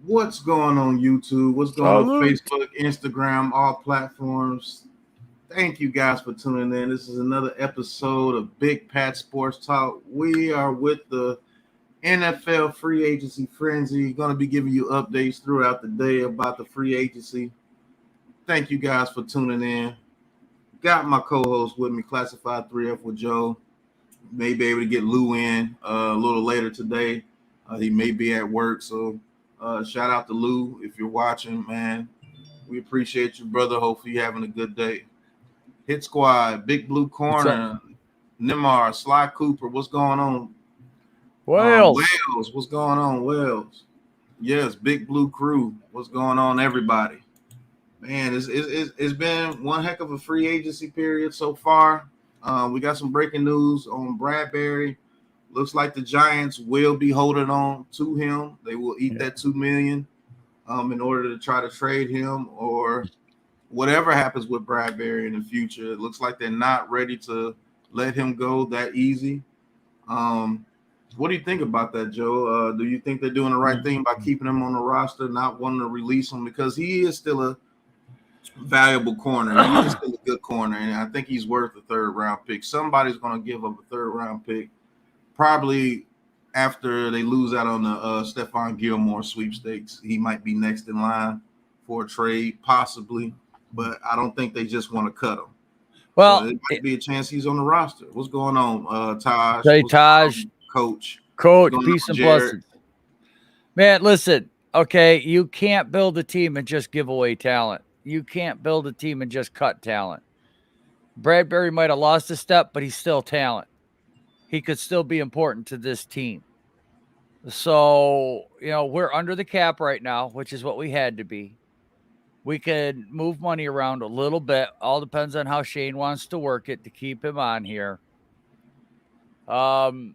What's going on YouTube? What's going on Facebook, Instagram, all platforms? Thank you guys for tuning in. This is another episode of Big Pat Sports Talk. We are with the NFL free agency frenzy. Going to be giving you updates throughout the day about the free agency. Thank you guys for tuning in. Got my co-host with me, Classified3f with Joe. May be able to get Lou in a little later today. He may be at work, so shout out to Lou if you're watching, man. We appreciate you, brother. Hopefully you're having a good day. Hit Squad, Big Blue Corner, Nimar, Sly Cooper. What's going on? Wales, what's going on, Wales? Yes, Big Blue Krew. What's going on, everybody? Man, it's been one heck of a free agency period so far. We got some breaking news on Bradberry. Looks like the Giants will be holding on to him. They will eat that $2 million in order to try to trade him, or whatever happens with Bradberry in the future. It looks like they're not ready to let him go that easy. What do you think about that, Joe? Do you think they're doing the right thing by keeping him on the roster, not wanting to release him, because he is still a valuable corner? He is still a good corner, and I think he's worth a third-round pick. Somebody's going to give up a third-round pick, probably after they lose out on the Stephon Gilmore sweepstakes. He might be next in line for a trade, possibly, but I don't think they just want to cut him. Well, so it might be a chance he's on the roster. What's going on, Taj? Hey, Taj. Coach, peace and blessings. Man, listen, okay, you can't build a team and just give away talent. You can't build a team and just cut talent. Bradberry might have lost a step, but he's still talent. He could still be important to this team. So, we're under the cap right now, which is what we had to be. We could move money around a little bit. All depends on how Shane wants to work it to keep him on here. There's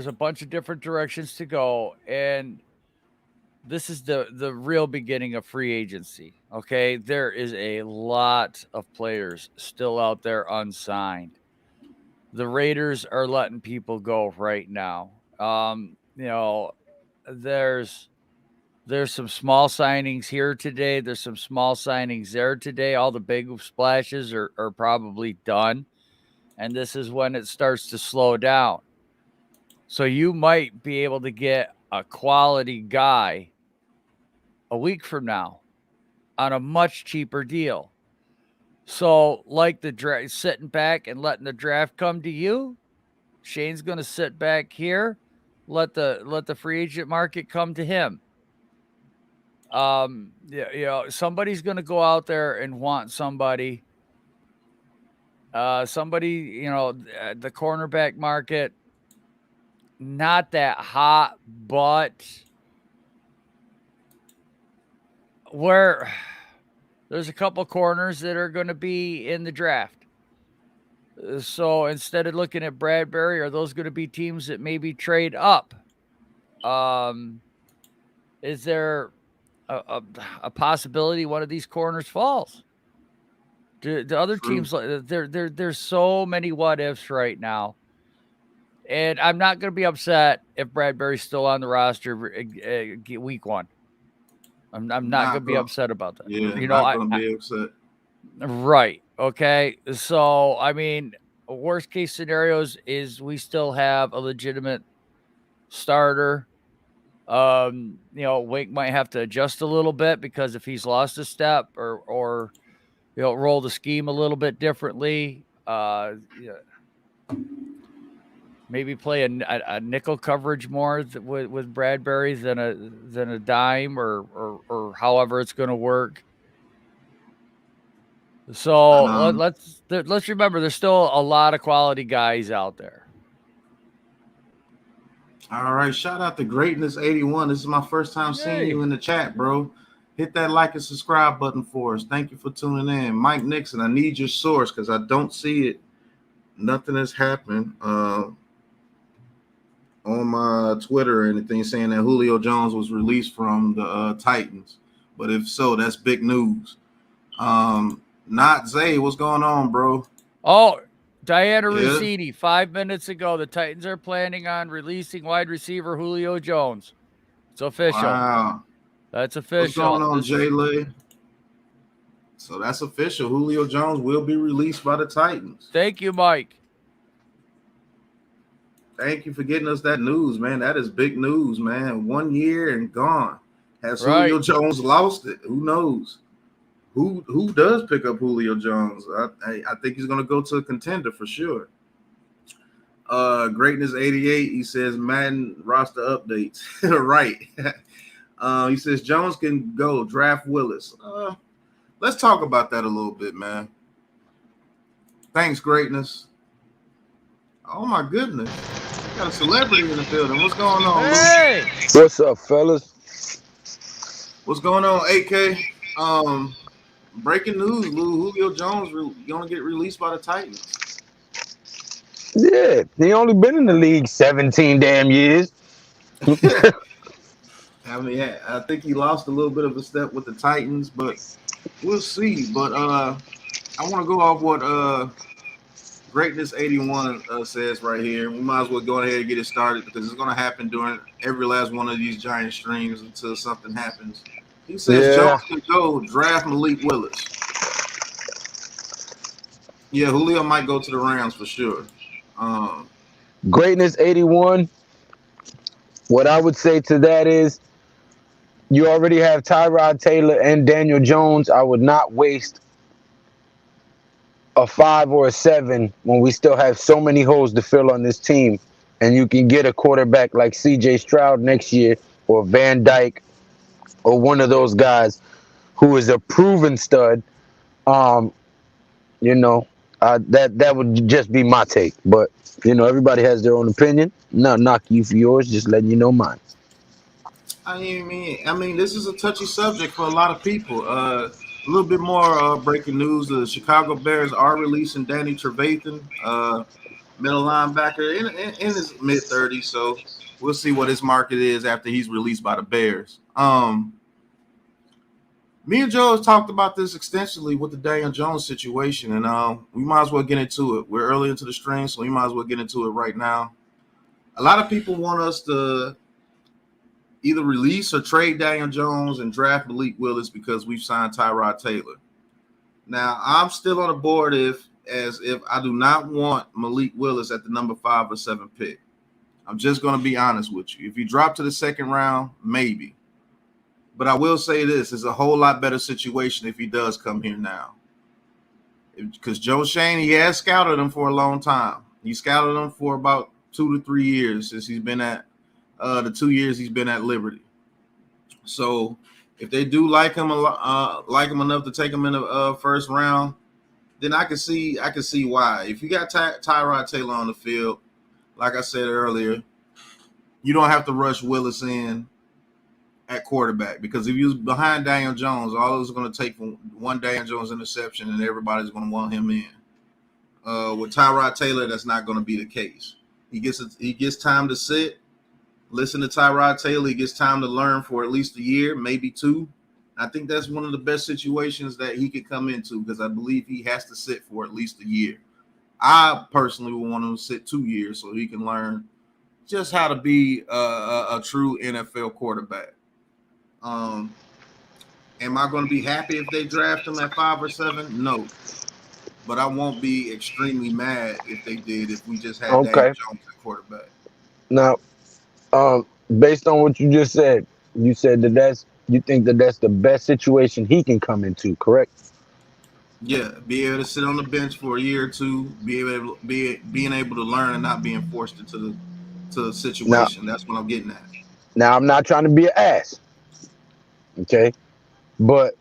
a bunch of different directions to go, and this is the real beginning of free agency. Okay, there is a lot of players still out there unsigned. The Raiders are letting people go right now. There's some small signings here today. There's some small signings there today. All the big splashes are probably done, and this is when it starts to slow down. So you might be able to get a quality guy a week from now on a much cheaper deal. So like the draft, sitting back and letting the draft come to you, Shane's going to sit back here, let the free agent market come to him. Somebody's going to go out there and want somebody. The cornerback market, not that hot, but where there's a couple corners that are going to be in the draft. So instead of looking at Bradberry, are those going to be teams that maybe trade up? Is there a possibility one of these corners falls? Do other teams, there's so many what ifs right now. And I'm not going to be upset if Bradberry's still on the roster week one. I'm not going to be upset about that. Yeah, not going to be upset. Right. Okay. So, I mean, worst case scenarios is we still have a legitimate starter. Wink might have to adjust a little bit, because if he's lost a step or roll the scheme a little bit differently, maybe play a nickel coverage more with Bradberry than a dime or however it's going to work. So let's remember there's still a lot of quality guys out there. All right, shout out to Greatness81. This is my first time seeing you in the chat, bro. Hit that like and subscribe button for us. Thank you for tuning in. Mike Nixon, I need your source because I don't see it. Nothing has happened on my Twitter or anything saying that Julio Jones was released from the Titans. But if so, that's big news. Not Zay, what's going on, bro? Oh, Diana Rosini, 5 minutes ago, the Titans are planning on releasing wide receiver Julio Jones. It's official. Wow. That's official. What's going on, Jay-Lay? So that's official. Julio Jones will be released by the Titans. Thank you, Mike. Thank you for getting us that news, man. That is big news, man. 1 year and gone. Has Julio Jones lost it? Who knows? Who does pick up Julio Jones? I think he's going to go to a contender for sure. Greatness 88. He says Madden roster updates. Right. He says Jones can go draft Willis. Let's talk about that a little bit, man. Thanks, Greatness. Oh my goodness. We got a celebrity in the building. What's going on, Hey! Lou? What's up, fellas? What's going on, AK? Breaking news, Lou. Julio Jones gonna get released by the Titans. Yeah, he only been in the league 17 damn years. I mean, yeah, I think he lost a little bit of a step with the Titans, but we'll see. But I want to go off what Greatness 81 says right here. We might as well go ahead and get it started because it's going to happen during every last one of these giant streams until something happens. He says Jones can go draft Malik Willis. Yeah, Julio might go to the Rams for sure. Greatness 81. What I would say to that is you already have Tyrod Taylor and Daniel Jones. I would not waste a 5 or a 7 when we still have so many holes to fill on this team. And you can get a quarterback like CJ Stroud next year or Van Dyke or one of those guys who is a proven stud. That would just be my take. But, everybody has their own opinion. Not knock you for yours, just letting you know mine. I mean, this is a touchy subject for a lot of people. A little bit more breaking news: the Chicago Bears are releasing Danny Trevathan, middle linebacker, in his mid-30s. So we'll see what his market is after he's released by the Bears. Me and Joe has talked about this extensively with the Daniel Jones situation, and we might as well get into it. We're early into the stream, so we might as well get into it right now. A lot of people want us to either release or trade Daniel Jones and draft Malik Willis because we've signed Tyrod Taylor. Now, I'm still on the board if I do not want Malik Willis at the number 5 or 7 pick. I'm just going to be honest with you. If you drop to the second round, maybe. But I will say this, it's a whole lot better situation if he does come here now. Because Joe Shane, he has scouted him for a long time. He scouted him for about 2 to 3 years since he's been at the 2 years he's been at Liberty. So if they do like him enough to take him in the first round, then I can see why. If you got Tyrod Taylor on the field, like I said earlier, you don't have to rush Willis in at quarterback, because if you're behind Daniel Jones, all it's going to take from one Daniel Jones interception and everybody's going to want him in. With Tyrod Taylor, that's not going to be the case. He gets time to sit, listen to Tyrod Taylor. He gets time to learn for at least a year, maybe 2. I think that's one of the best situations that he could come into, because I believe he has to sit for at least a year. I personally would want him to sit 2 years so he can learn just how to be a true NFL quarterback. Am I going to be happy if they draft him at 5 or 7? No. But I won't be extremely mad if they did, if we just had Daniel Jones at quarterback. Now, based on what you just said, you said you think that's the best situation he can come into, correct? Yeah, be able to sit on the bench for a year or 2, being able to learn and not being forced into the situation. That's what I'm getting at. Now, I'm not trying to be an ass, okay? But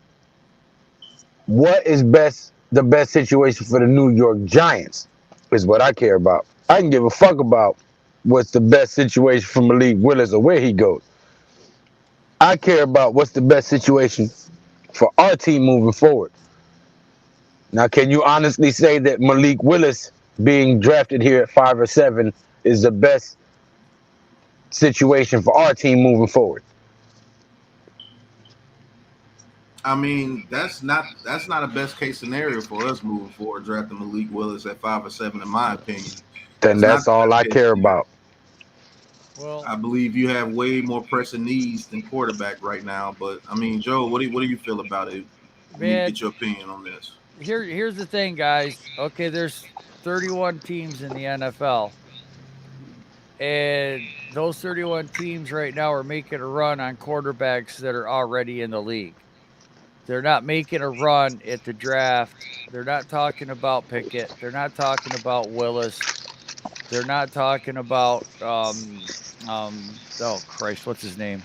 what is the best situation for the New York Giants is what I care about. I can give a fuck about what's the best situation for Malik Willis or where he goes. I care about what's the best situation for our team moving forward. Now, can you honestly say that Malik Willis being drafted here at 5 or 7 is the best situation for our team moving forward? I mean, that's not a best case scenario for us moving forward, drafting Malik Willis at 5 or 7, in my opinion. Then that's all I care about. Well, I believe you have way more pressing needs than quarterback right now. But I mean, Joe, what do you feel about it? I need to man, get your opinion on this. here's the thing, guys. Okay, there's 31 teams in the NFL. And those 31 teams right now are making a run on quarterbacks that are already in the league. They're not making a run at the draft. They're not talking about Pickett. They're not talking about Willis. They're not talking about oh Christ, what's his name?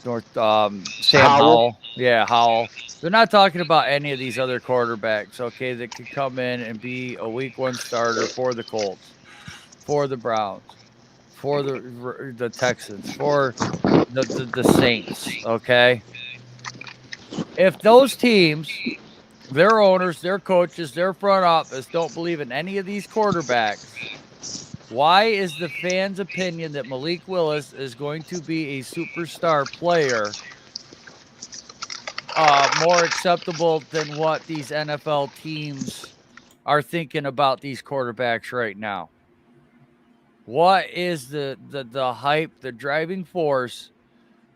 Sam Howell. Yeah, Howell. They're not talking about any of these other quarterbacks, okay, that could come in and be a week one starter for the Colts, for the Browns, for the Texans, for the Saints, okay? If those teams, their owners, their coaches, their front office don't believe in any of these quarterbacks, why is the fans' opinion that Malik Willis is going to be a superstar player more acceptable than what these NFL teams are thinking about these quarterbacks right now? What is the hype, the driving force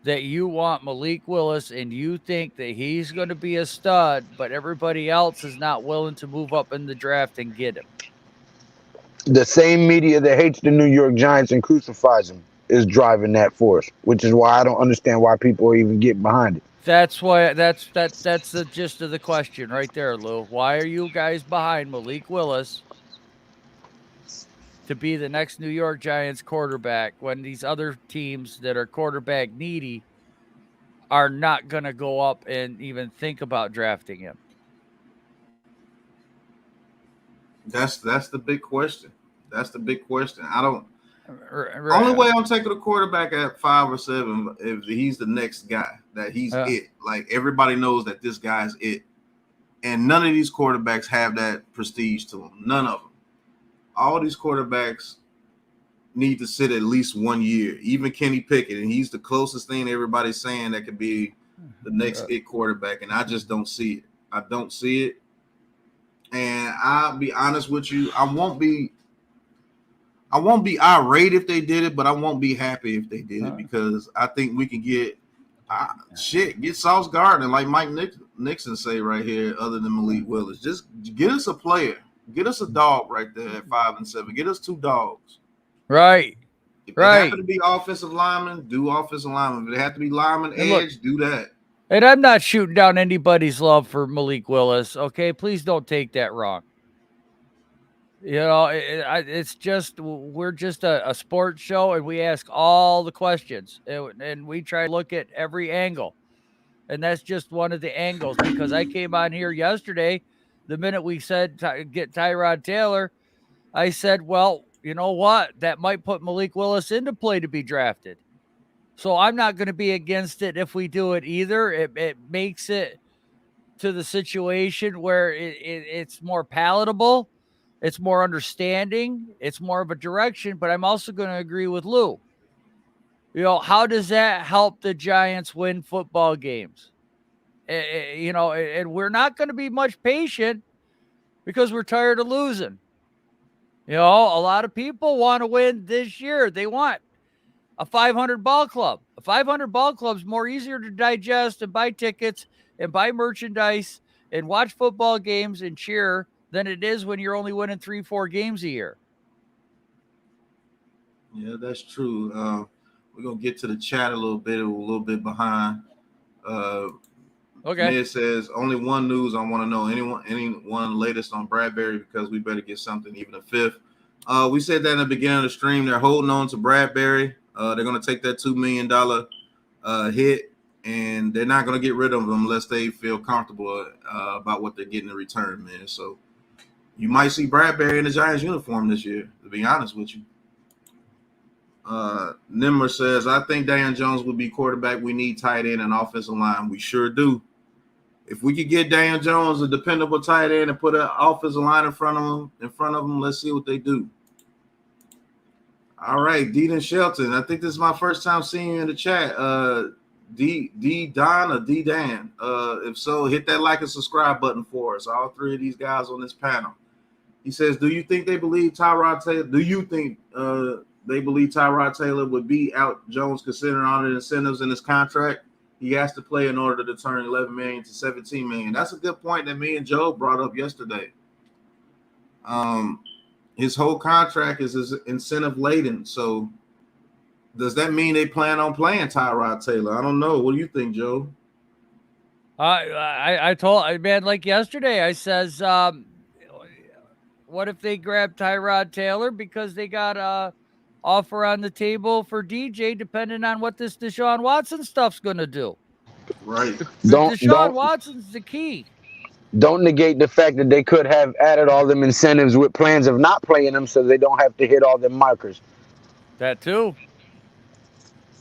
that you want Malik Willis and you think that he's going to be a stud, but everybody else is not willing to move up in the draft and get him? The same media that hates the New York Giants and crucifies them is driving that force, which is why I don't understand why people are even getting behind it. That's why that's the gist of the question right there, Lou. Why are you guys behind Malik Willis to be the next New York Giants quarterback when these other teams that are quarterback needy are not going to go up and even think about drafting him? That's the big question. That's the big question. I don't. Right. Only way I'm taking a quarterback at 5 or 7 if he's the next guy, that he's it. Like everybody knows that this guy's it, and none of these quarterbacks have that prestige to them. None of them. All these quarterbacks need to sit at least 1 year. Even Kenny Pickett, and he's the closest thing everybody's saying that could be the next it quarterback, and I just don't see it. I don't see it. And I'll be honest with you, I won't be irate if they did it, but I won't be happy if they did it, because I think we can get Sauce Gardner, like Mike Nixon say right here, other than Malik Willis. Just get us a player. Get us a dog right there at 5 and 7. Get us 2 dogs. Right. If they happen to be offensive linemen, do offensive linemen. If they have to be lineman edge, do that. And I'm not shooting down anybody's love for Malik Willis, okay? Please don't take that wrong. You know, it's just, we're just a sports show, and we ask all the questions, and we try to look at every angle. And that's just one of the angles, because I came on here yesterday, the minute we said get Tyrod Taylor, I said, well, you know what? That might put Malik Willis into play to be drafted. So I'm not going to be against it if we do it either. It makes it to the situation where it's more palatable. It's more understanding. It's more of a direction. But I'm also going to agree with Lou. You know, how does that help the Giants win football games? You know, and we're not going to be much patient because we're tired of losing. You know, a lot of people want to win this year. They want a 500 ball club. A 500 ball club is more easier to digest and buy tickets and buy merchandise and watch football games and cheer than it is when you're only winning 3-4 games a year. Yeah, that's true. We're gonna get to the chat a little bit behind. Okay. Ned says only one news I want to know. Anyone latest on Bradberry, because we better get something, even a 5th. We said that in the beginning of the stream. They're holding on to Bradberry. They're going to take that $2 million hit, and they're not going to get rid of him unless they feel comfortable about what they're getting in return, man. So you might see Bradberry in the Giants uniform this year, to be honest with you. Nimmer says, I think Daniel Jones will be quarterback. We need tight end and offensive line. We sure do. If we could get Daniel Jones a dependable tight end and put an offensive line in front of him, let's see what they do. All right, Dean and Shelton. I think this is my first time seeing you in the chat. D Don or D Dan. If so, hit that like and subscribe button for us. All 3 of these guys on this panel. He says, do you think they believe Tyrod Taylor? Do you think they believe Tyrod Taylor would be out Jones considering all the incentives in his contract. He has to play in order to turn $11 million to $17 million. That's a good point that me and Joe brought up yesterday. His whole contract is incentive laden. So does that mean they plan on playing Tyrod Taylor? I don't know. What do you think, Joe? I told, man, like yesterday, I says, what if they grab Tyrod Taylor because they got a offer on the table for DJ, depending on what this Deshaun Watson stuff's going to do. Right. Deshaun Watson's the key. Don't negate the fact that they could have added all them incentives with plans of not playing them so they don't have to hit all them markers. That too.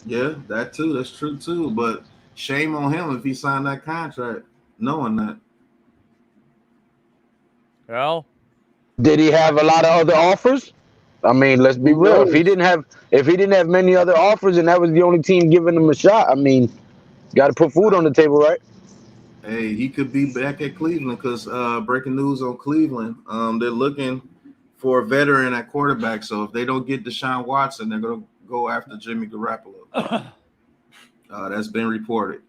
Yeah, that too. That's true too. But shame on him if he signed that contract knowing that. Well, did he have a lot of other offers? I mean, let's be real. If he didn't have many other offers and that was the only team giving him a shot, I mean, got to put food on the table, right? Hey, he could be back at Cleveland because breaking news on Cleveland, they're looking for a veteran at quarterback. So if they don't get Deshaun Watson, they're going to go after Jimmy Garoppolo. That's been reported.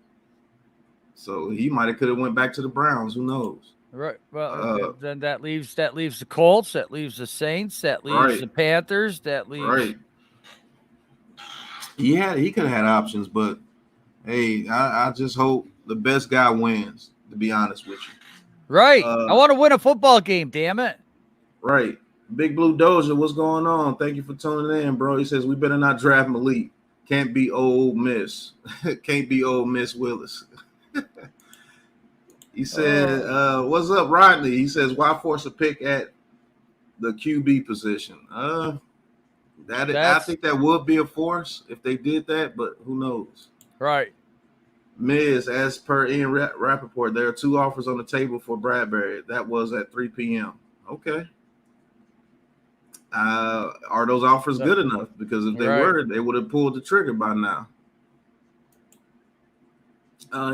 So he could have went back to the Browns. Who knows? Right. Well, then that leaves the Colts, that leaves the Saints, that leaves the Panthers, that leaves. Right. He could have had options, but hey, I just hope the best guy wins. To be honest with you. Right. I want to win a football game. Damn it. Right. Big Blue Doja, what's going on? Thank you for tuning in, bro. He says we better not draft Malik. Can't be Ole Miss. Can't be Ole Miss Willis. He said, what's up, Rodney? He says, why force a pick at the QB position? I think that would be a force if they did that, but who knows? Right. Miz, as per Ian Rappaport, there are 2 offers on the table for Bradberry. That was at 3 p.m. Okay. Are those offers good enough? Because if they were, they would have pulled the trigger by now.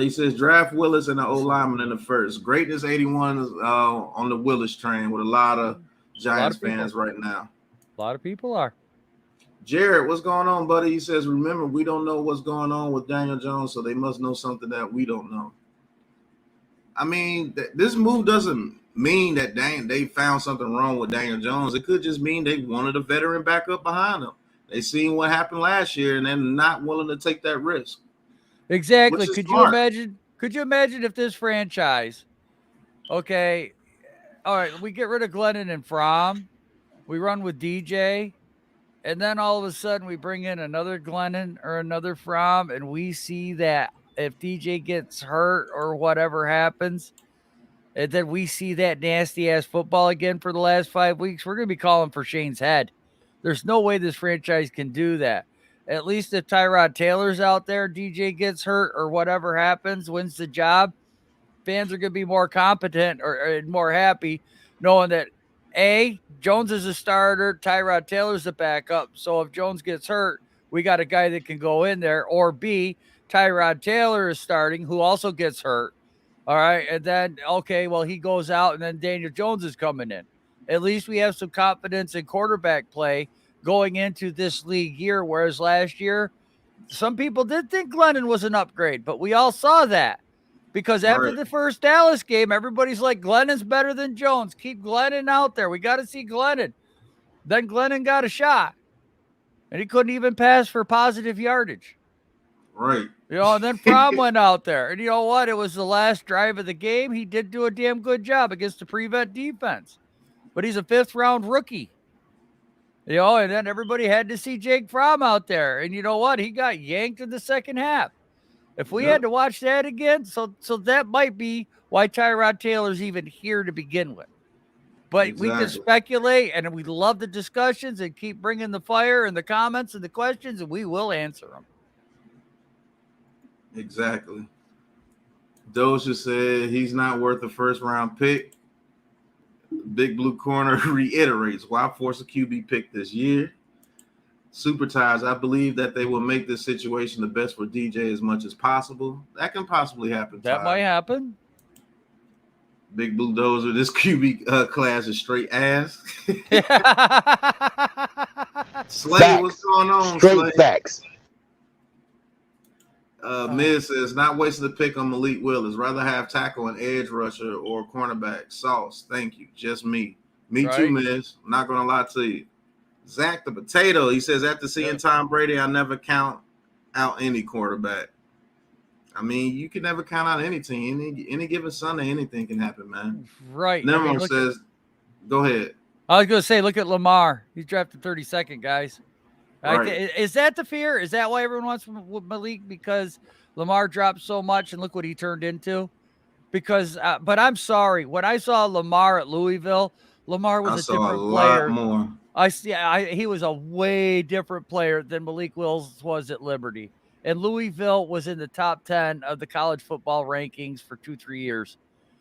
He says draft Willis and the O-lineman in the first. Greatness 81 is on the Willis train with a lot of Giants fans right now. A lot of people are. Jared, what's going on, buddy? He says, remember, we don't know what's going on with Daniel Jones, so they must know something that we don't know. I mean, this move doesn't mean that they found something wrong with Daniel Jones. It could just mean they wanted a veteran backup behind him. They seen what happened last year, and they're not willing to take that risk. Exactly. Could you imagine if this franchise, okay, all right, we get rid of Glennon and Fromm, we run with DJ, and then all of a sudden we bring in another Glennon or another Fromm, and we see that if DJ gets hurt or whatever happens, and then we see that nasty-ass football again for the last 5 weeks, we're going to be calling for Shane's head. There's no way this franchise can do that. At least if Tyrod Taylor's out there, DJ gets hurt or whatever happens, wins the job, fans are going to be more competent or more happy knowing that, A, Jones is a starter, Tyrod Taylor's a backup. So if Jones gets hurt, we got a guy that can go in there. Or B, Tyrod Taylor is starting, who also gets hurt. All right. And then, okay, well, he goes out and then Daniel Jones is coming in. At least we have some confidence in quarterback play going into this league year, whereas last year, some people did think Glennon was an upgrade, but we all saw that because after the first Dallas game, everybody's like, Glennon's better than Jones. Keep Glennon out there. We got to see Glennon. Then Glennon got a shot, and he couldn't even pass for positive yardage. Right. And then Fromm went out there, and you know what? It was the last drive of the game. He did do a damn good job against the prevent defense, but he's a 5th-round rookie. And then everybody had to see Jake Fromm out there. And you know what? He got yanked in the second half. If we had to watch that again, so that might be why Tyrod Taylor's even here to begin with. But we can speculate, and we love the discussions and keep bringing the fire and the comments and the questions, and we will answer them. Exactly. Doja said he's not worth a first-round pick. Big Blue Corner reiterates, why force a QB pick this year? Super Ties, I believe that they will make this situation the best for DJ as much as possible. That can possibly happen. That might happen. Big Blue Dozer, this QB class is straight ass. Slay, what's going on, Straight Slay? facts. Miz says, not wasting the pick on Malik Willis. Rather have tackle an edge rusher or cornerback. Sauce, thank you. Just me. Me too, Miz. I'm not going to lie to you. Zach the Potato, he says, after seeing Tom Brady, I never count out any quarterback. I mean, you can never count out any team. Any given Sunday, anything can happen, man. Right. Nemor says, go ahead. I was going to say, look at Lamar. He's drafted 32nd, guys. Right. Is that the fear? Is that why everyone wants Malik? Because Lamar dropped so much and look what he turned into? Because, but I'm sorry. When I saw Lamar at Louisville, Lamar was a different player. More. He was a way different player than Malik Willis was at Liberty. And Louisville was in the top 10 of the college football rankings for 2-3 years.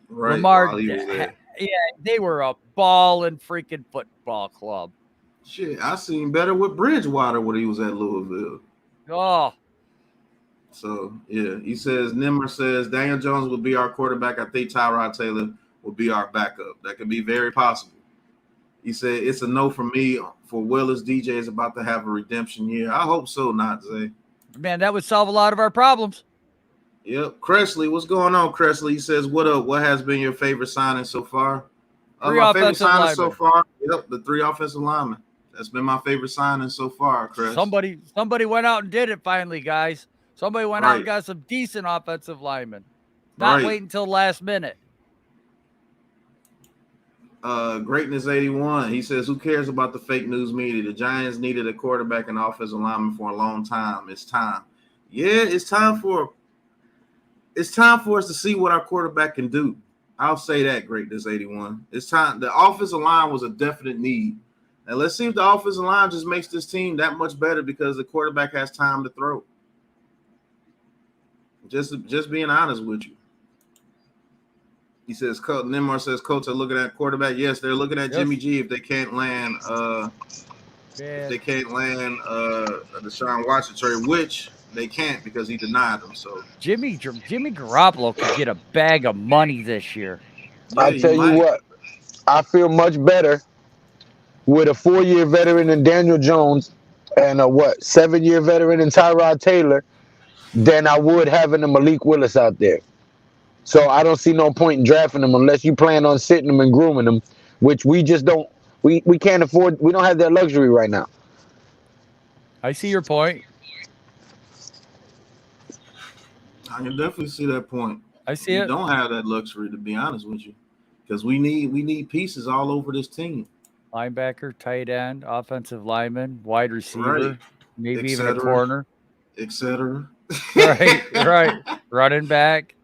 Right. Lamar, they were a ball and freaking football club. Shit, I seen better with Bridgewater when he was at Louisville. Oh. So, yeah. He says, Nimmer says, Daniel Jones will be our quarterback. I think Tyrod Taylor will be our backup. That could be very possible. He said, it's a no for me. For Willis, DJ is about to have a redemption year. I hope so, not Zay. Man, that would solve a lot of our problems. Yep. Cresley, what's going on, Cresley? He says, what up? What has been your favorite signing so far? My favorite signing so far, the 3 offensive linemen. That's been my favorite signing so far, Chris. Somebody went out and did it finally, guys. Somebody went out and got some decent offensive linemen. Not wait until last minute. Greatness 81. He says, who cares about the fake news media? The Giants needed a quarterback and offensive lineman for a long time. It's time. Yeah, it's time for us to see what our quarterback can do. I'll say that, Greatness 81. It's time. The offensive line was a definite need. And let's see if the offensive line just makes this team that much better because the quarterback has time to throw. Just being honest with you. He says, Nimar says, Colts are looking at quarterback. Yes, they're looking at Jimmy G if they can't land the Deshaun Watson trade, which they can't because he denied them. So Jimmy Garoppolo could get a bag of money this year. Yeah, I'll tell you what, I feel much better with a 4-year veteran in Daniel Jones and a 7-year veteran in Tyrod Taylor than I would having a Malik Willis out there. So I don't see no point in drafting them unless you plan on sitting them and grooming them, which we just don't. We can't afford. We don't have that luxury right now. I see your point. I can definitely see that point. I see it. We don't have that luxury, to be honest with you, because we need pieces all over this team. Linebacker, tight end, offensive lineman, wide receiver, maybe even a corner, etc. Right. Running back.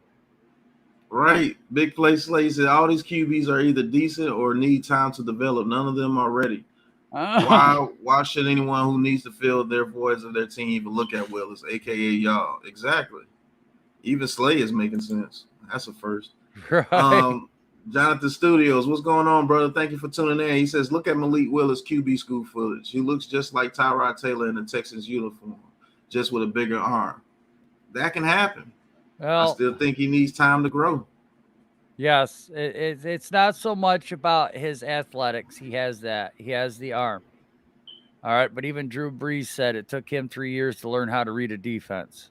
Right. Big Play Slay said all these QBs are either decent or need time to develop. None of them are ready. Why should anyone who needs to fill their voids of their team even look at Willis, aka y'all? Exactly. Even Slay is making sense. That's a first. Right. Jonathan Studios, what's going on, brother? Thank you for tuning in. He says, look at Malik Willis QB school footage. He looks just like Tyrod Taylor in the Texans uniform, just with a bigger arm. That can happen. Well, I still think he needs time to grow. Yes, it's not so much about his athletics. He has that. He has the arm. All right, but even Drew Brees said it took him 3 years to learn how to read a defense.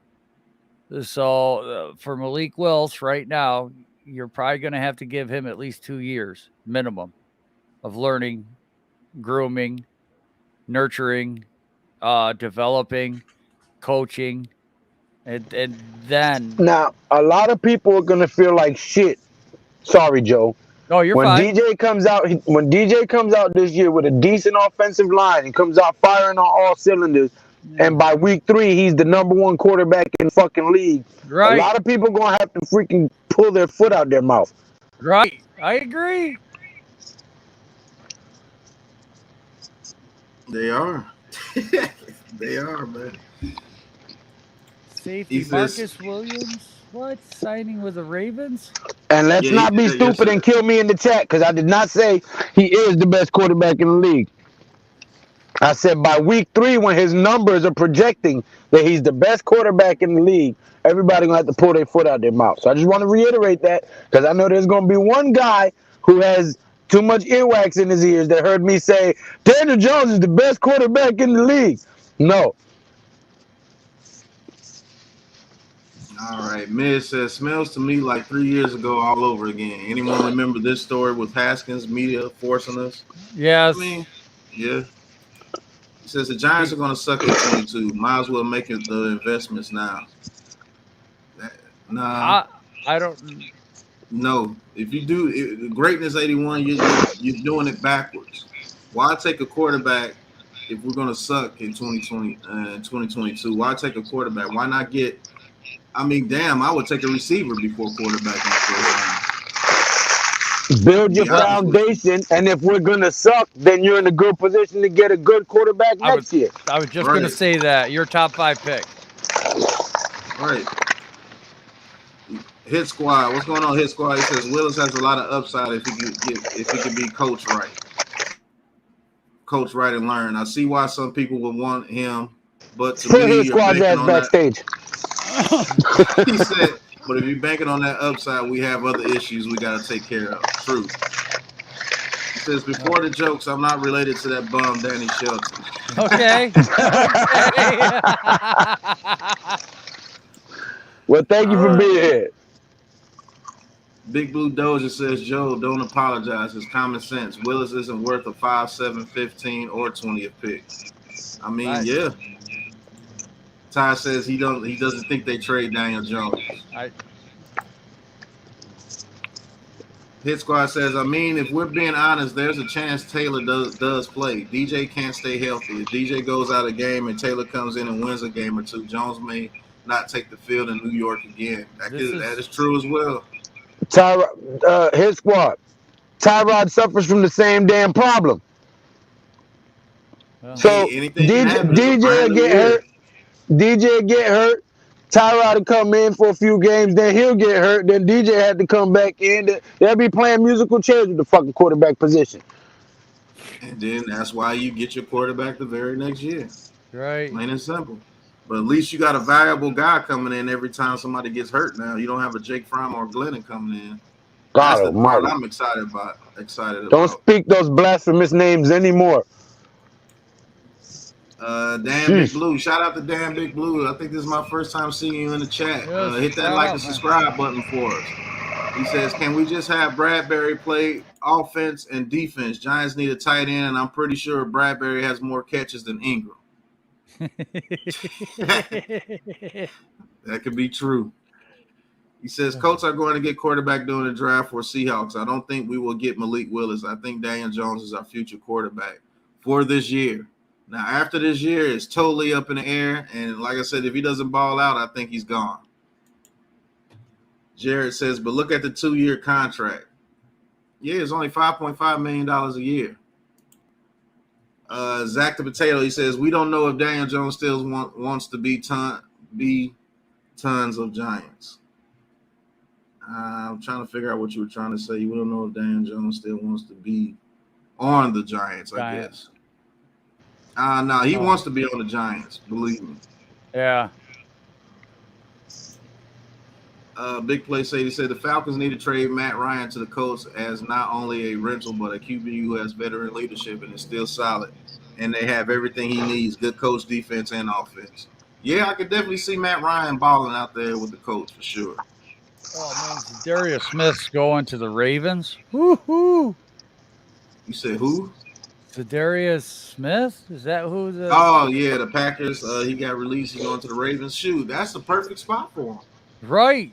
So for Malik Willis right now, you're probably going to have to give him at least 2 years minimum of learning, grooming, nurturing, developing, coaching, and then. Now, a lot of people are going to feel like shit. Sorry, Joe. Oh, you're when fine. When DJ comes out this year with a decent offensive line and comes out firing on all cylinders, and by week 3 he's the #1 quarterback in the fucking league. Right. A lot of people gonna have to freaking pull their foot out their mouth. Right. I agree. They are. They are, man. Safety Marcus Williams. What? Signing with the Ravens? And let's not be stupid and kill me in the chat, because I did not say he is the best quarterback in the league. I said by week 3, when his numbers are projecting that he's the best quarterback in the league, everybody going to have to pull their foot out their mouth. So I just want to reiterate that, because I know there's going to be one guy who has Too much earwax in his ears that heard me say Daniel Jones is the best quarterback in the league. No. All right, Miz says, smells to me like 3 years ago all over again. Anyone remember this story with Haskins media forcing us? Yes. I mean, yeah. He says the Giants are going to suck at 22. Might as well make it the investments now. Nah. I don't. No. If you do greatness 81, you're doing it backwards. Why take a quarterback if we're going to suck in 2020 2022? Why take a quarterback? Why not get? I mean, damn, I would take a receiver before quarterback in the first round. Build your foundation, and if we're gonna suck, then you're in a good position to get a good quarterback next year. I was just gonna say that your top 5 pick. Right. Hit Squad, what's going on, Hit Squad? He says Willis has a lot of upside if he could be coached right. Coach right and learn. I see why some people would want him, but to me, Hit Squad's ass backstage. He said, but if you're banking on that upside, we have other issues we got to take care of. True. He says, before the jokes, I'm not related to that bum, Danny Shelton. Okay. Well, thank you for being here. Big Blue Doja says, Joe, don't apologize. It's common sense. Willis isn't worth a 5, 7, 15, or 20th pick. I mean, right. Yeah. Ty says he doesn't think they trade Daniel Jones. Hit Squad says, I mean, if we're being honest, there's a chance Taylor does play. DJ can't stay healthy. If DJ goes out of game and Taylor comes in and wins a game or two, Jones may not take the field in New York again. That is true as well. Hit Squad. Tyrod suffers from the same damn problem. Well, so DJ get hurt. DJ get hurt. Tyrod to come in for a few games, then he'll get hurt. Then DJ had to come back in. They'll be playing musical chairs with the fucking quarterback position. And then that's why you get your quarterback the very next year. Right. Plain and simple. But at least you got a valuable guy coming in every time somebody gets hurt now. You don't have a Jake Fromm or Glennon coming in. That's the part I'm excited about. Don't speak those blasphemous names anymore. Dan Big Blue. Shout out to Dan Big Blue. I think this is my first time seeing you in the chat. Hit that like and subscribe button for us. He says, can we just have Bradberry play offense and defense? Giants need a tight end, and I'm pretty sure Bradberry has more catches than Ingram. That could be true. He says, Colts are going to get quarterback during the draft for Seahawks. I don't think we will get Malik Willis. I think Daniel Jones is our future quarterback for this year. Now, after this year, it's totally up in the air. And like I said, if he doesn't ball out, I think he's gone. Jared says, but look at the 2-year contract. Yeah, it's only $5.5 million a year. Zach the Potato, he says, we don't know if Daniel Jones still wants to be tons of Giants. I'm trying to figure out what you were trying to say. We don't know if Daniel Jones still wants to be on the Giants, I guess. No, he wants to be on the Giants, believe me. Yeah. Big Play said, he said the Falcons need to trade Matt Ryan to the Colts as not only a rental, but a QB who has veteran leadership and is still solid. And they have everything he needs, good coach, defense, and offense. Yeah, I could definitely see Matt Ryan balling out there with the Colts for sure. Oh, man, Darius Smith's going to the Ravens. Woo-hoo. You said who? Darius Smith? Is that who the... Oh, yeah, the Packers. He got released. He's going to the Ravens. Shoot, that's the perfect spot for him. Right.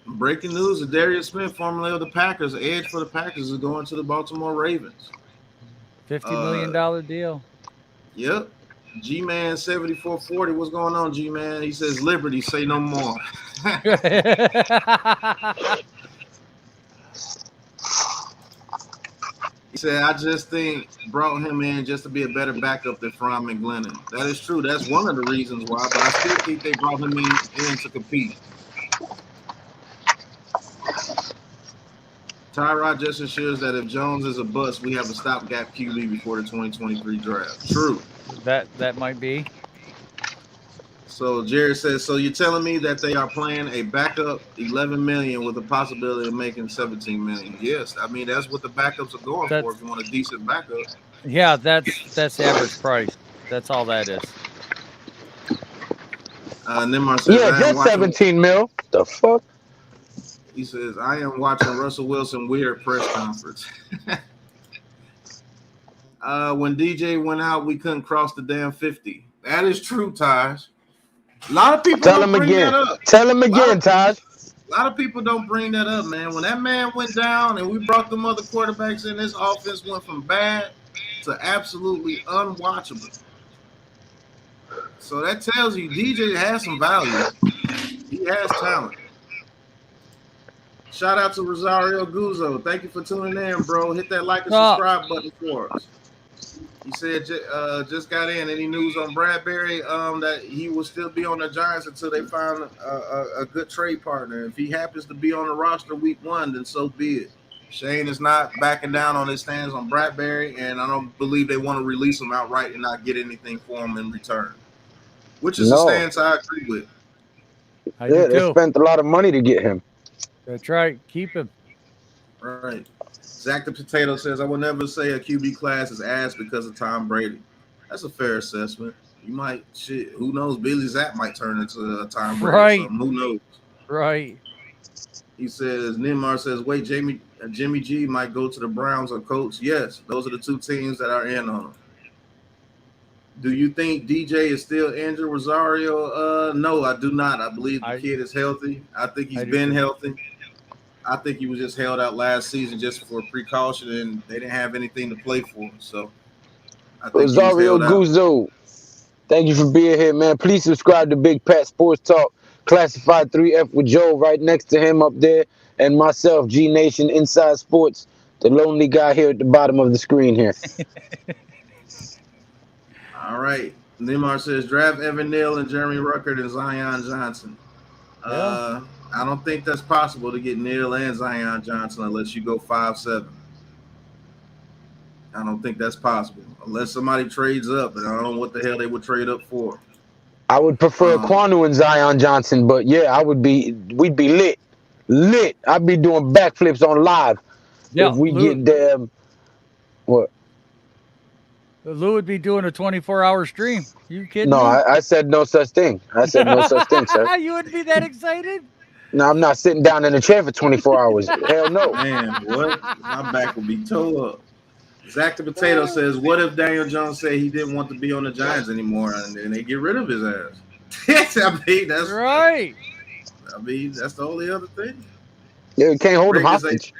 Breaking news, Darius Smith, formerly of the Packers, the edge for the Packers, is going to the Baltimore Ravens. $50 million deal. Yep. G-Man 7440. What's going on, G-Man? He says, Liberty, say no more. He said, I just think brought him in just to be a better backup than Fromm and Glennon. That is true. That's one of the reasons why, but I still think they brought him in to compete. Tyrod just ensures that if Jones is a bust, we have a stopgap QB before the 2023 draft. True. That might be. So Jared says, so you're telling me that they are playing a backup 11 million with the possibility of making 17 million? Yes, I mean that's what the backups are going for. If you want a decent backup, yeah, that's average price. That's all that is. Nimar says, Yeah, I am just watching. 17 mil. The fuck? He says, I am watching Russell Wilson weird press conference. When DJ went out, we couldn't cross the damn 50. That is true, Taj. A lot of people Tell don't him bring again. that up. Tell him again, Taj. A lot of people don't bring that up, man. When that man went down and we brought them other quarterbacks in, this offense went from bad to absolutely unwatchable. So that tells you DJ has some value. He has talent. Shout out to Rosario Guzzo. Thank you for tuning in, bro. Hit that like and subscribe button for us. He said just got in. Any news on Bradberry that he will still be on the Giants until they find a good trade partner. If he happens to be on the roster week 1, then so be it. Shane is not backing down on his stance on Bradberry, and I don't believe they want to release him outright and not get anything for him in return, which is a stance I agree with. Yeah, they spent a lot of money to get him. That's right. Keep him. Right. Zach the Potato says, I will never say a QB class is ass because of Tom Brady. That's a fair assessment. You might, who knows? Billy Zapp might turn into a Tom Brady or something. Who knows? Right. He says, Nimar says, wait, Jimmy G might go to the Browns or Colts. Yes, those are the 2 teams that are in on him. Do you think DJ is still injured, Rosario? No, I do not. I believe the kid is healthy. I think he's been healthy. I think he was just held out last season just for precaution, and they didn't have anything to play for. So I think Rosario Guzzo, thank you for being here, man. Please subscribe to Big Pat Sports Talk, Classified 3F with Joe right next to him up there, and myself, G Nation Inside Sports, the lonely guy here at the bottom of the screen here. All right. Neymar says, draft Evan Neal and Jeremy Ruckert and Zion Johnson. Yeah. I don't think that's possible to get Neal and Zion Johnson unless you go 5-7. I don't think that's possible unless somebody trades up, and I don't know what the hell they would trade up for. I would prefer Kwanu and Zion Johnson, but yeah, we'd be lit. I'd be doing backflips on live if we get them. What? Lou would be doing a 24-hour stream. You kidding me? No, I said no such thing. I said no such thing, sir. You wouldn't be that excited? No, I'm not sitting down in a chair for 24 hours. Hell no. Man, what? My back would be tore up. Zach the Potato says, what if Daniel Jones said he didn't want to be on the Giants anymore and then they get rid of his ass? I mean, that's right. I mean, that's the only other thing. Yeah, you can't hold him hostage.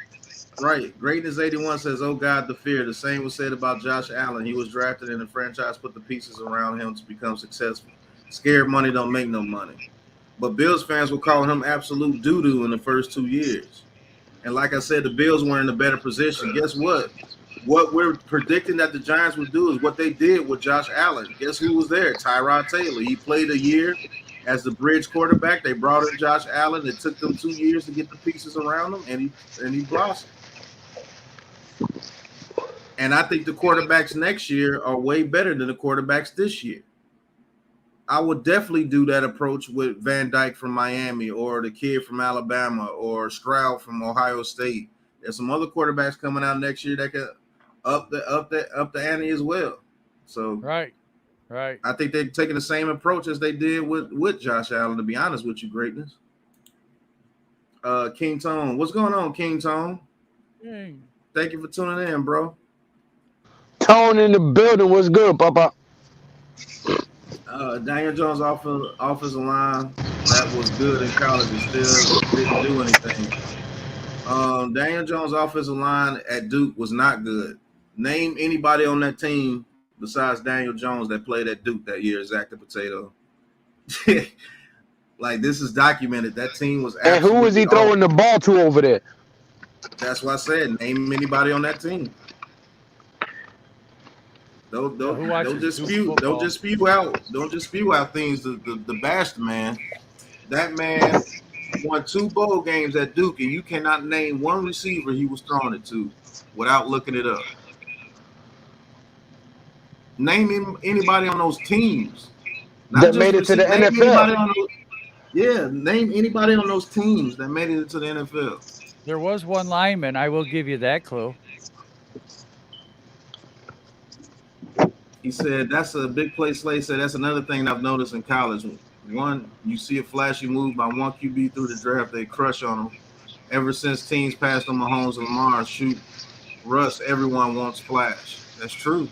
Right. Greatness 81 says, oh God, the fear. The same was said about Josh Allen. He was drafted and the franchise put the pieces around him to become successful. Scared money don't make no money. But Bills fans were calling him absolute doo-doo in the first 2 years. And like I said, the Bills were in a better position. Guess what? What we're predicting that the Giants would do is what they did with Josh Allen. Guess who was there? Tyrod Taylor. He played a year as the bridge quarterback. They brought in Josh Allen. It took them 2 years to get the pieces around him, and he blossomed. And I think the quarterbacks next year are way better than the quarterbacks this year. I would definitely do that approach with Van Dyke from Miami or the kid from Alabama or Stroud from Ohio State. There's some other quarterbacks coming out next year that could up the ante as well. So right. I think they're taking the same approach as they did with Josh Allen, to be honest with you, Greatness. King Tone. What's going on, King Tone? Dang. Thank you for tuning in, bro. Tone in the building. What's good, Papa? Daniel Jones offensive line that was good in college and still didn't do anything. Daniel Jones' offensive line at Duke was not good. Name anybody on that team besides Daniel Jones that played at Duke that year, Zach the Potato. Like, this is documented. That team was absolutely. And who was he throwing the ball to over there? That's what I said. Name anybody on that team. Don't just spew out things to bash the man. That man won 2 bowl games at Duke, and you cannot name one receiver he was throwing it to without looking it up. Name him anybody on those teams. Not that just made it to the name NFL. anybody on those, yeah, name anybody on those teams that made it to the NFL. There was one lineman. I will give you that clue. He said that's a big play. Slay said that's another thing I've noticed in college. One, you see a flashy move by one QB through the draft, they crush on them. Ever since teams passed on Mahomes and Lamar, shoot, Russ, everyone wants flash. That's true.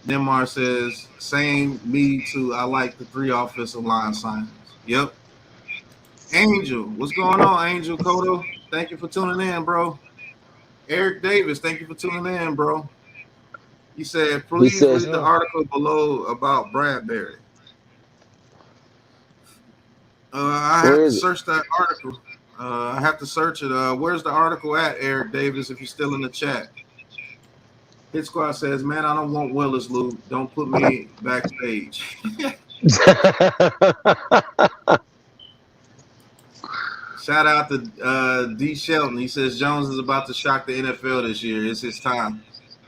Nemar says, same me too. I like the 3 offensive line signings. Yep. Angel, what's going on, Angel Cotto? Thank you for tuning in, bro. Eric Davis, thank you for tuning in, bro. He said, please read the article below about Bradberry. I have to search that article. I have to search it. Where's the article at, Eric Davis, if you're still in the chat? Hit Squad says, man, I don't want Willis, Lou. Don't put me backstage. Shout out to D. Shelton. He says Jones is about to shock the NFL this year. It's his time.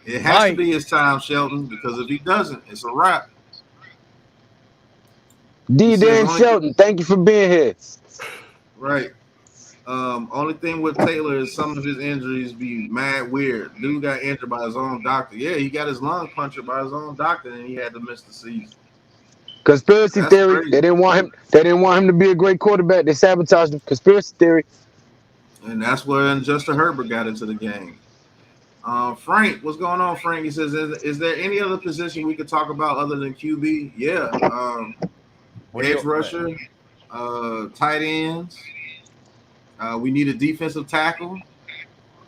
It has to be his time, Shelton, because if he doesn't, it's a wrap. D. Dan Shelton, thank you for being here. Right. Only thing with Taylor is some of his injuries be mad weird. Dude got injured by his own doctor. Yeah, he got his lung punctured by his own doctor, and he had to miss the season. Conspiracy theory. Crazy. They didn't want him to be a great quarterback. They sabotaged him. Conspiracy theory. And that's when Justin Herbert got into the game. Frank, what's going on, Frank? He says, is there any other position we could talk about other than QB? Yeah. Edge rusher, tight ends. We need a defensive tackle,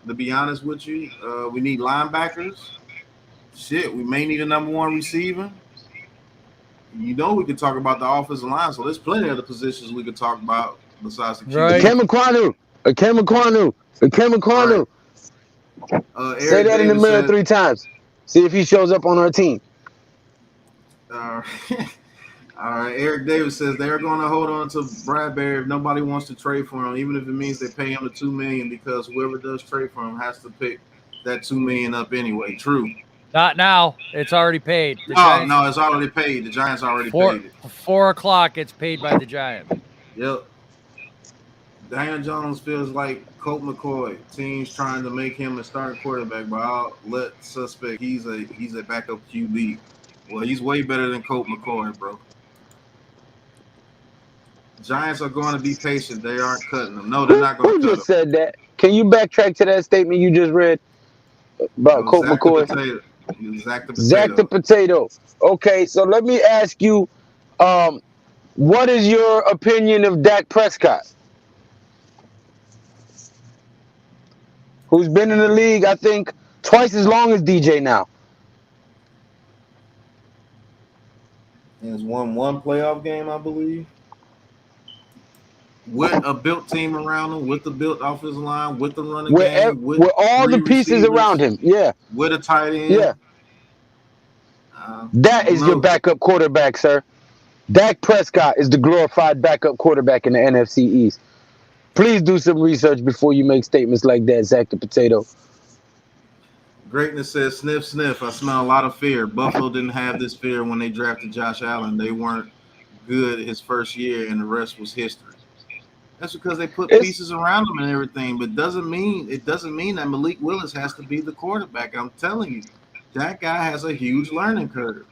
to be honest with you. We need linebackers. Shit, we may need a number 1 receiver. You know we could talk about the offensive line, so there's plenty of other positions we could talk about besides the QB. Right. Kemakwanu. Say that in the mirror 3 times. See if he shows up on our team. All right. Eric Davis says they're going to hold on to Bradberry if nobody wants to trade for him, even if it means they pay him the $2 million, because whoever does trade for him has to pick that $2 million up anyway. True. Not now. It's already paid. No, it's already paid. The Giants already paid it. 4 o'clock, it's paid by the Giants. Yep. Daniel Jones feels like Colt McCoy. Teams trying to make him a starting quarterback, but I'll let suspect he's a backup QB. Well, he's way better than Colt McCoy, bro. Giants are going to be patient. They aren't cutting them. No, they're not going to cut them. Who just said that? Can you backtrack to that statement you just read about Colt McCoy? Zach the Potato. Okay, so let me ask you, what is your opinion of Dak Prescott? Who's been in the league, I think, twice as long as DJ now. He has won 1 playoff game, I believe. With a built team around him, with the built offensive line, with the running game, with all the pieces around him. Yeah. With a tight end. Yeah. That is your backup quarterback, sir. Dak Prescott is the glorified backup quarterback in the NFC East. Please do some research before you make statements like that, Zach the Potato. Greatness says, sniff, sniff. I smell a lot of fear. Buffalo didn't have this fear when they drafted Josh Allen. They weren't good his first year, and the rest was history. That's because they put pieces around him and everything, but it doesn't mean that Malik Willis has to be the quarterback. I'm telling you, that guy has a huge learning curve.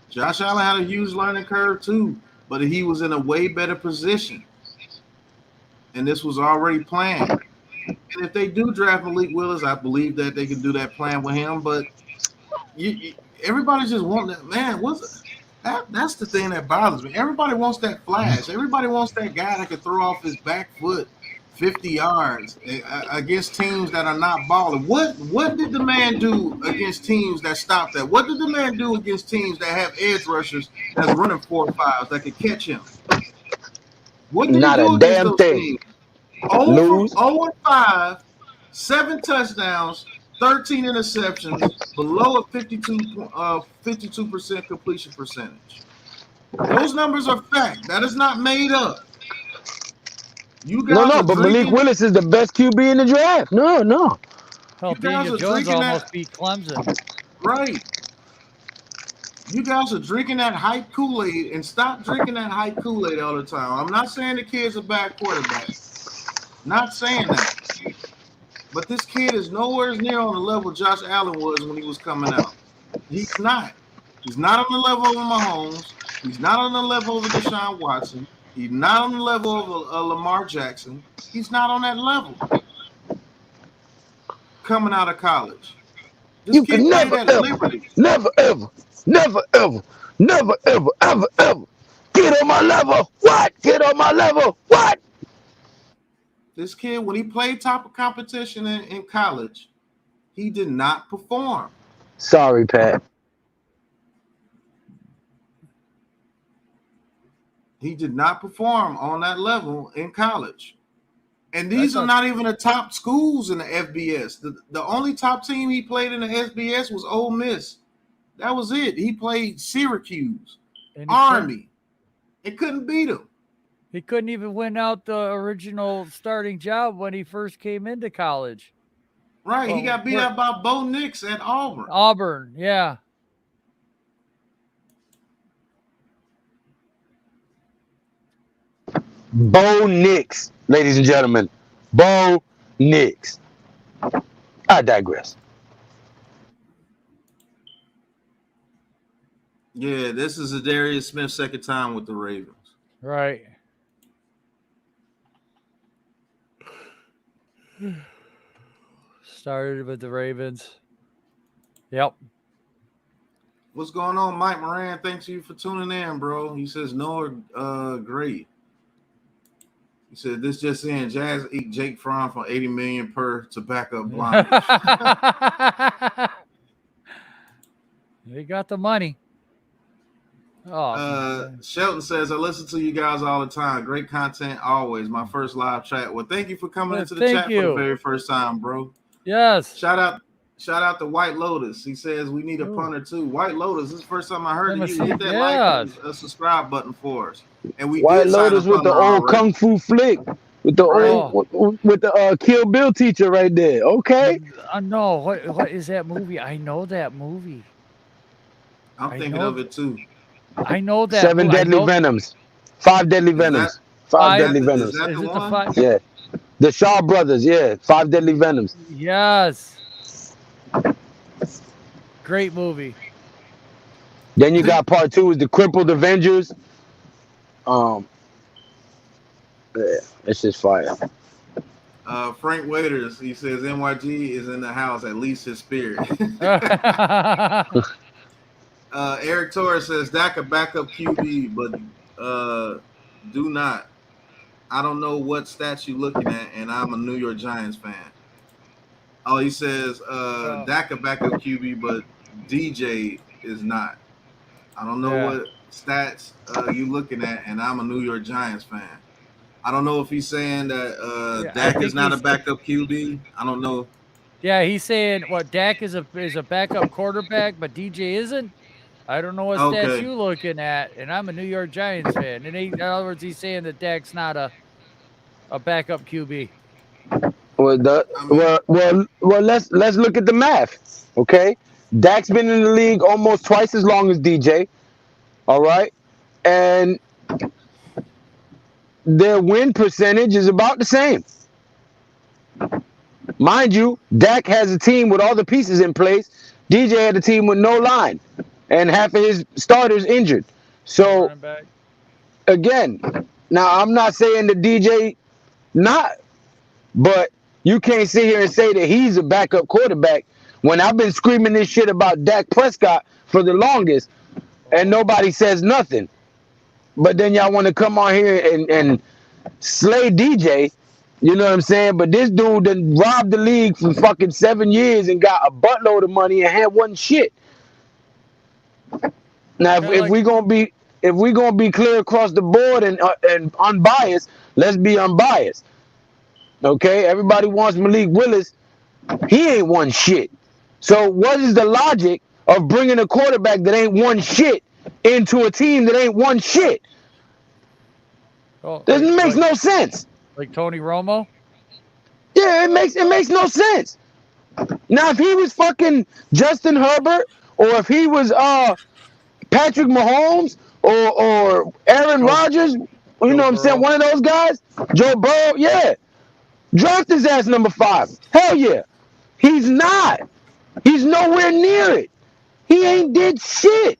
Josh Allen had a huge learning curve too, but he was in a way better position. And this was already planned. And if they do draft Malik Willis, I believe that they can do that plan with him. But everybody's just wanting that. Man, that's the thing that bothers me. Everybody wants that flash. Everybody wants that guy that can throw off his back foot 50 yards against teams that are not balling. What did the man do against teams that stop that? What did the man do against teams that have edge rushers that's running 4-5s that can catch him? What did Not he do a against damn those thing. teams? 0-5, 7 touchdowns, 13 interceptions, below a 52% completion percentage. Those numbers are fact. That is not made up. You guys but Malik Willis is the best QB in the draft. No. Hell, Daniel Jones almost beat Clemson. Right. You guys are drinking that hype Kool-Aid and stop drinking that hype Kool-Aid all the time. I'm not saying the kid's a bad quarterback. Not saying that. But this kid is nowhere near on the level Josh Allen was when he was coming out. He's not. He's not on the level of Mahomes. He's not on the level of Deshaun Watson. He's not on the level of Lamar Jackson. He's not on that level coming out of college. This You kid can played never, at ever, Liberty. never, ever, never, ever, never, ever, ever, ever get on my level. What? Get on my level. What? This kid, when he played top of competition in college, he did not perform. Sorry, Pat. He did not perform on that level in college. And these are not even the top schools in the FBS. The only top team he played in the FBS was Ole Miss. That was it. He played Syracuse, Army. It couldn't beat him. He couldn't even win out the original starting job when he first came into college. Right. He got beat out by Bo Nix at Auburn. Auburn, yeah. Bo Nix, ladies and gentlemen. Bo Nix. I digress. Yeah, this is Zadarius Smith's second time with the Ravens. Right. Started with the Ravens. Yep. What's going on, Mike Moran? Thanks you for tuning in, bro. He says Noah great. He said this just in, Jazz eat Jake Fromm for $80 million per to back up blind. They got the money. Oh, Shelton says, I listen to you guys all the time. Great content always. My first live chat. Well, thank you for coming into the chat for the very first time, bro. Yes. Shout out to White Lotus. He says we need a punter too. White Lotus, this is the first time I heard it. You hit that like and subscribe button for us. And we White Lotus with the old kung fu flick. With the old with the Kill Bill teacher right there. Okay. No, what is that movie? I know that movie. I'm thinking of it too. I know that. 7 Deadly Venoms. 5 Deadly Venoms. 5 Deadly Venoms. Is that the one? 5? Yeah. The Shaw Brothers, yeah. 5 Deadly Venoms. Yes. Great movie. Then you got part 2 is the Crippled Avengers. Yeah, it's just fire. Frank Waiters, he says NYG is in the house, at least his spirit. Eric Torres says Dak a backup QB, but do not. I don't know what stats you looking at, and I'm a New York Giants fan. Oh, he says Dak a backup QB, but DJ is not. I don't know what stats you looking at, and I'm a New York Giants fan. I don't know if he's saying that Dak is not a backup QB. I don't know. Yeah, he's saying Dak is a backup quarterback, but DJ isn't. I don't know what stats you looking at, and I'm a New York Giants fan. And in other words, he's saying that Dak's not a backup QB. Well, let's look at the math, okay? Dak's been in the league almost twice as long as DJ, all right? And their win percentage is about the same. Mind you, Dak has a team with all the pieces in place. DJ had a team with no line and half of his starters injured. So, again, now I'm not saying that DJ not, but you can't sit here and say that he's a backup quarterback when I've been screaming this shit about Dak Prescott for the longest and nobody says nothing. But then y'all want to come on here and slay DJ, you know what I'm saying? But this dude done robbed the league for fucking 7 years and got a buttload of money and had one shit. Now, if we gonna be clear across the board and unbiased, let's be unbiased. Okay, everybody wants Malik Willis. He ain't won shit. So what is the logic of bringing a quarterback that ain't won shit into a team that ain't won shit? This makes no sense. Like Tony Romo? Yeah, it makes no sense. Now, if he was fucking Justin Herbert, or if he was Patrick Mahomes or Aaron Rodgers, you know what I'm saying? One of those guys, Joe Burrow, yeah. Draft his ass number 5. Hell yeah. He's not. He's nowhere near it. He ain't did shit.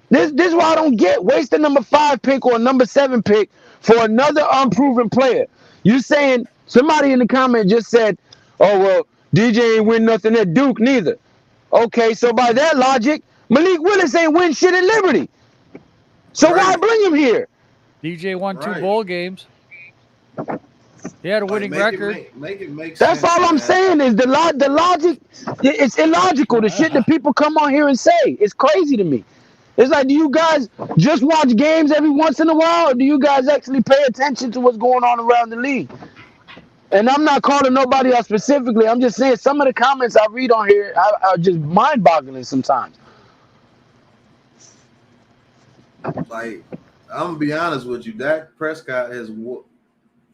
This is why I don't get waste a number 5 pick or a number 7 pick for another unproven player. You saying somebody in the comment just said, oh well, DJ ain't win nothing at Duke neither. Okay, so by that logic, Malik Willis ain't win shit at Liberty. So why bring him here? DJ won 2 bowl games. He had a winning record. Make it make That's sense. all I'm saying is the logic. It's illogical. The shit that people come on here and say, it's crazy to me. It's like, do you guys just watch games every once in a while, or do you guys actually pay attention to what's going on around the league? And I'm not calling nobody out specifically. I'm just saying some of the comments I read on here are just mind-boggling sometimes. Like, I'm gonna be honest with you, Dak Prescott has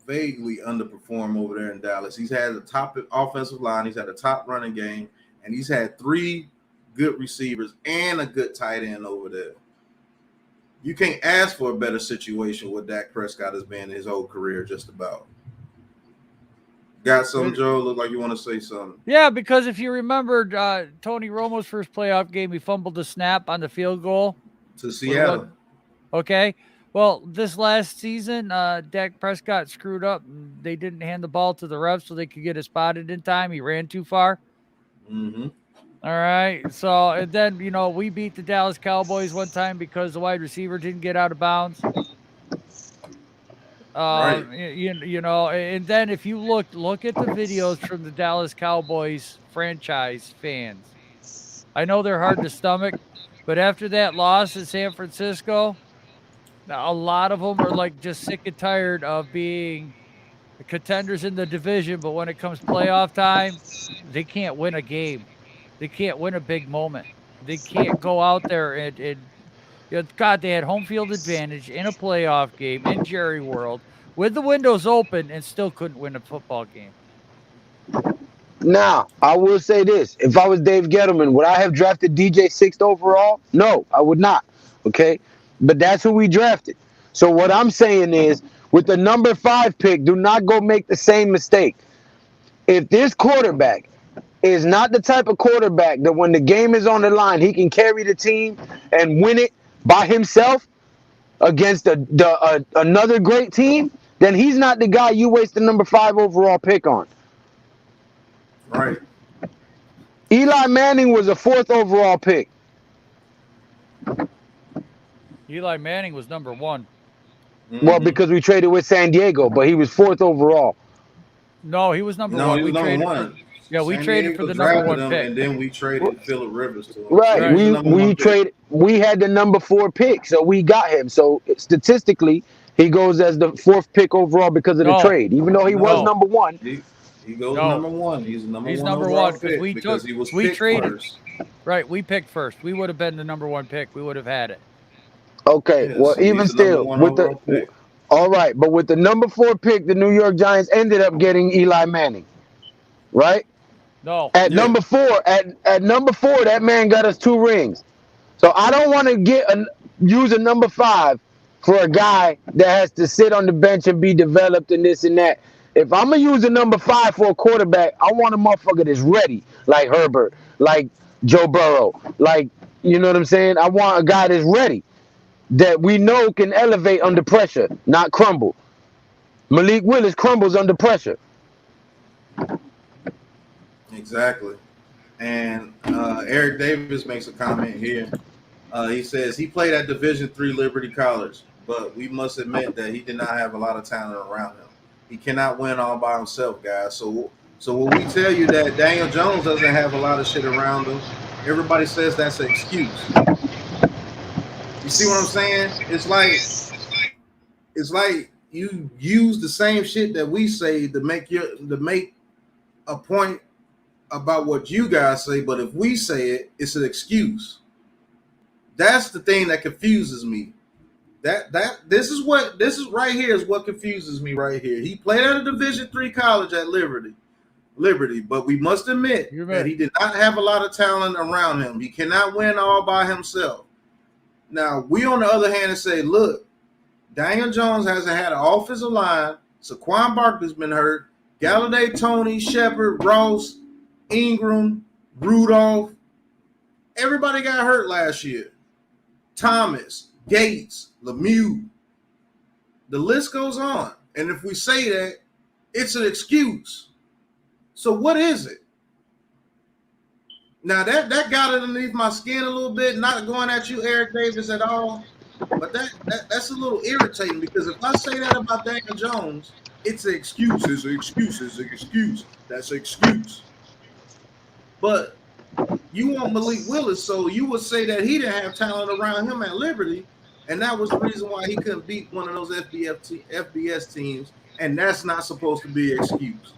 vaguely underperformed over there in Dallas. He's had a top offensive line, he's had a top running game, and he's had 3 good receivers and a good tight end over there. You can't ask for a better situation what Dak Prescott has been his whole career, just about. Got something, Joe? Look like you want to say something. Yeah, because if you remember Tony Romo's first playoff game, he fumbled the snap on the field goal to Seattle. Okay. Well, this last season, Dak Prescott screwed up. They didn't hand the ball to the refs so they could get it spotted in time. He ran too far. Mm-hmm. All right. So, and then, you know, we beat the Dallas Cowboys one time because the wide receiver didn't get out of bounds. Right. You know, and then if you look at the videos from the Dallas Cowboys franchise fans. I know they're hard to stomach, but after that loss in San Francisco, a lot of them are like just sick and tired of being the contenders in the division, but when it comes playoff time, they can't win a game. They can't win a big moment. They can't go out there and you know, God, they had home field advantage in a playoff game in Jerry World with the windows open and still couldn't win a football game. Now, I will say this. If I was Dave Gettleman, would I have drafted DJ 6th overall? No, I would not. Okay? But that's who we drafted. So what I'm saying is, with the number 5 pick, do not go make the same mistake. If this quarterback is not the type of quarterback that when the game is on the line, he can carry the team and win it by himself against another great team, then he's not the guy you waste the number 5 overall pick on. Right. Eli Manning was a 4th overall pick. Eli Manning was number 1. Mm-hmm. Well, because we traded with San Diego, but he was 4th overall. No, he was number 1. No, he was number 1. Yeah, we traded for the number 1 pick, and then we traded Phillip Rivers to him. Right, we traded. We had the number 4 pick, so we got him. So statistically, he goes as the 4th pick overall because of the trade, even though he was number 1. He goes number 1. He's number 1 because we traded first. Right, we picked first. We would have been the number 1 pick. We would have had it. Okay, Yes, well, even still, with the all right, but with the number 4 pick, the New York Giants ended up getting Eli Manning, right? No. At number 4, at number 4, that man got us 2 rings. So I don't want to use a number 5 for a guy that has to sit on the bench and be developed and this and that. If I'm gonna use a number 5 for a quarterback, I want a motherfucker that's ready, like Herbert, like Joe Burrow, like, you know what I'm saying? I want a guy that's ready, that we know can elevate under pressure, not crumble. Malik Willis crumbles under pressure. Exactly. And Eric Davis makes a comment here. He says he played at Division III Liberty College, but we must admit that he did not have a lot of talent around him. He cannot win all by himself, guys. So when we tell you that Daniel Jones doesn't have a lot of shit around him, everybody says that's an excuse. You see what I'm saying? It's like you use the same shit that we say to make a point about what you guys say, but if we say it, it's an excuse. That's the thing that confuses me. This is right here is what confuses me right here. He played at a Division III college at Liberty, Liberty, but we must admit that he did not have a lot of talent around him. He cannot win all by himself. Now, we on the other hand say, look, Daniel Jones hasn't had an offensive line. Saquon Barkley's been hurt. Galladay, Tony, Shepard, Ross, Ingram, Rudolph. Everybody got hurt last year. Thomas, Gates, Lemieux. The list goes on. And if we say that, it's an excuse. So what is it? Now that got underneath my skin a little bit, not going at you, Eric Davis, at all. But that's a little irritating because if I say that about Daniel Jones, it's an excuse. It's an excuse. It's an excuse. That's an excuse. But you want Malik Willis, so you would say that he didn't have talent around him at Liberty, and that was the reason why he couldn't beat one of those FBS teams, and that's not supposed to be an excuse.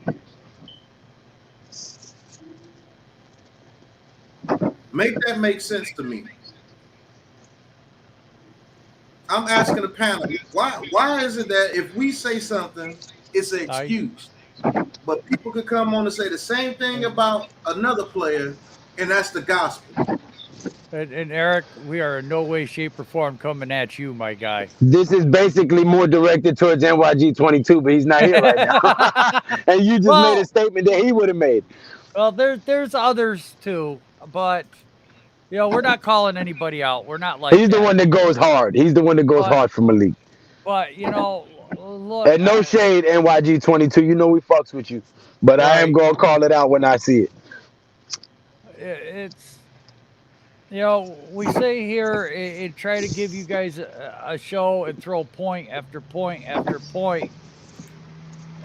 Make that make sense to me. I'm asking the panel, why is it that if we say something, it's an excuse, but people could come on and say the same thing about another player, and that's the gospel? And Eric, we are in no way, shape, or form coming at you, my guy. This is basically more directed towards NYG22, but he's not here right now. And you just made a statement that he would have made. Well, there's others too, but you know, we're not calling anybody out. We're not like he's the one that goes hard. He's the one that goes hard for Malik. But you know, look. And no shade, NYG22. You know we fucks with you, but I am gonna call it out when I see it. It's, you know, we say here and try to give you guys a show and throw point after point after point.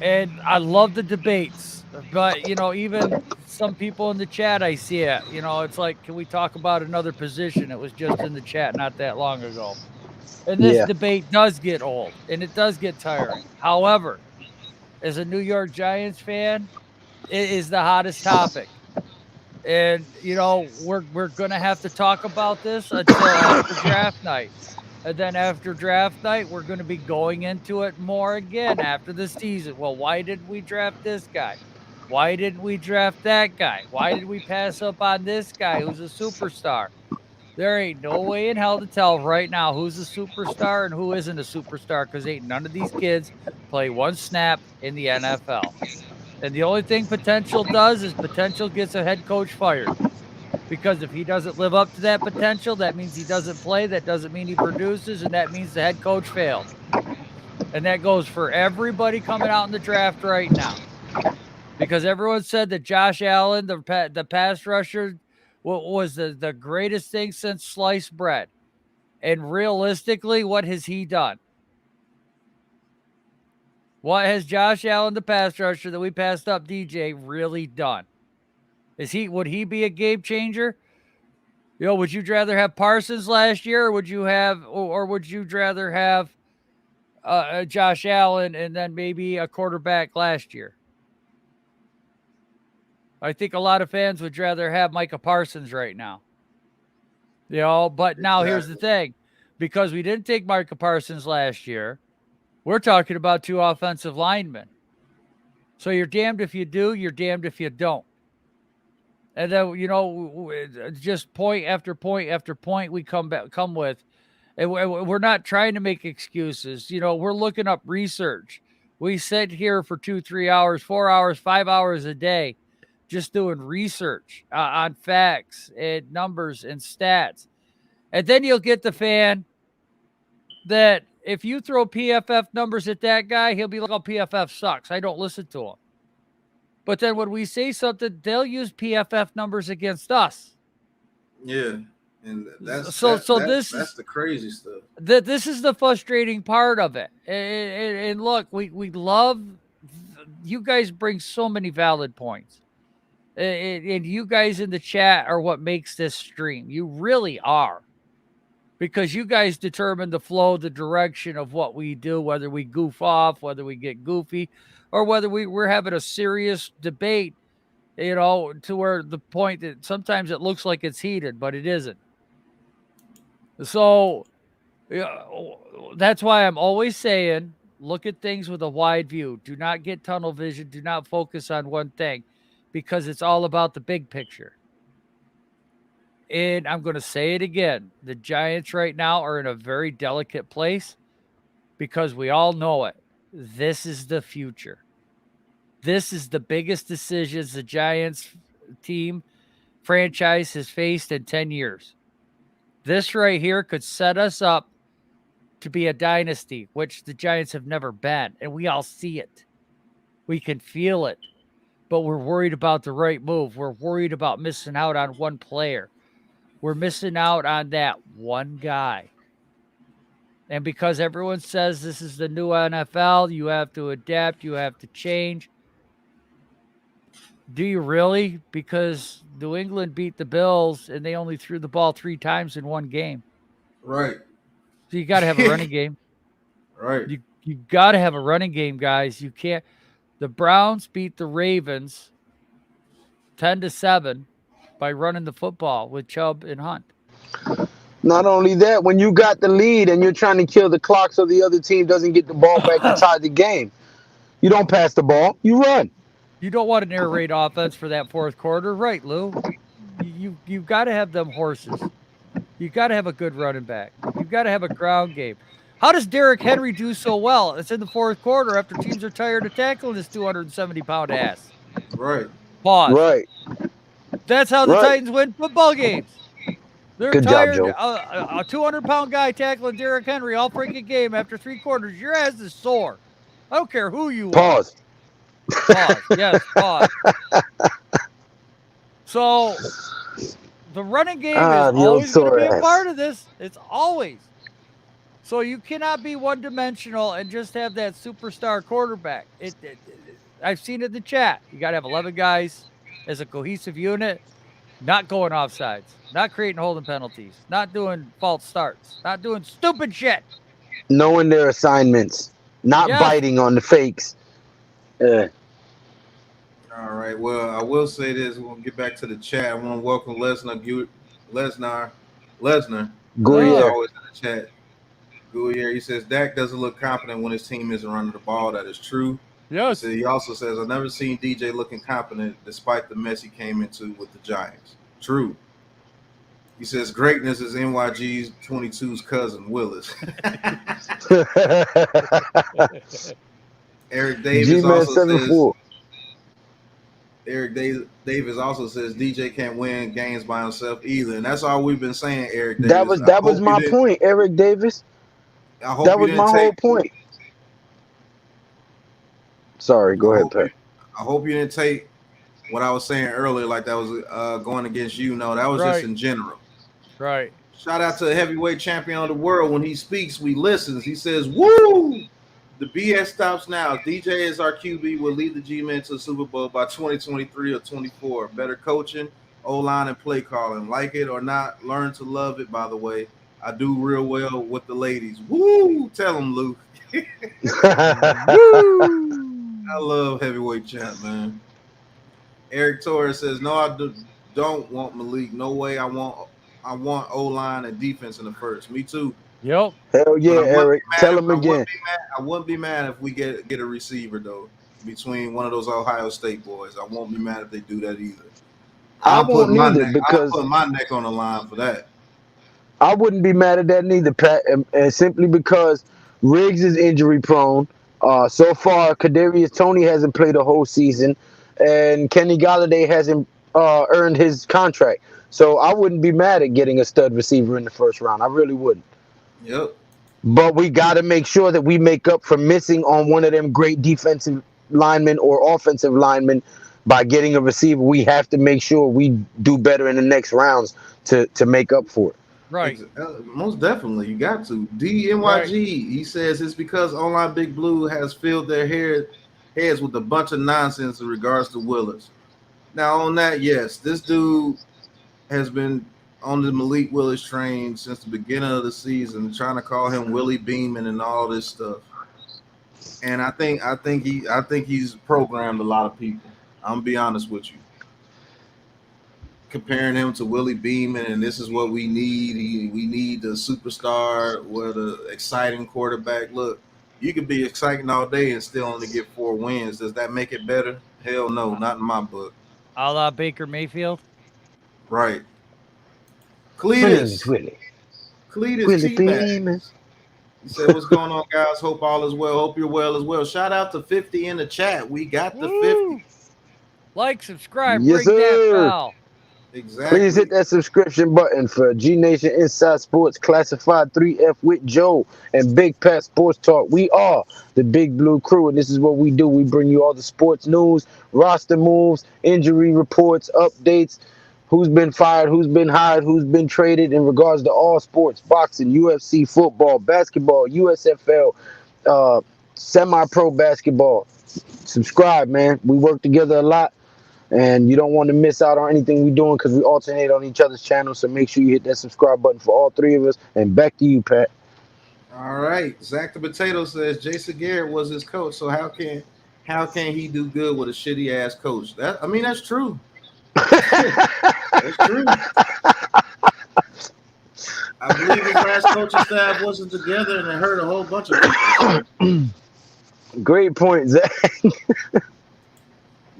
And I love the debates, but you know, even some people in the chat, I see it. You know, it's like, can we talk about another position? It was just in the chat not that long ago. And this debate does get old and it does get tiring. However, as a New York Giants fan, it is the hottest topic. And, you know, we're going to have to talk about this until after draft night. And then after draft night, we're going to be going into it more again after the season. Well, why didn't we draft this guy? Why didn't we draft that guy? Why did we pass up on this guy who's a superstar? There ain't no way in hell to tell right now who's a superstar and who isn't a superstar because ain't none of these kids play one snap in the NFL. And the only thing potential does is potential gets a head coach fired. Because if he doesn't live up to that potential, that means he doesn't play. That doesn't mean he produces, and that means the head coach failed. And that goes for everybody coming out in the draft right now. Because everyone said that Josh Allen, the pass rusher, was the greatest thing since sliced bread. And realistically, what has he done? What has Josh Allen, the pass rusher that we passed up, DJ, really done? Would he be a game changer? You know, would you rather have Parsons last year, or would you rather have Josh Allen and then maybe a quarterback last year? I think a lot of fans would rather have Micah Parsons right now. You know, but now here's the thing. Because we didn't take Micah Parsons last year, we're talking about two offensive linemen. So you're damned if you do, you're damned if you don't. And then, you know, just point after point after point we come with. And we're not trying to make excuses. You know, we're looking up research. We sit here for 2, 3 hours, 4 hours, 5 hours a day just doing research on facts and numbers and stats. And then you'll get the fan that if you throw PFF numbers at that guy, he'll be like, oh, PFF sucks. I don't listen to him. But then when we say something, they'll use PFF numbers against us. Yeah. And that's the crazy stuff. This is the frustrating part of it. And look, we love, you guys bring so many valid points. And you guys in the chat are what makes this stream. You really are. Because you guys determine the flow, the direction of what we do, whether we goof off, whether we get goofy, or whether we're having a serious debate, you know, to where the point that sometimes it looks like it's heated, but it isn't. So that's why I'm always saying, look at things with a wide view. Do not get tunnel vision. Do not focus on one thing. because it's all about the big picture. And I'm going to say it again. The Giants right now are in a very delicate place because we all know it. This is the future. This is the biggest decisions the Giants team franchise has faced in 10 years. This right here could set us up to be a dynasty, which the Giants have never been. And we all see it. We can feel it. But we're worried about the right move. We're worried about missing out on one player. We're missing out on that one guy. And because everyone says this is the new NFL, you have to adapt, you have to change. Do you really? Because New England beat the Bills and they only threw the ball 3 times in one game. Right. So you got to have a running game. Right. You got to have a running game, guys. You can't. The Browns beat the Ravens 10-7 by running the football with Chubb and Hunt. Not only that, when you got the lead and you're trying to kill the clock so the other team doesn't get the ball back to tie the game, you don't pass the ball, you run. You don't want an air raid offense for that fourth quarter, right, Lou? You've got to have them horses. You've got to have a good running back. You've got to have a ground game. How does Derrick Henry do so well? It's in the fourth quarter after teams are tired of tackling this 270-pound ass. Right. Pause. Right. That's how the Titans win football games. They're Good tired. job, Joe. A 200-pound guy tackling Derrick Henry all freaking game after 3 quarters. Your ass is sore. I don't care who you are. Pause. Pause. Yes, pause. So the running game is always going to be a part of this. It's always. So you cannot be one-dimensional and just have that superstar quarterback. I've seen it in the chat. You got to have 11 guys as a cohesive unit, not going offsides, not creating holding penalties, not doing false starts, not doing stupid shit. Knowing their assignments, not biting on the fakes. All right. Well, I will say this. We'll get back to the chat. I want to welcome Lesnar. Guerrier. Always in the chat. Guerrier. He says Dak doesn't look confident when his team isn't running the ball. That is true. Yes. He also says I've never seen DJ looking confident despite the mess he came into with the Giants. True. He says greatness is NYG's 22's cousin, Willis. Eric Davis also says. Eric Davis also says DJ can't win games by himself either, and that's all we've been saying. Eric Davis. That was my point, Eric Davis. That was my whole point. Sorry, go ahead, Pat. I hope you didn't take what I was saying earlier like that was going against you. No, that was just in general. Right. Shout out to the heavyweight champion of the world. When he speaks, we listen. He says, "Woo! The BS stops now. DJ is our QB. Will lead the G-Men to the Super Bowl by 2023 or 24. Better coaching, O-line, and play calling. Like it or not, learn to love it, by the way. I do real well with the ladies. Woo! Tell them, Luke. Woo! I love heavyweight champ, man. Eric Torres says, no, I don't want Malik. No way. I want O-line and defense in the first. Me too. Yep. Hell yeah, Eric. Tell him again. I wouldn't be mad if we get a receiver, though, between one of those Ohio State boys. I won't be mad if they do that either. I won't either because I'll put my neck on the line for that. I wouldn't be mad at that neither, Pat, and simply because Riggs is injury prone. So far, Kadarius Toney hasn't played a whole season, and Kenny Golladay hasn't earned his contract. So I wouldn't be mad at getting a stud receiver in the first round. I really wouldn't. Yep. But we got to make sure that we make up for missing on one of them great defensive linemen or offensive linemen by getting a receiver. We have to make sure we do better in the next rounds to make up for it. Right. Most definitely. You got to. DNYG, he says it's because online Big Blue has filled their heads with a bunch of nonsense in regards to Willis. Now, on that, yes, this dude has been on the Malik Willis train since the beginning of the season, trying to call him Willie Beeman and all this stuff. And I think he's programmed a lot of people. I'm gonna be honest with you. Comparing him to Willie Beeman, and this is what we need. We need the superstar or the exciting quarterback. Look, you can be exciting all day and still only get 4 wins. Does that make it better? Hell no, not in my book. A la Baker Mayfield. Right. Willis, Cletus Willie T-Mac. Beamers. He said, what's going on, guys? Hope all is well. Hope you're well as well. Shout out to 50 in the chat. We got the 50. Like, subscribe, Yes, ring that sir. bell. Exactly. Please hit that subscription button for G Nation Inside Sports Classified 3F with Joe and Big Pat Sports Talk. We are the Big Blue Krew, and this is what we do. We bring you all the sports news, roster moves, injury reports, updates, who's been fired, who's been hired, who's been traded in regards to all sports, boxing, UFC, football, basketball, USFL, semi-pro basketball. Subscribe, man. We work together a lot. And you don't want to miss out on anything we're doing because we alternate on each other's channels. So make sure you hit that subscribe button for all three of us. And back to you, Pat. All right. Zach the Potato says Jason Garrett was his coach. So how can he do good with a shitty ass coach? That's true. That's true. I believe his last coaching staff wasn't together and it hurt a whole bunch of people. Great point, Zach.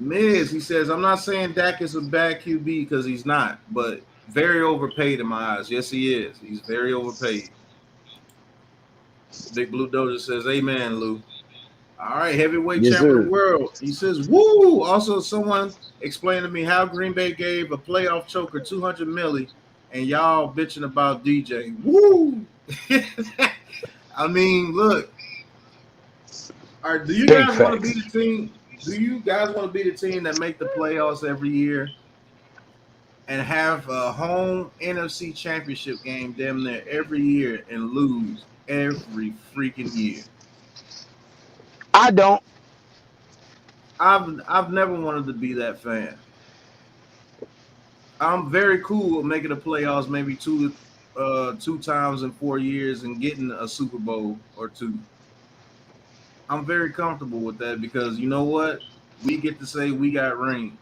Miz, he says, I'm not saying Dak is a bad QB because he's not, but very overpaid in my eyes. Yes, he is. He's very overpaid. Big Blue Doja says, amen, Lou. All right, heavyweight champion of the world. He says, woo! Also, someone explained to me how Green Bay gave a playoff choker $200 million and y'all bitching about DJ. Woo! I mean, look. All right, do you guys want to be the team? Do you guys want to be the team that make the playoffs every year and have a home NFC championship game damn near every year and lose every freaking year? I don't. I've never wanted to be that fan. I'm very cool with making the playoffs maybe two times in 4 years and getting a Super Bowl or two. I'm very comfortable with that because you know what? We get to say we got rings.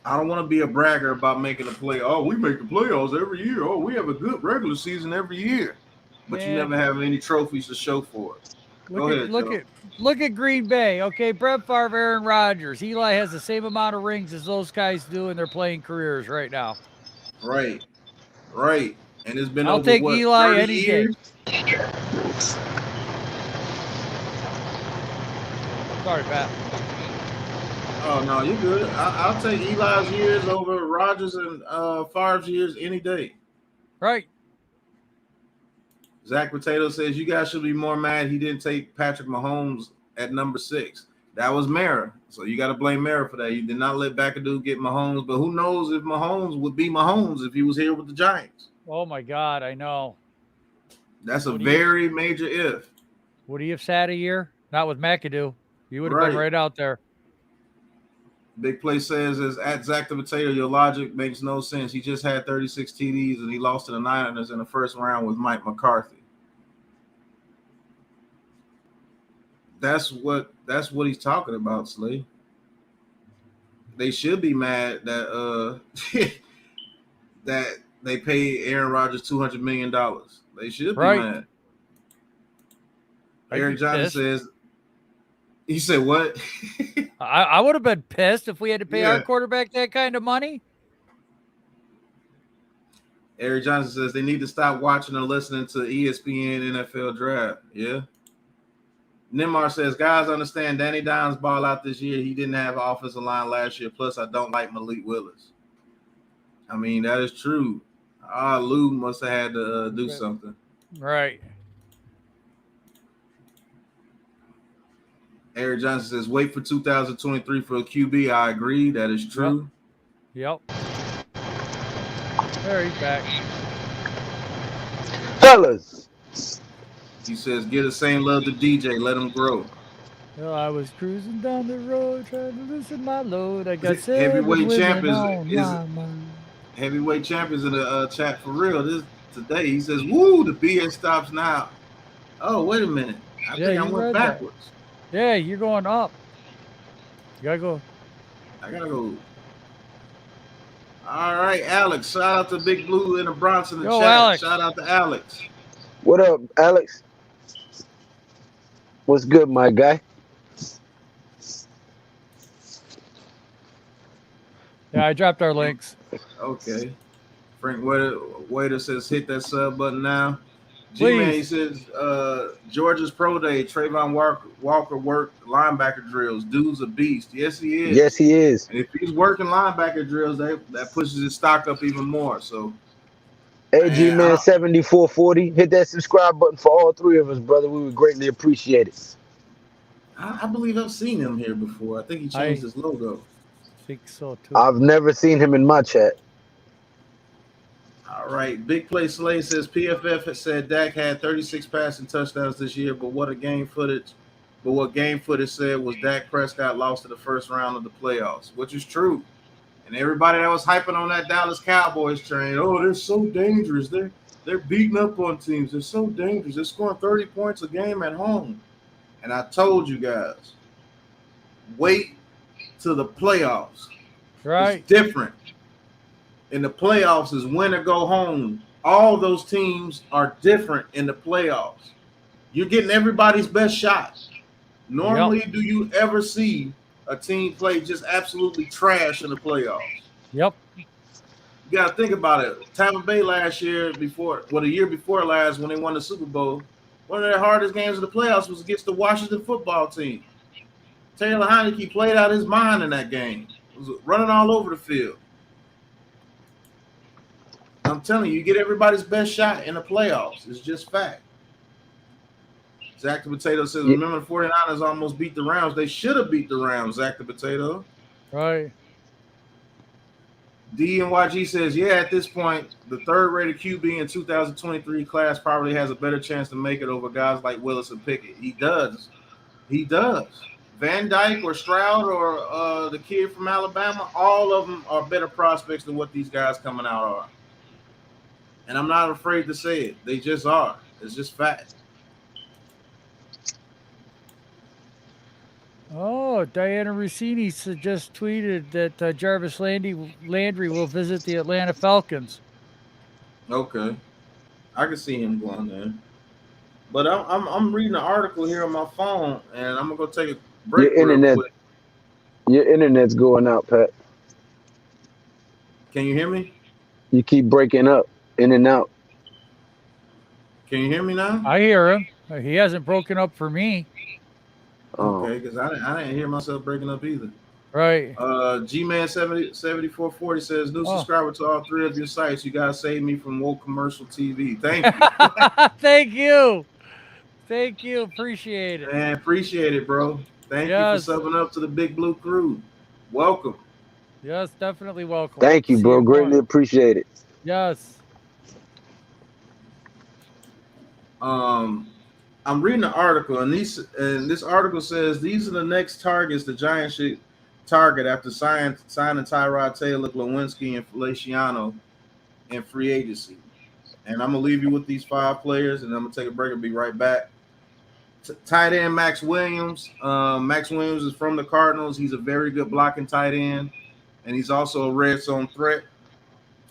I don't want to be a bragger about making a play. Oh, we make the playoffs every year. Oh, we have a good regular season every year. But you never have any trophies to show for it. Look at Green Bay. Okay, Brett Favre, Aaron Rodgers. Eli has the same amount of rings as those guys do in their playing careers right now. Right. And it's been I'll take Eli any day. Sorry, Pat. Oh, no, you're good. I'll take Eli's years over Rodgers and Favre's years any day. Right. Zach Potato says, you guys should be more mad he didn't take Patrick Mahomes at number 6. That was Mara. So you got to blame Mara for that. You did not let McAdoo get Mahomes. But who knows if Mahomes would be Mahomes if he was here with the Giants. Oh, my God, I know. That's a very major if. Would he have sat a year? Not with McAdoo. You would have been right out there. Big Play says, as at Zach the Potato, your logic makes no sense. He just had 36 TDs and he lost to the Niners in the first round with Mike McCarthy. That's what he's talking about, Slay. They should be mad that that they paid Aaron Rodgers $200 million. They should be mad. Eric Johnson says, he said what? I would have been pissed if we had to pay our quarterback that kind of money. Eric Johnson says they need to stop watching and listening to ESPN NFL Draft. Yeah. Nimar says, guys, understand Danny Dimes ball out this year. He didn't have an offensive line last year. Plus, I don't like Malik Willis. I mean, that is true. Lou must have had to do something. Right. Eric Johnson says, wait for 2023 for a QB. I agree. That is true. Yep. There, he's back. Fellas. He says, give the same love to DJ. Let him grow. Well, I was cruising down the road trying to loosen my load. I got heavyweight champions in the chat for real. Today. He says, woo, the BS stops now. Oh, wait a minute. I think I went backwards. Yeah, you're going up. You gotta go. I gotta go. All right, Alex. Shout out to Big Blue in the Bronx in the chat. Alex. Shout out to Alex. What up, Alex? What's good, my guy? Yeah, I dropped our links. Okay. Frank Waiter says hit that sub button now. G-Man, he Please. says, Georgia's pro day, Trayvon Walker worked linebacker drills. Dude's a beast. Yes, he is. Yes, he is. And if he's working linebacker drills, that pushes his stock up even more. So, AG man, Man 7440. Hit that subscribe button for all three of us, brother. We would greatly appreciate it. I believe I've seen him here before. I think he changed his logo. I think so too. I've never seen him in my chat. All right. Big Play Slay says PFF has said Dak had 36 passing touchdowns this year, but what game footage said was Dak Prescott lost in the first round of the playoffs, which is true. And everybody that was hyping on that Dallas Cowboys train, oh, they're so dangerous. They're beating up on teams. They're so dangerous. They're scoring 30 points a game at home. And I told you guys, wait till the playoffs. Right. It's different. In the playoffs is win or go home. All those teams are different in the playoffs. You're getting everybody's best shot. Normally, do you ever see a team play just absolutely trash in the playoffs? Yep. You got to think about it. Tampa Bay last year, the year before last, when they won the Super Bowl, one of their hardest games of the playoffs was against the Washington football team. Taylor Heineke played out his mind in that game. He was running all over the field. I'm telling you, you get everybody's best shot in the playoffs. It's just fact. Zach the Potato says, remember the 49ers almost beat the Rams. They should have beat the Rams, Zach the Potato. Right. DNYG says, yeah, at this point, the third-rated QB in 2023 class probably has a better chance to make it over guys like Willis and Pickett. He does. He does. Van Dyke or Stroud or the kid from Alabama, all of them are better prospects than what these guys coming out are. And I'm not afraid to say it. They just are. It's just fact. Oh, Diana Rossini just tweeted that Jarvis Landry will visit the Atlanta Falcons. Okay, I can see him going there. But I'm reading an article here on my phone, and I'm gonna go take a break. Your internet's going out, Pat. Can you hear me? You keep breaking up, in and out. Can you hear me now? I hear him. He hasn't broken up for me. Okay, because I didn't hear myself breaking up either. Right. G-Man 7440 says, new subscriber to all three of your sites. You guys saved me from woke commercial TV. Thank you. Thank you. Thank you. Appreciate it. Man, appreciate it, bro. Thank you for subbing up to the Big Blue Krew. Welcome. Yes, definitely welcome. Thank you, bro. Greatly appreciate it. Yes. I'm reading an article, and this article says these are the next targets the Giants should target after signing Tyrod Taylor, Lewinsky, and Feliciano in free agency. And I'm gonna leave you with these 5 players, and I'm gonna take a break and be right back. Tight end Max Williams. Max Williams is from the Cardinals. He's a very good blocking tight end, and he's also a red zone threat.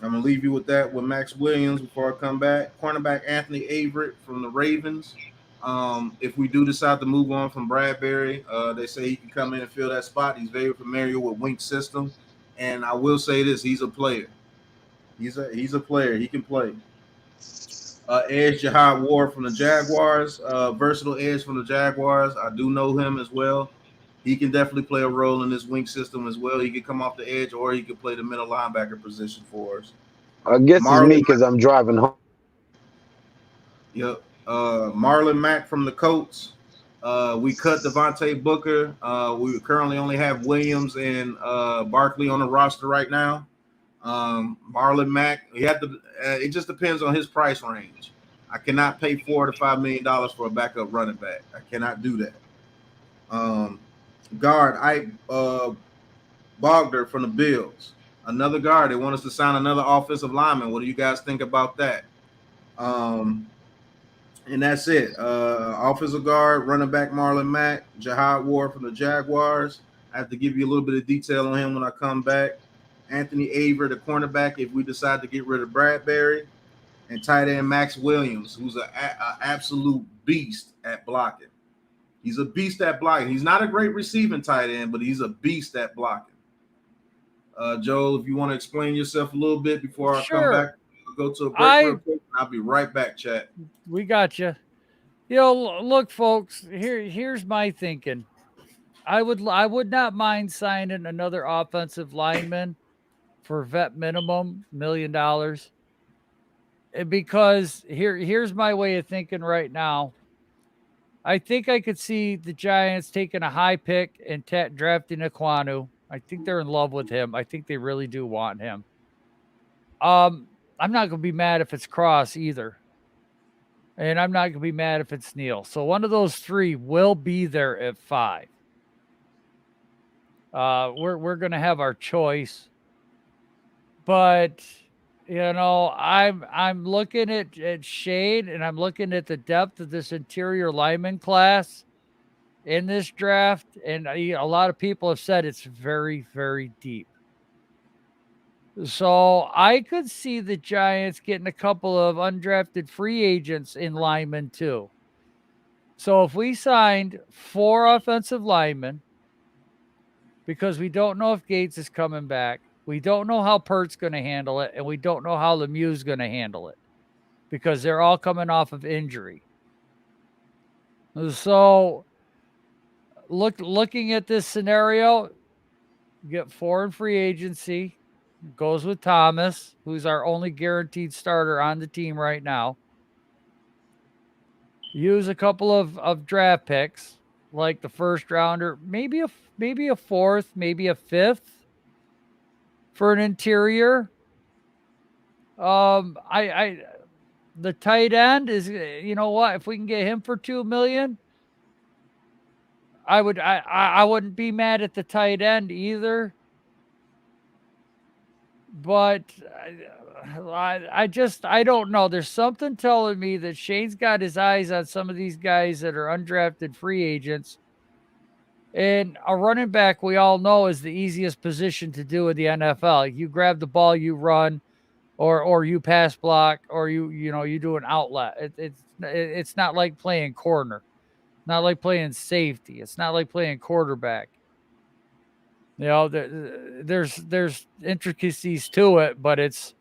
I'm gonna leave you with that with Max Williams before I come back. Cornerback Anthony Averett from the Ravens. If we do decide to move on from Bradberry, they say he can come in and fill that spot. He's very familiar with Wink's system, and I will say this: he's a player. He's a player. He can play. Edge Jihad Ward from the Jaguars, versatile edge from the Jaguars. I do know him as well. He can definitely play a role in this Wink system as well. He could come off the edge, or he could play the middle linebacker position for us. I guess it's me because I'm driving home. Yep. Marlon Mack from the Colts. We cut Devontae Booker. We currently only have Williams and Barkley on the roster right now. Marlon Mack, it just depends on his price range. I cannot pay $4 to $5 million for a backup running back. I cannot do that. Guard Bogder from the Bills. Another guard. They want us to sign another offensive lineman. What do you guys think about that? And that's it. Offensive guard, running back Marlon Mack, Jihad Ward from the Jaguars. I have to give you a little bit of detail on him when I come back. Anthony Averett, the cornerback, if we decide to get rid of Bradberry. And tight end Max Williams, who's an absolute beast at blocking. He's a beast at blocking. He's not a great receiving tight end, but he's a beast at blocking. Joel, if you want to explain yourself a little bit before I come Sure. back, we'll go to a break real quick. I'll be right back, chat. We got you. You know, look, folks. Here's my thinking. I would not mind signing another offensive lineman for vet minimum $1 million. Because here's my way of thinking right now. I think I could see the Giants taking a high pick and drafting Aquanu. I think they're in love with him. I think they really do want him. I'm not going to be mad if it's Cross either. And I'm not going to be mad if it's Neal. So one of those three will be there at 5. We're going to have our choice. But you know, I'm looking at shade, and I'm looking at the depth of this interior lineman class in this draft, and a lot of people have said it's very, very deep. So I could see the Giants getting a couple of undrafted free agents in linemen too. So if we signed 4 offensive linemen, because we don't know if Gates is coming back, we don't know how Pert's going to handle it, and we don't know how Lemieux's going to handle it, because they're all coming off of injury. So looking at this scenario, get 4 in free agency, goes with Thomas, who's our only guaranteed starter on the team right now. Use a couple of draft picks, like the first rounder, maybe a 4th, maybe a 5th for an interior. The tight end is, you know what? If we can get him for $2 million, I wouldn't be mad at the tight end either. But I don't know. There's something telling me that Shane's got his eyes on some of these guys that are undrafted free agents. And a running back, we all know, is the easiest position to do in the NFL. You grab the ball, you run, or you pass block, or you do an outlet. It's not like playing corner, not like playing safety. It's not like playing quarterback. You know, there's intricacies to it, but it's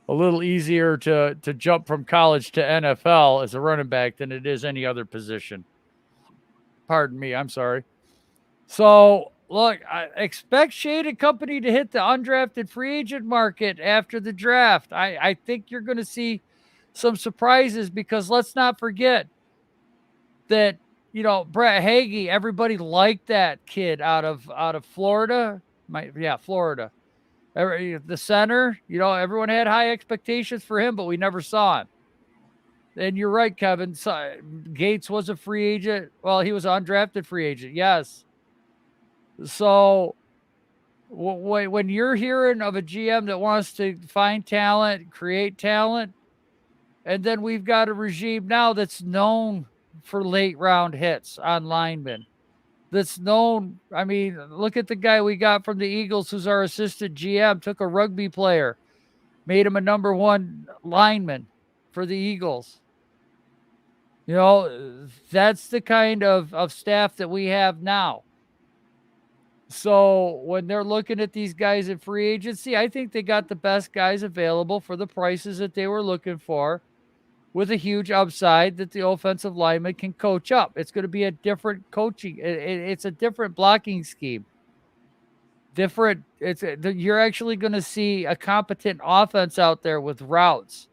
a little easier to jump from college to NFL as a running back than it is any other position. Pardon me, I'm sorry. So, look, I expect Shade and company to hit the undrafted free agent market after the draft. I think you're going to see some surprises, because let's not forget that, you know, Brett Hagee, everybody liked that kid out of Florida. Florida. The center, you know, everyone had high expectations for him, but we never saw him. And you're right, Kevin. Gates was a free agent. Well, he was an undrafted free agent. Yes. So when you're hearing of a GM that wants to find talent, create talent, and then we've got a regime now that's known for late round hits on linemen, that's known. I mean, look at the guy we got from the Eagles, who's our assistant GM, took a rugby player, made him a number 1 lineman for the Eagles. You know, that's the kind of staff that we have now. So when they're looking at these guys in free agency, I think they got the best guys available for the prices that they were looking for, with a huge upside that the offensive lineman can coach up. It's going to be a different coaching. It's a different blocking scheme. You're actually going to see a competent offense out there with routes.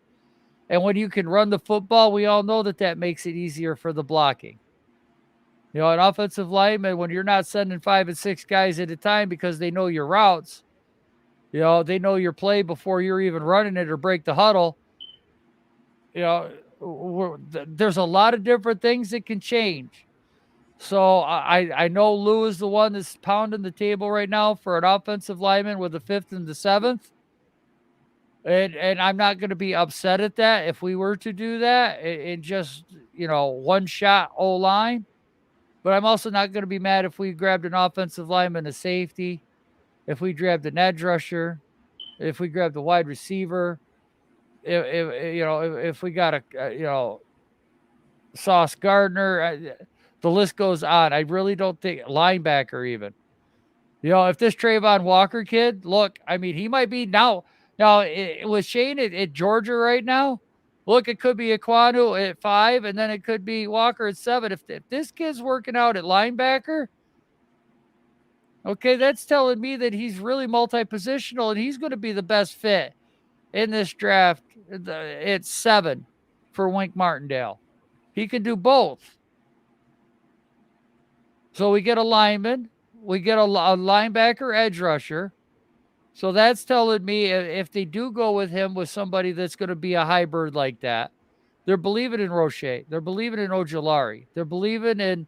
And when you can run the football, we all know that makes it easier for the blocking. You know, an offensive lineman, when you're not sending 5 and 6 guys at a time because they know your routes, you know, they know your play before you're even running it or break the huddle. You know, there's a lot of different things that can change. So I know Lou is the one that's pounding the table right now for an offensive lineman with the 5th and the 7th. And I'm not going to be upset at that if we were to do that in just, you know, one shot O-line. But I'm also not going to be mad if we grabbed an offensive lineman, a safety, if we grabbed an edge rusher, if we grabbed a wide receiver, if we got Sauce Gardner, the list goes on. I really don't think linebacker even. You know, if this Trayvon Walker kid, look, I mean, he might be now with Shane at Georgia right now. Look, it could be Ekwonu at 5, and then it could be Walker at 7. If this kid's working out at linebacker, okay, that's telling me that he's really multi-positional, and he's going to be the best fit in this draft at 7 for Wink Martindale. He can do both. So we get a lineman, we get a linebacker edge rusher. So that's telling me if they do go with him with somebody that's going to be a hybrid like that, they're believing in Roche. They're believing in Ojulari. They're believing in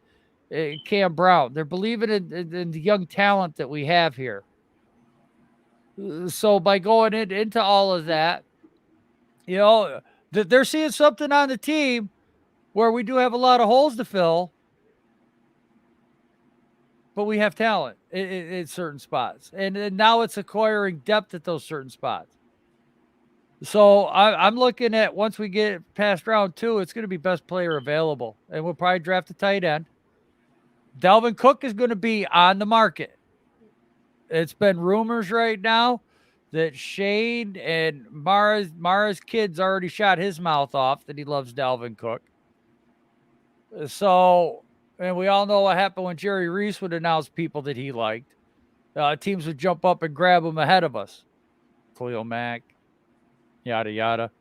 Cam Brown. They're believing in the young talent that we have here. So by going into all of that, you know, they're seeing something on the team where we do have a lot of holes to fill, but we have talent in certain spots. And now it's acquiring depth at those certain spots. So I'm looking at once we get past round 2, it's going to be best player available. And we'll probably draft a tight end. Dalvin Cook is going to be on the market. It's been rumors right now that Shane and Mara's kid's already shot his mouth off that he loves Dalvin Cook. So, and we all know what happened when Jerry Reese would announce people that he liked. Teams would jump up and grab them ahead of us. Khalil Mack, yada, yada.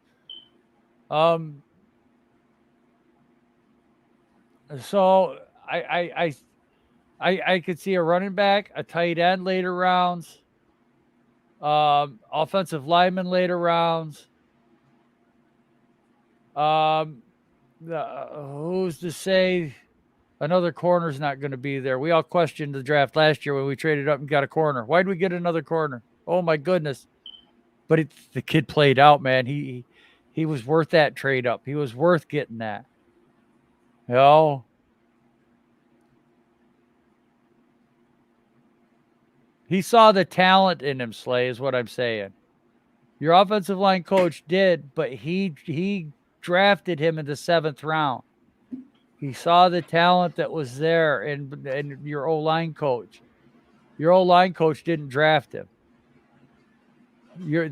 So I could see a running back, a tight end later rounds, offensive lineman later rounds. Who's to say another corner's not going to be there? We all questioned the draft last year when we traded up and got a corner. Why did we get another corner? Oh my goodness! But the kid played out, man. He was worth that trade up. He was worth getting that. You know. He saw the talent in him, Slay, is what I'm saying. Your offensive line coach did, but he drafted him in the 7th round. He saw the talent that was there and your O-line coach. Your O-line coach didn't draft him. Your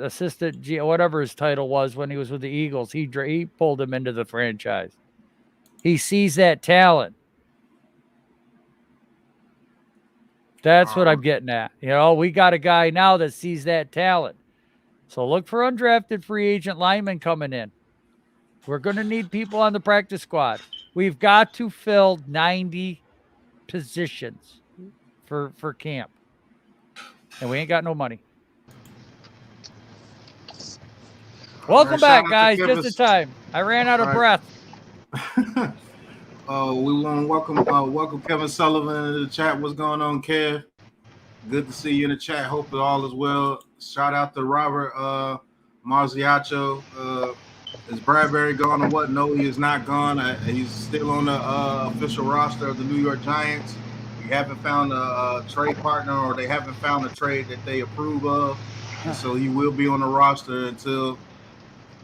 assistant whatever his title was when he was with the Eagles, he pulled him into the franchise. He sees that talent. That's what I'm getting at. You know, we got a guy now that sees that talent. So look for undrafted free agent linemen coming in. We're going to need people on the practice squad. We've got to fill 90 positions for camp. And we ain't got no money. Welcome back, guys. Just in time. I ran out of breath. We want to welcome Kevin Sullivan into the chat. What's going on, Kev? Good to see you in the chat. Hope all is well. Shout out to Robert Marziacho. Is Bradberry gone or what? No, he is not gone. He's still on the official roster of the New York Giants. We haven't found a trade partner, or they haven't found a trade that they approve of. And so he will be on the roster until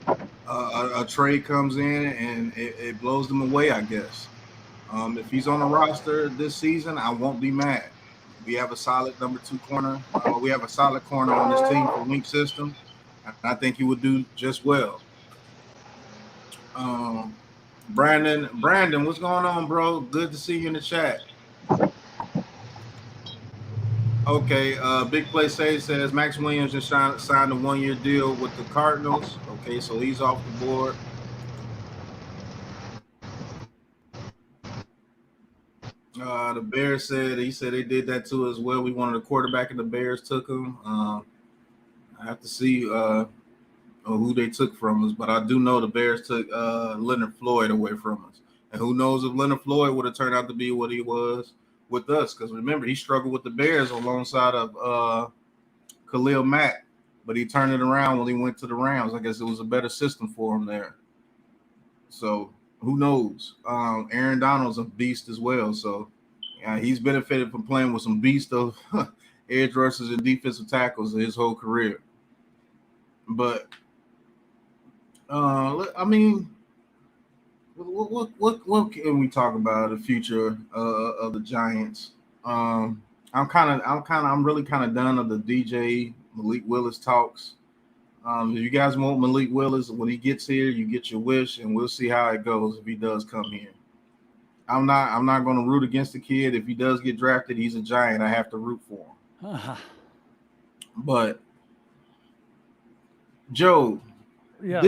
a trade comes in and it blows them away, I guess. If he's on the roster this season, I won't be mad. We have a solid number 2 corner. We have a solid corner on this team for Wink system. And I think he would do just well. Brandon, what's going on, bro? Good to see you in the chat. Okay, Big Play says Max Williams just signed a 1-year deal with the Cardinals. Okay, so he's off the board. The Bears said they did that too as well. We wanted a quarterback and the Bears took him. I have to see who they took from us, but I do know the Bears took Leonard Floyd away from us. And who knows if Leonard Floyd would have turned out to be what he was with us, because remember, he struggled with the Bears alongside of Khalil Mack, but he turned it around when he went to the Rams. I guess it was a better system for him there. So who knows? Aaron Donald's a beast as well, so he's benefited from playing with some beast of edge rushers and defensive tackles his whole career. But I mean, What can we talk about the future of the Giants? I'm really kind of done of the DJ Malik Willis talks. If you guys want Malik Willis, when he gets here, you get your wish, and we'll see how it goes if he does come here. I'm not going to root against the kid. If he does get drafted, he's a Giant. I have to root for him. But Joe, yeah,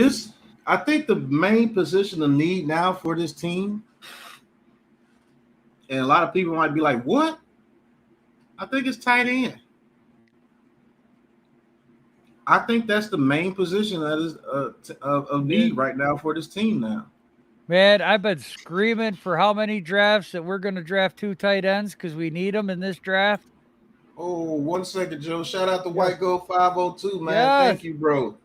I think the main position of need now for this team, and a lot of people might be like, "What?" I think it's tight end. I think that's the main position that is of need right now for this team now. Man, I've been screaming for how many drafts that we're going to draft 2 tight ends because we need them in this draft. Oh, 1 second, Joe. Shout out to White Gold 502, man. Yes. Thank you, bro.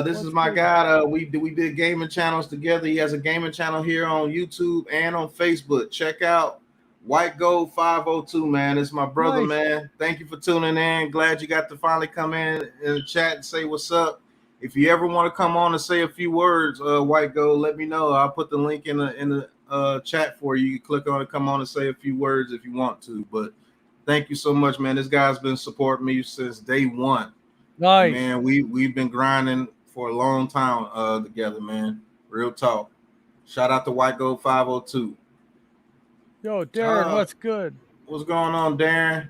This is my guy. We did gaming channels together. He has a gaming channel here on YouTube and on Facebook. Check out White Gold 502, man. It's my brother, man. Thank you for tuning in. Glad you got to finally come in the chat and say what's up. If you ever want to come on and say a few words, White Gold, let me know. I'll put the link in the chat for you. You click on it, come on and say a few words if you want to. But thank you so much, man. This guy's been supporting me since day one. Nice. Man, we've been grinding for a long time together, man. Real talk. Shout out to White Gold 502. Yo, Darren, what's good? What's going on, Darren?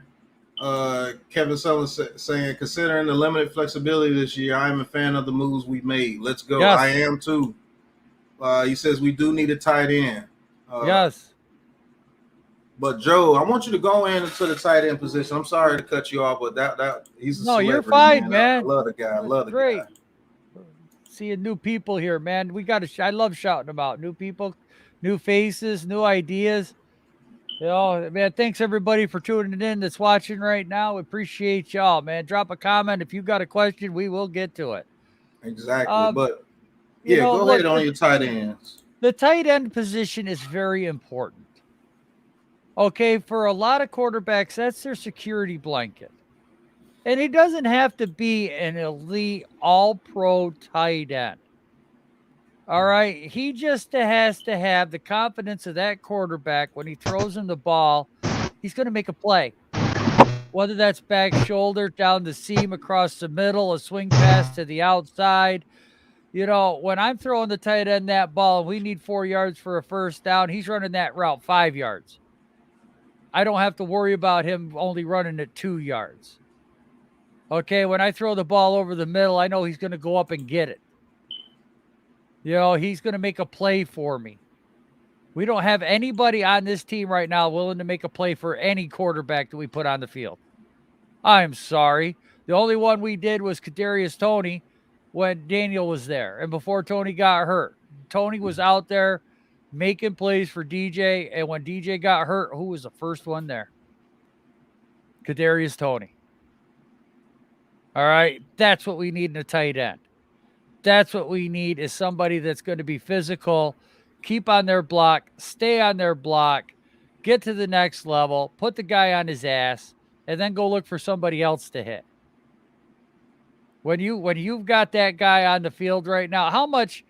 Kevin Sullivan saying, considering the limited flexibility this year, I am a fan of the moves we made. Let's go. Yes. I am too. He says we do need a tight end. Yes. But Joe, I want you to go into the tight end position. I'm sorry to cut you off, but that he's a celebrity, you're fine, man. I love the guy. I love the guy. Seeing new people here, man. I love shouting them out. New people, new faces, new ideas. You know, man, thanks everybody for tuning in that's watching right now. We appreciate y'all, man. Drop a comment. If you got a question, we will get to it. Exactly. But go ahead on your tight ends. The tight end position is very important. Okay, for a lot of quarterbacks, that's their security blanket. And he doesn't have to be an elite all-pro tight end. All right, he just has to have the confidence of that quarterback when he throws him the ball, he's going to make a play. Whether that's back shoulder, down the seam, across the middle, a swing pass to the outside. You know, when I'm throwing the tight end that ball and we need 4 yards for a first down, he's running that route 5 yards. I don't have to worry about him only running it 2 yards. Okay, when I throw the ball over the middle, I know he's going to go up and get it. You know, he's going to make a play for me. We don't have anybody on this team right now willing to make a play for any quarterback that we put on the field. I'm sorry. The only one we did was Kadarius Toney when Daniel was there and before Toney got hurt. Toney was out there making plays for DJ, and when DJ got hurt, who was the first one there? Kadarius Toney. All right, that's what we need in a tight end. That's what we need is somebody that's going to be physical, keep on their block, stay on their block, get to the next level, put the guy on his ass, and then go look for somebody else to hit. When you've got that guy on the field right now, how much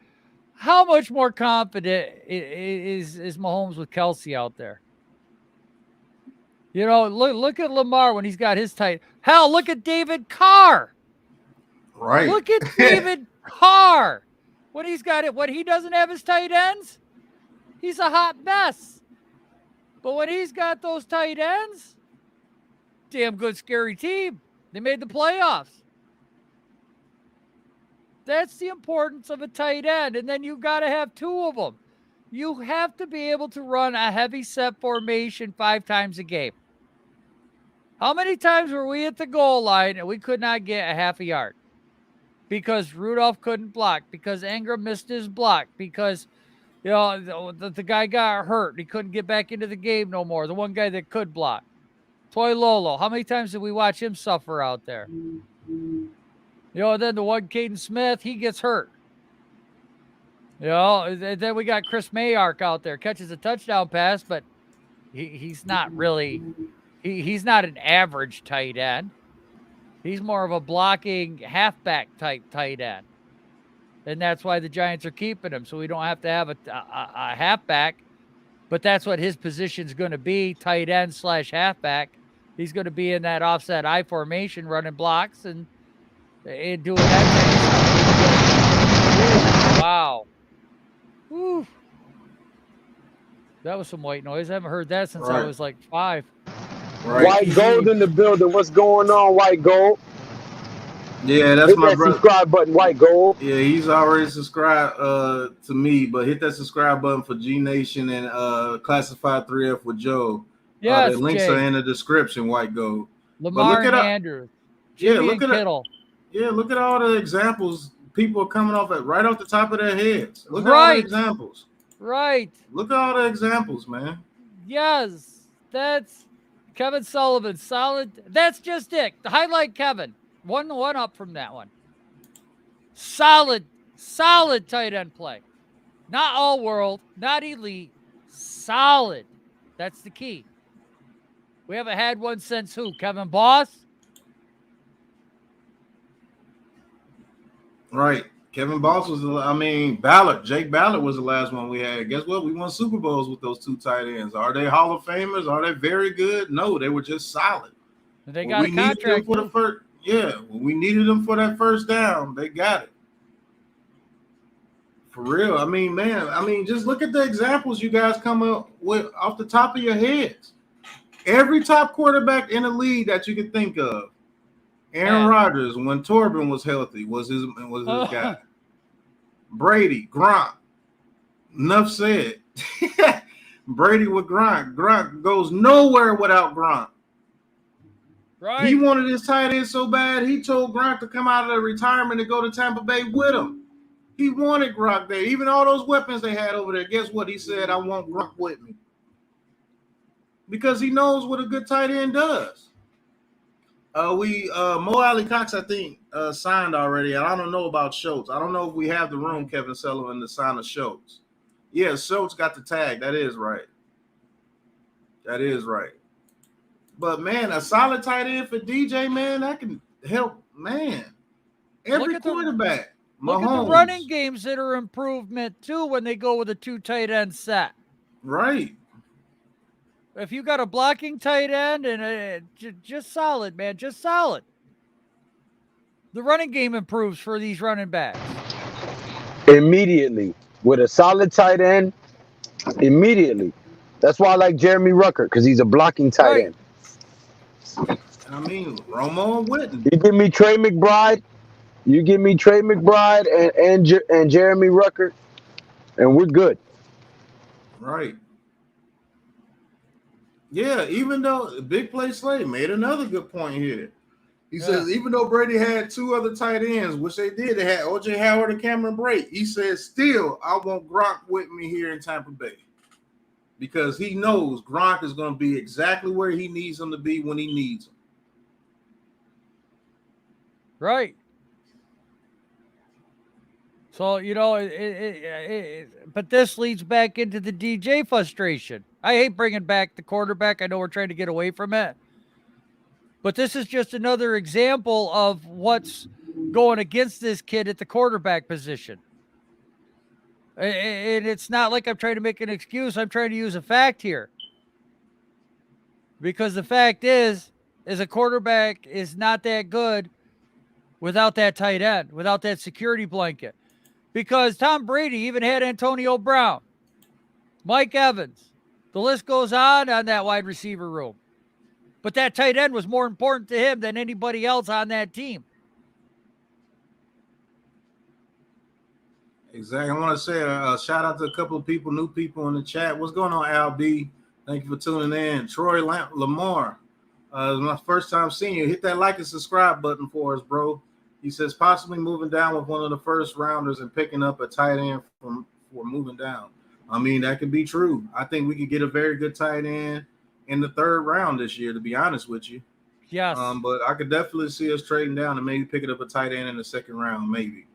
more confident is Mahomes with Kelsey out there? You know, look at Lamar when he's got his tight. Hell, look at David Carr. Right. Look at David Carr. When he's got it, when he doesn't have his tight ends, he's a hot mess. But when he's got those tight ends, damn good, scary team. They made the playoffs. That's the importance of a tight end. And then you got to have 2 of them. You have to be able to run a heavy set formation 5 times a game. How many times were we at the goal line and we could not get a half a yard? Because Rudolph couldn't block, because Ingram missed his block, because you know the guy got hurt. He couldn't get back into the game no more. The one guy that could block. Toy Lolo. How many times did we watch him suffer out there? You know, then the one Caden Smith, he gets hurt. You know, then we got Chris Mayark out there, catches a touchdown pass, but he's not really, he's not an average tight end. He's more of a blocking halfback type tight end. And that's why the Giants are keeping him. So we don't have to have a halfback. But that's what his position's going to be, tight end / halfback. He's going to be in that offset I formation, running blocks and doing that type of stuff. Wow. Whew. That was some white noise. I haven't heard that since I was like 5. Right. White Gold in the building. What's going on, White Gold? Yeah, that's hit my that brother. Subscribe button, White Gold. Yeah, he's already subscribed to me, but hit that subscribe button for Gnation and Classified3f with Joe. Yes, the links Jay. are in the description, White Gold. Lamar and Andrews. Yeah, look at Kittle. Look at all the examples people are coming off at right off the top of their heads. Look at all the examples. Right. Look at all the examples, man. Yes, that's Kevin Sullivan. Solid. That's just it. Highlight Kevin. One up from that one. Solid tight end play. Not all world, not elite. Solid. That's the key. We haven't had one since who? Kevin Boss? Right. Kevin Boss was, Ballard. Jake Ballard was the last one we had. Guess what? We won Super Bowls with those 2 tight ends. Are they Hall of Famers? Are they very good? No, they were just solid. They got a contract for the first. Yeah, when we needed them for that first down, they got it. For real. Just look at the examples you guys come up with off the top of your heads. Every top quarterback in the league that you can think of. Aaron Rodgers, when Torben was healthy, was his guy. Brady, Gronk. Enough said. Brady with Gronk. Gronk goes nowhere without Gronk. Right. He wanted his tight end so bad, he told Gronk to come out of the retirement and go to Tampa Bay with him. He wanted Gronk there. Even all those weapons they had over there, guess what? He said, I want Gronk with me. Because he knows what a good tight end does. Mo Alley Cox, I think, signed already. I don't know about Schultz. I don't know if we have the room, Kevin Sullivan, to sign a Schultz. Yeah, Schultz got the tag. That is right. But, man, a solid tight end for DJ, man, that can help, man. Every quarterback. Look at the running games that are improvement, too, when they go with a 2 tight end set. Right. If you got a blocking tight end and just solid, man, just solid. The running game improves for these running backs. Immediately. With a solid tight end, immediately. That's why I like Jeremy Ruckert, because he's a blocking tight end. Romo and Witten. You give me Trey McBride and Jeremy Ruckert, and we're good. Right. Yeah, even though Big Play Slay made another good point here. He says, even though Brady had 2 other tight ends, which they did, they had O.J. Howard and Cameron Brate. He says, still, I want Gronk with me here in Tampa Bay. Because he knows Gronk is going to be exactly where he needs him to be when he needs him. Right. So, but this leads back into the DJ frustration. I hate bringing back the quarterback. I know we're trying to get away from it. But this is just another example of what's going against this kid at the quarterback position. And it's not like I'm trying to make an excuse. I'm trying to use a fact here. Because the fact is a quarterback is not that good without that tight end, without that security blanket. Because Tom Brady even had Antonio Brown, Mike Evans. The list goes on that wide receiver room. But that tight end was more important to him than anybody else on that team. Exactly. I want to say a shout out to a couple of people, new people in the chat. What's going on, Al B? Thank you for tuning in. Troy Lamar. It's my first time seeing you. Hit that like and subscribe button for us, bro. He says possibly moving down with one of the first rounders and picking up a tight end for moving down. That could be true. I think we could get a very good tight end in the 3rd round this year, to be honest with you. Yes. But I could definitely see us trading down and maybe picking up a tight end in the 2nd round, maybe.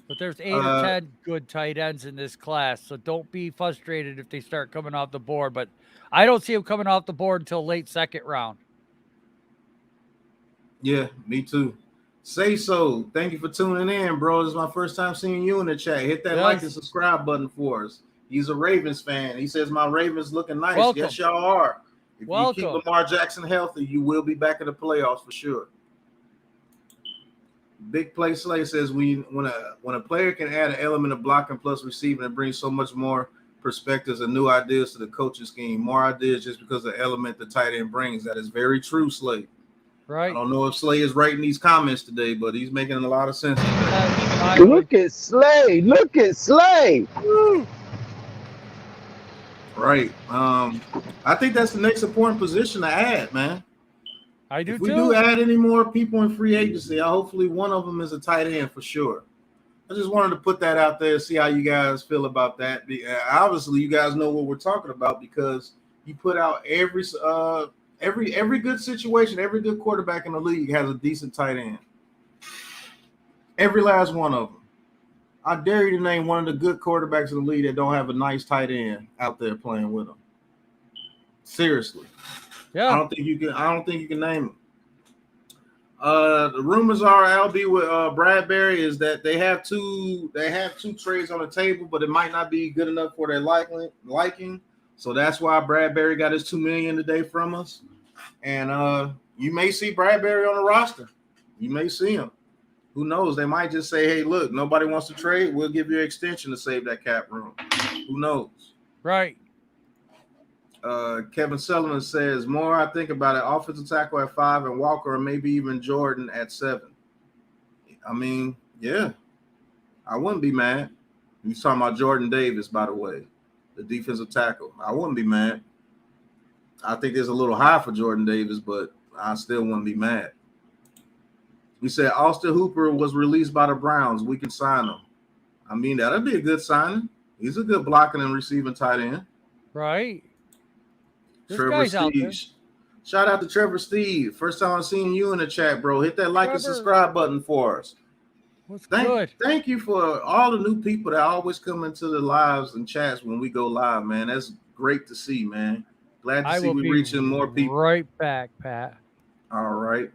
But there's 8 or 10 good tight ends in this class, so don't be frustrated if they start coming off the board. But I don't see them coming off the board until late 2nd round. Yeah, me too. Say so. Thank you for tuning in, bro. This is my first time seeing you in the chat. Hit that like and subscribe button for us. He's a Ravens fan. He says my Ravens looking nice. Welcome. Yes, y'all are. If Welcome. you keep Lamar Jackson healthy, you will be back in the playoffs for sure. Big Play Slay says when a player can add an element of blocking plus receiving, it brings so much more perspectives and new ideas to the coaching scheme. More ideas just because of the element the tight end brings. That is very true, Slay. Right. I don't know if Slay is writing these comments today, but he's making a lot of sense. Look at Slay. Look at Slay. Woo. Right. I think that's the next important position to add, man. I do if too. we do add any more people in free agency, hopefully one of them is a tight end for sure. I just wanted to put that out there, see how you guys feel about that. Obviously, you guys know what we're talking about because you put out every good situation, every good quarterback in the league has a decent tight end. Every last one of them. I dare you to name one of the good quarterbacks in the league that don't have a nice tight end out there playing with them. Seriously. Yeah. I don't think you can name them. The rumors are LB with Bradberry is that they have two trades on the table, but it might not be good enough for their liking. So that's why Bradberry got his $2 million today from us. And you may see Bradberry on the roster. You may see him. Who knows? They might just say, hey, look, nobody wants to trade. We'll give you an extension to save that cap room. Who knows? Right. Kevin Sullivan says, more I think about it, offensive tackle at 5 and Walker or maybe even Jordan at 7. I mean, yeah, I wouldn't be mad. He's talking about Jordan Davis, by the way, the defensive tackle. I wouldn't be mad. I think it's a little high for Jordan Davis, but I still wouldn't be mad. He said, Austin Hooper was released by the Browns. We can sign him. I mean, that'd be a good signing. He's a good blocking and receiving tight end. Right. Trevor Steve. Shout out to Trevor Steve. First time I've seen you in the chat, bro. Hit that like and subscribe button for us. Thank you for all the new people that always come into the lives and chats when we go live, man. That's great to see, man. Glad to see we reaching more people. Right back, Pat. All right.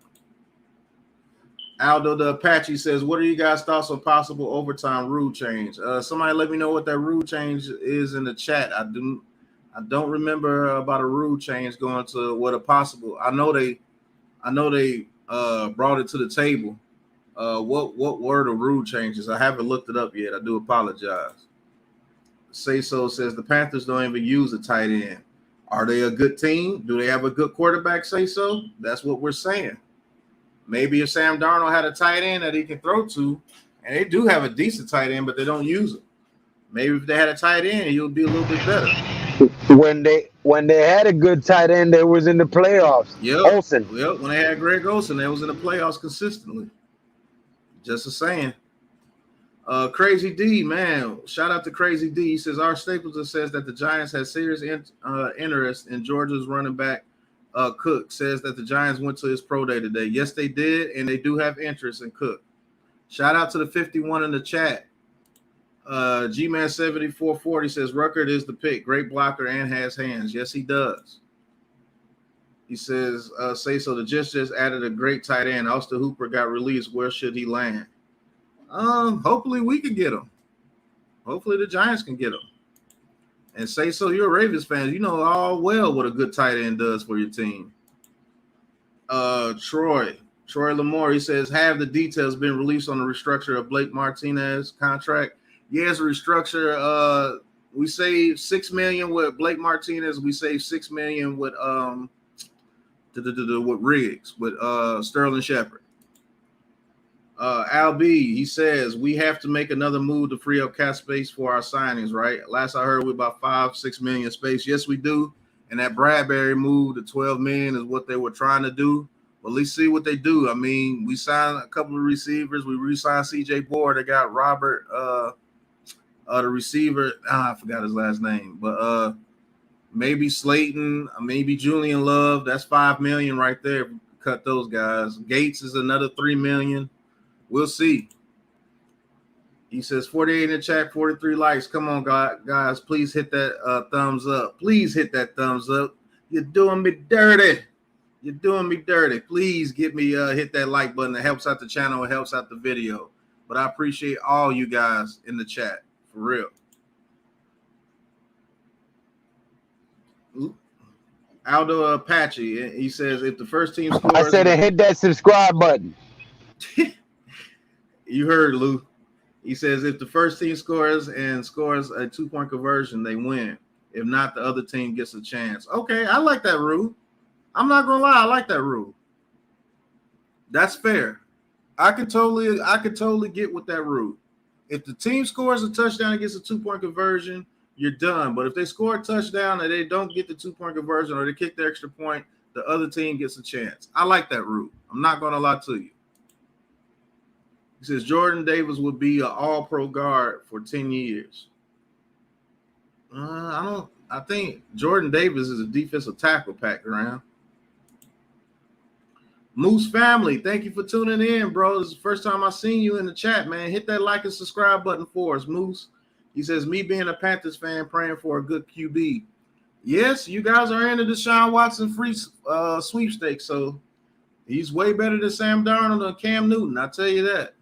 Aldo the Apache says, what are you guys' thoughts on possible overtime rule change? Somebody let me know what that rule change is in the chat. I don't remember about a rule change going to what a possible. I know they brought it to the table. What were the rule changes? I haven't looked it up yet. I do apologize. Say so says the Panthers don't even use a tight end. Are they a good team? Do they have a good quarterback? Say so. That's what we're saying. Maybe if Sam Darnold had a tight end that he can throw to, and they do have a decent tight end, but they don't use it. Maybe if they had a tight end, he would be a little bit better. When they had a good tight end, they was in the playoffs. Yep. Olsen. Yep. When they had Greg Olsen, they was in the playoffs consistently. Just a saying. Crazy D, man. Shout out to Crazy D. He says our Stapleton says that the Giants had serious interest in Georgia's running back. Cook says that the Giants went to his pro day today. Yes, they did, and they do have interest in Cook. Shout out to the 51 in the chat. G-Man 7440 says Ruckert is the pick. Great blocker and has hands. Yes, he does. He says, say so. The Jets just added a great tight end. Austin Hooper got released. Where should he land? Hopefully we can get him. Hopefully the Giants can get him. And say so, you're a Ravens fan. You know all well what a good tight end does for your team. Troy Lamore, he says, have the details been released on the restructure of Blake Martinez contract? Yes, restructure. We saved $6 million with Blake Martinez. We saved $6 million with Riggs, with Sterling Shepard. Al B, he says we have to make another move to free up cap space for our signings, right? Last I heard, we about 5-6 million space. Yes, we do. And that Bradberry move to 12 million is what they were trying to do. Well, let's see what they do. I mean, we signed a couple of receivers. We re-signed CJ Board. They got Robert, the receiver. I forgot his last name, but maybe Slayton, maybe Julian Love. That's 5 million right there. Cut those guys. Gates is another 3 million. We'll see. He says 48 in the chat, 43 likes. Come on, guys. Please hit that thumbs up. Please hit that thumbs up. You're doing me dirty. You're doing me dirty. Please get me hit that like button. It helps out the channel. It helps out the video. But I appreciate all you guys in the chat. For real. Aldo Apache, he says, if the first team scores... I said hit that subscribe button. You heard, Lou. He says, if the first team scores a 2-point conversion, they win. If not, the other team gets a chance. Okay, I like that rule. I'm not gonna lie, I like that rule. That's fair. I could totally get with that rule. If the team scores a touchdown and gets a 2-point conversion, you're done. But if they score a touchdown and they don't get the 2-point conversion or they kick the extra point, the other team gets a chance. I like that rule. I'm not gonna lie to you. He says Jordan Davis would be an all-pro guard for 10 years. I think Jordan Davis is a defensive tackle packed around. Moose family, thank you for tuning in, bro. This is the first time I've seen you in the chat, man. Hit that like and subscribe button for us, Moose. He says, me being a Panthers fan, praying for a good QB. Yes, you guys are in the Deshaun Watson free sweepstakes, so he's way better than Sam Darnold or Cam Newton, I'll tell you that.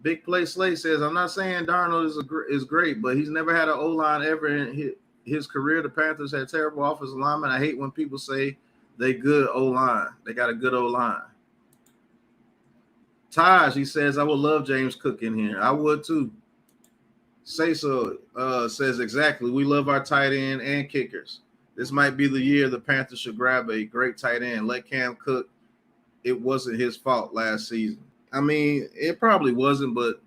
Big Play Slate says, I'm not saying Darnold is great, but he's never had an O-line ever in his career. The Panthers had terrible offensive linemen. I hate when people say they good O-line. They got a good O-line. Taj, he says, I would love James Cook in here. I would too. Say so says exactly. We love our tight end and kickers. This might be the year the Panthers should grab a great tight end. Let Cam cook. It wasn't his fault last season. I mean, it probably wasn't, but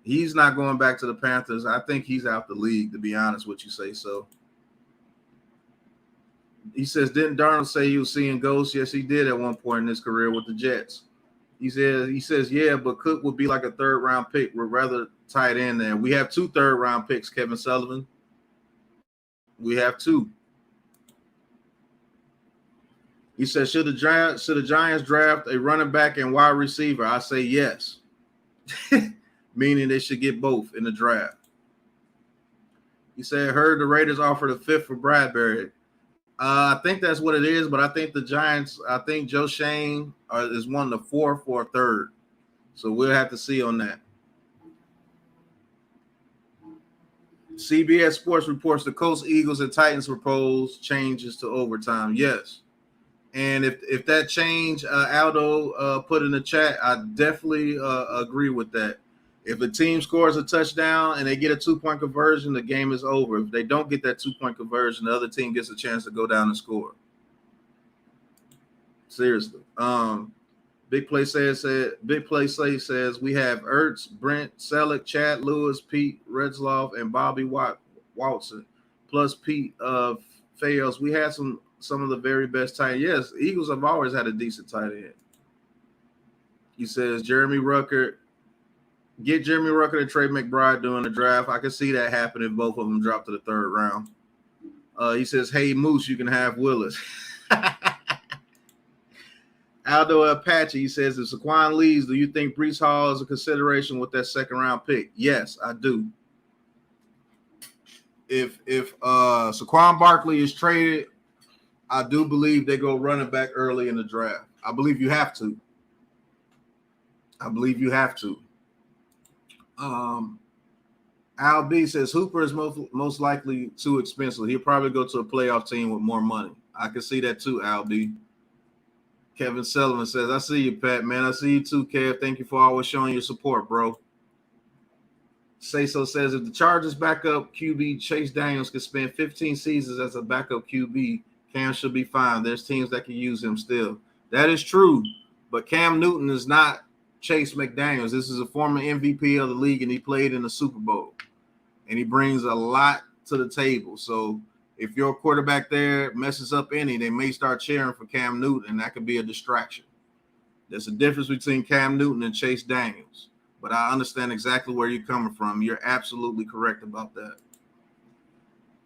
he's not going back to the Panthers. I think he's out the league, to be honest with you. Say so. He says, didn't Darnold say he was seeing ghosts? Yes, he did at one point in his career with the Jets. He says, yeah, but Cook would be like a 3rd-round pick. We're rather tight end there. We have 2 3rd-round picks, Kevin Sullivan. We have 2. He says, should the Giants draft a running back and wide receiver? I say yes. Meaning they should get both in the draft. He said, heard the Raiders offered a 5th for Bradberry. I think that's what it is, but I think the Giants, I think Joe Shane is one the 4th or 3rd. So we'll have to see on that. CBS Sports reports the Colts, Eagles, and Titans propose changes to overtime. Yes. And if that change Aldo put in the chat, I definitely agree with that. If a team scores a touchdown and they get a 2-point conversion, the game is over. If they don't get that 2-point conversion, the other team gets a chance to go down and score. Seriously. Big Play Slay says we have Ertz, Brent, Selleck, Chad Lewis, Pete Redsloff, and Bobby Watson, plus Pete Fayos. We had some of the very best tight ends. Yes, Eagles have always had a decent tight end. He says Jeremy Ruckert. Get Jeremy Ruckert and Trey McBride during the draft. I can see that happen if both of them drop to the 3rd round. He says, hey, Moose, you can have Willis. Aldo Apache, he says, if Saquon leaves, do you think Breece Hall is a consideration with that 2nd-round pick? Yes, I do. If Saquon Barkley is traded, I do believe they go running back early in the draft. I believe you have to. Al B says Hooper is most likely too expensive. He'll probably go to a playoff team with more money. I can see that too, Al B. Kevin Sullivan says, I see you, Pat, man. I see you too, Kev. Thank you for always showing your support, bro. Say so says, if the Chargers backup QB Chase Daniels could spend 15 seasons as a backup QB, Cam should be fine. There's teams that can use him still. That is true, but Cam Newton is not Chase McDaniels. This is a former MVP of the league, and he played in the Super Bowl. And he brings a lot to the table. So if your quarterback there messes up any, they may start cheering for Cam Newton, and that could be a distraction. There's a difference between Cam Newton and Chase Daniels. But I understand exactly where you're coming from. You're absolutely correct about that.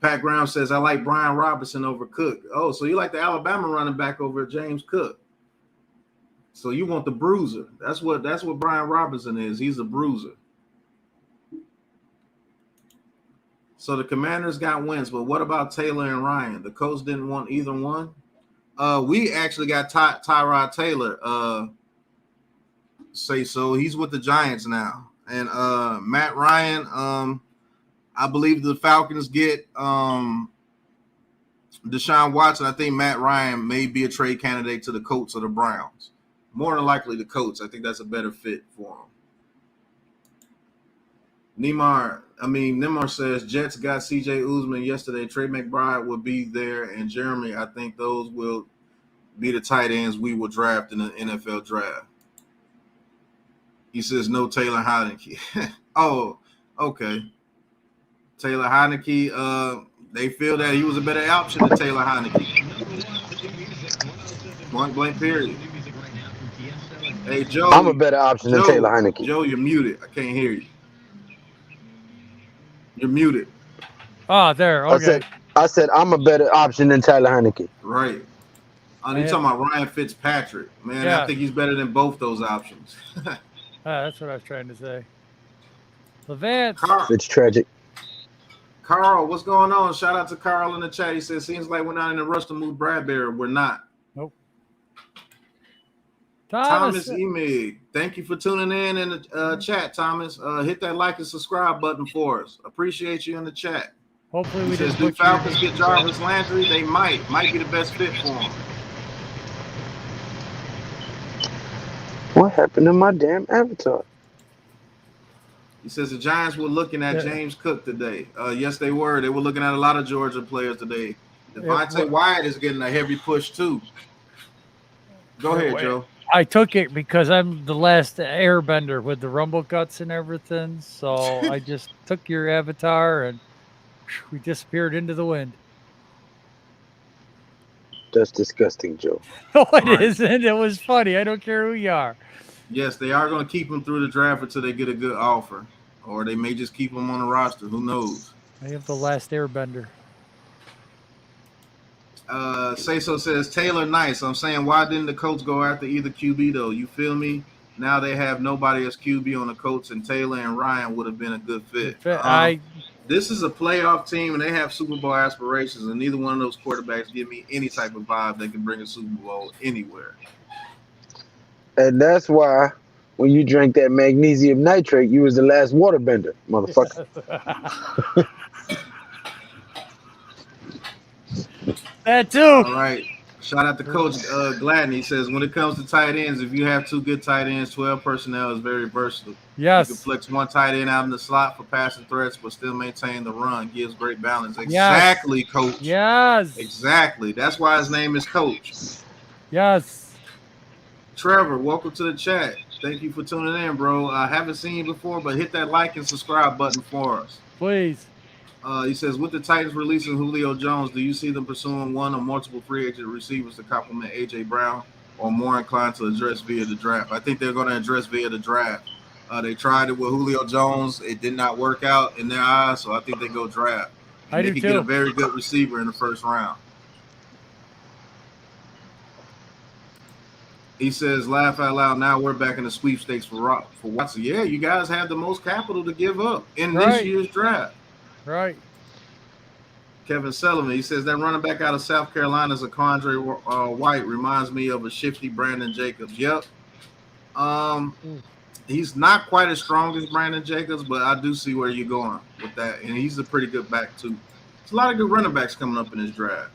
Pat Graham says, I like Brian Robinson over Cook. Oh, so you like the Alabama running back over James Cook. So you want the bruiser. That's what Brian Robinson is. He's a bruiser. So the Commanders got wins, but what about Taylor and Ryan? The coach didn't want either one. We actually got Tyrod Taylor. Say so. He's with the Giants now, and Matt Ryan. I believe the Falcons get Deshaun Watson. I think Matt Ryan may be a trade candidate to the Colts or the Browns. More than likely the Colts. I think that's a better fit for him. Neymar says Jets got C.J. Uzman yesterday. Trey McBride will be there, and Jeremy. I think those will be the tight ends we will draft in the NFL draft. He says no Taylor Heineke. Oh, okay. Taylor Heineke, they feel that he was a better option than Taylor Heineke. Point blank period. Hey, Joe. I'm a better option than Taylor Heineke. Joe, you're muted. I can't hear you. You're muted. Oh, there. Okay. I said I'm a better option than Taylor Heineke. Right. You're talking about Ryan Fitzpatrick. Man, yeah. I think he's better than both those options. That's what I was trying to say. Levance. It's tragic. Carl, what's going on? Shout out to Carl in the chat. He says, seems like we're not in a rush to move Bradberry. We're not. Nope. Thomas Emig, thank you for tuning in the chat, Thomas. Hit that like and subscribe button for us. Appreciate you in the chat. Hopefully we do Falcons get Jarvis Landry? They might be the best fit for him. What happened to my damn avatar? He says the Giants were looking at James Cook today. Yes, they were. They were looking at a lot of Georgia players today. Devontae Wyatt is getting a heavy push too. Go ahead, Joe. I took it because I'm the last airbender with the rumble guts and everything. So I just took your avatar and we disappeared into the wind. That's disgusting, Joe. No, it isn't. It was funny. I don't care who you are. Yes, they are going to keep him through the draft until they get a good offer. Or they may just keep him on the roster. Who knows? I have the last airbender. Say so says Taylor nice. I'm saying, why didn't the Colts go after either QB though? You feel me? Now they have nobody as QB on the Colts, and Taylor and Ryan would have been a good fit. This is a playoff team, and they have Super Bowl aspirations, and neither one of those quarterbacks give me any type of vibe they can bring a Super Bowl anywhere. And that's why when you drank that magnesium nitrate, you was the last waterbender, motherfucker. That too. All right. Shout out to Coach Gladden. He says, when it comes to tight ends, if you have two good tight ends, 12 personnel is very versatile. Yes. You can flex one tight end out in the slot for passing threats, but still maintain the run. Gives great balance. Exactly, yes. Coach. Yes. Exactly. That's why his name is Coach. Yes. Trevor, welcome to the chat. Thank you for tuning in, bro. I haven't seen you before, but hit that like and subscribe button for us. Please. He says, with the Titans releasing Julio Jones, do you see them pursuing one or multiple free agent receivers to complement A.J. Brown, or more inclined to address via the draft? I think they're going to address via the draft. They tried it with Julio Jones. It did not work out in their eyes, so I think they go draft. And they can get a very good receiver in the first round. He says, laugh out loud, now we're back in the sweepstakes for Watson. Yeah, you guys have the most capital to give up in this year's draft. Right. Kevin Sullivan, he says that running back out of South Carolina is a Condre White, reminds me of a shifty Brandon Jacobs. Yep. He's not quite as strong as Brandon Jacobs, but I do see where you're going with that. And he's a pretty good back, too. There's a lot of good running backs coming up in this draft.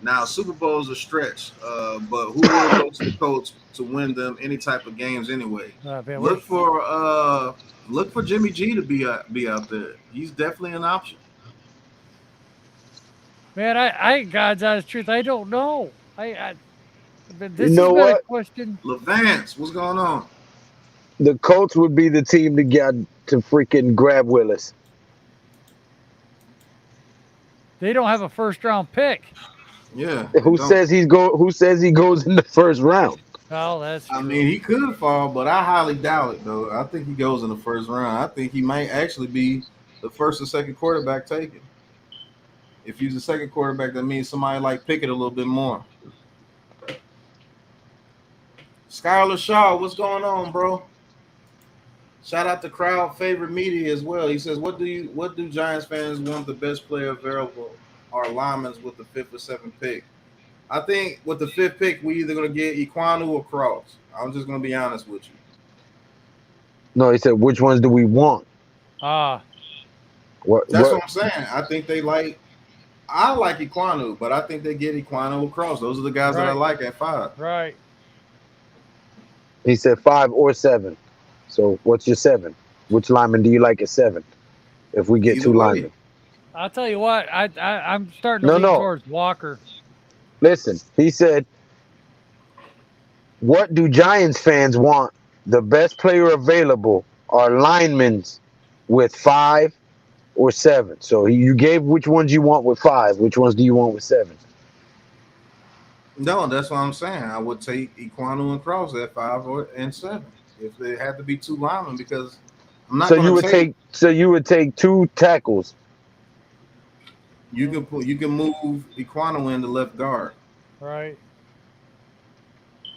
Now, Super Bowl's a stretch, but who will go to the Colts to win them any type of games anyway? Look for Jimmy G to be out there. He's definitely an option. Man, I God's honest truth, I don't know. This you know what? A question. Levance, what's going on? The Colts would be the team to get to freaking grab Willis. They don't have a first round pick. Yeah. Who says he goes in the first round? Oh, that's true. I mean, he could fall, but I highly doubt it, though. I think he goes in the first round. I think he might actually be the first or second quarterback taken. If he's the second quarterback, that means somebody like Pickett a little bit more. Skylar Shaw, what's going on, bro? Shout out to Crowd Favorite Media as well. He says, what do Giants fans want the best player available are linemen with the 5th or 7th pick? I think with the 5th pick, we either gonna get Equanu or Cross. I'm just gonna be honest with you. No, he said, which ones do we want? Ah, That's what I'm saying. I think they like. I like Equanu, but I think they get Equanu or Cross. Those are the guys that I like at 5. Right. He said 5 or 7. So what's your 7? Which lineman do you like at 7? If we get Either 2 way. linemen. I'll tell you what, I'm starting to lean towards Walker. Listen, he said, what do Giants fans want? The best player available are linemen with 5 or 7. So you gave which ones you want with 5. Which ones do you want with 7? No, that's what I'm saying. I would take Equanu and Cross at 5 and 7 if they had to be 2 linemen because I'm not. So you would take. So you would take 2 tackles. You can move Equanu into left guard. Right.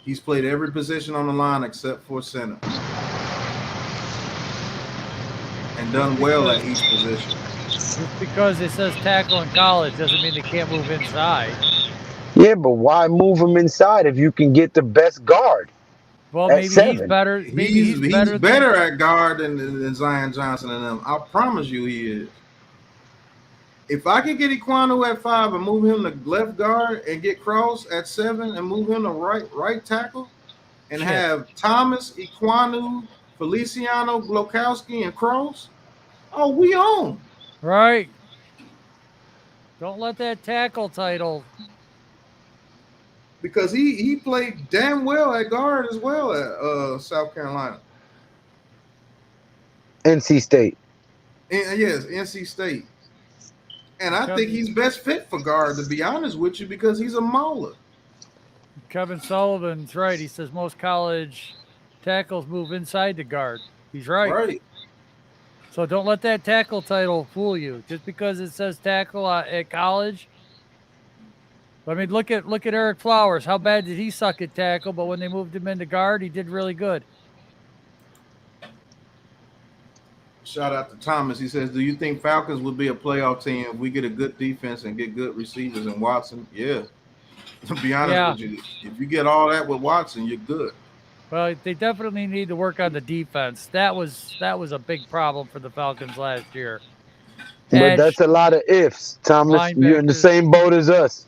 He's played every position on the line except for center, and done well at each position. Just because it says tackle in college doesn't mean they can't move inside. Yeah, but why move him inside if you can get the best guard? Well, maybe 7. He's better. Maybe he's better at guard than Zion Johnson and them. I promise you, he is. If I could get Equanu at 5 and move him to left guard and get Cross at 7 and move him to right tackle and have Thomas, Equanu, Feliciano, Glokowski, and Cross, oh, we on. Right. Don't let that tackle title. Because he played damn well at guard as well at South Carolina. NC State. Yes, NC State. And I think he's best fit for guard, to be honest with you, because he's a mauler. Kevin Sullivan's right. He says most college tackles move inside the guard. He's right. Right. So don't let that tackle title fool you. Just because it says tackle at college. I mean, look at Eric Flowers. How bad did he suck at tackle? But when they moved him into guard, he did really good. Shout out to Thomas. He says, do you think Falcons would be a playoff team if we get a good defense and get good receivers and Watson? Yeah. To be honest with you, if you get all that with Watson, you're good. Well, they definitely need to work on the defense. That was a big problem for the Falcons last year. But that's a lot of ifs, Thomas. You're in the same boat as us.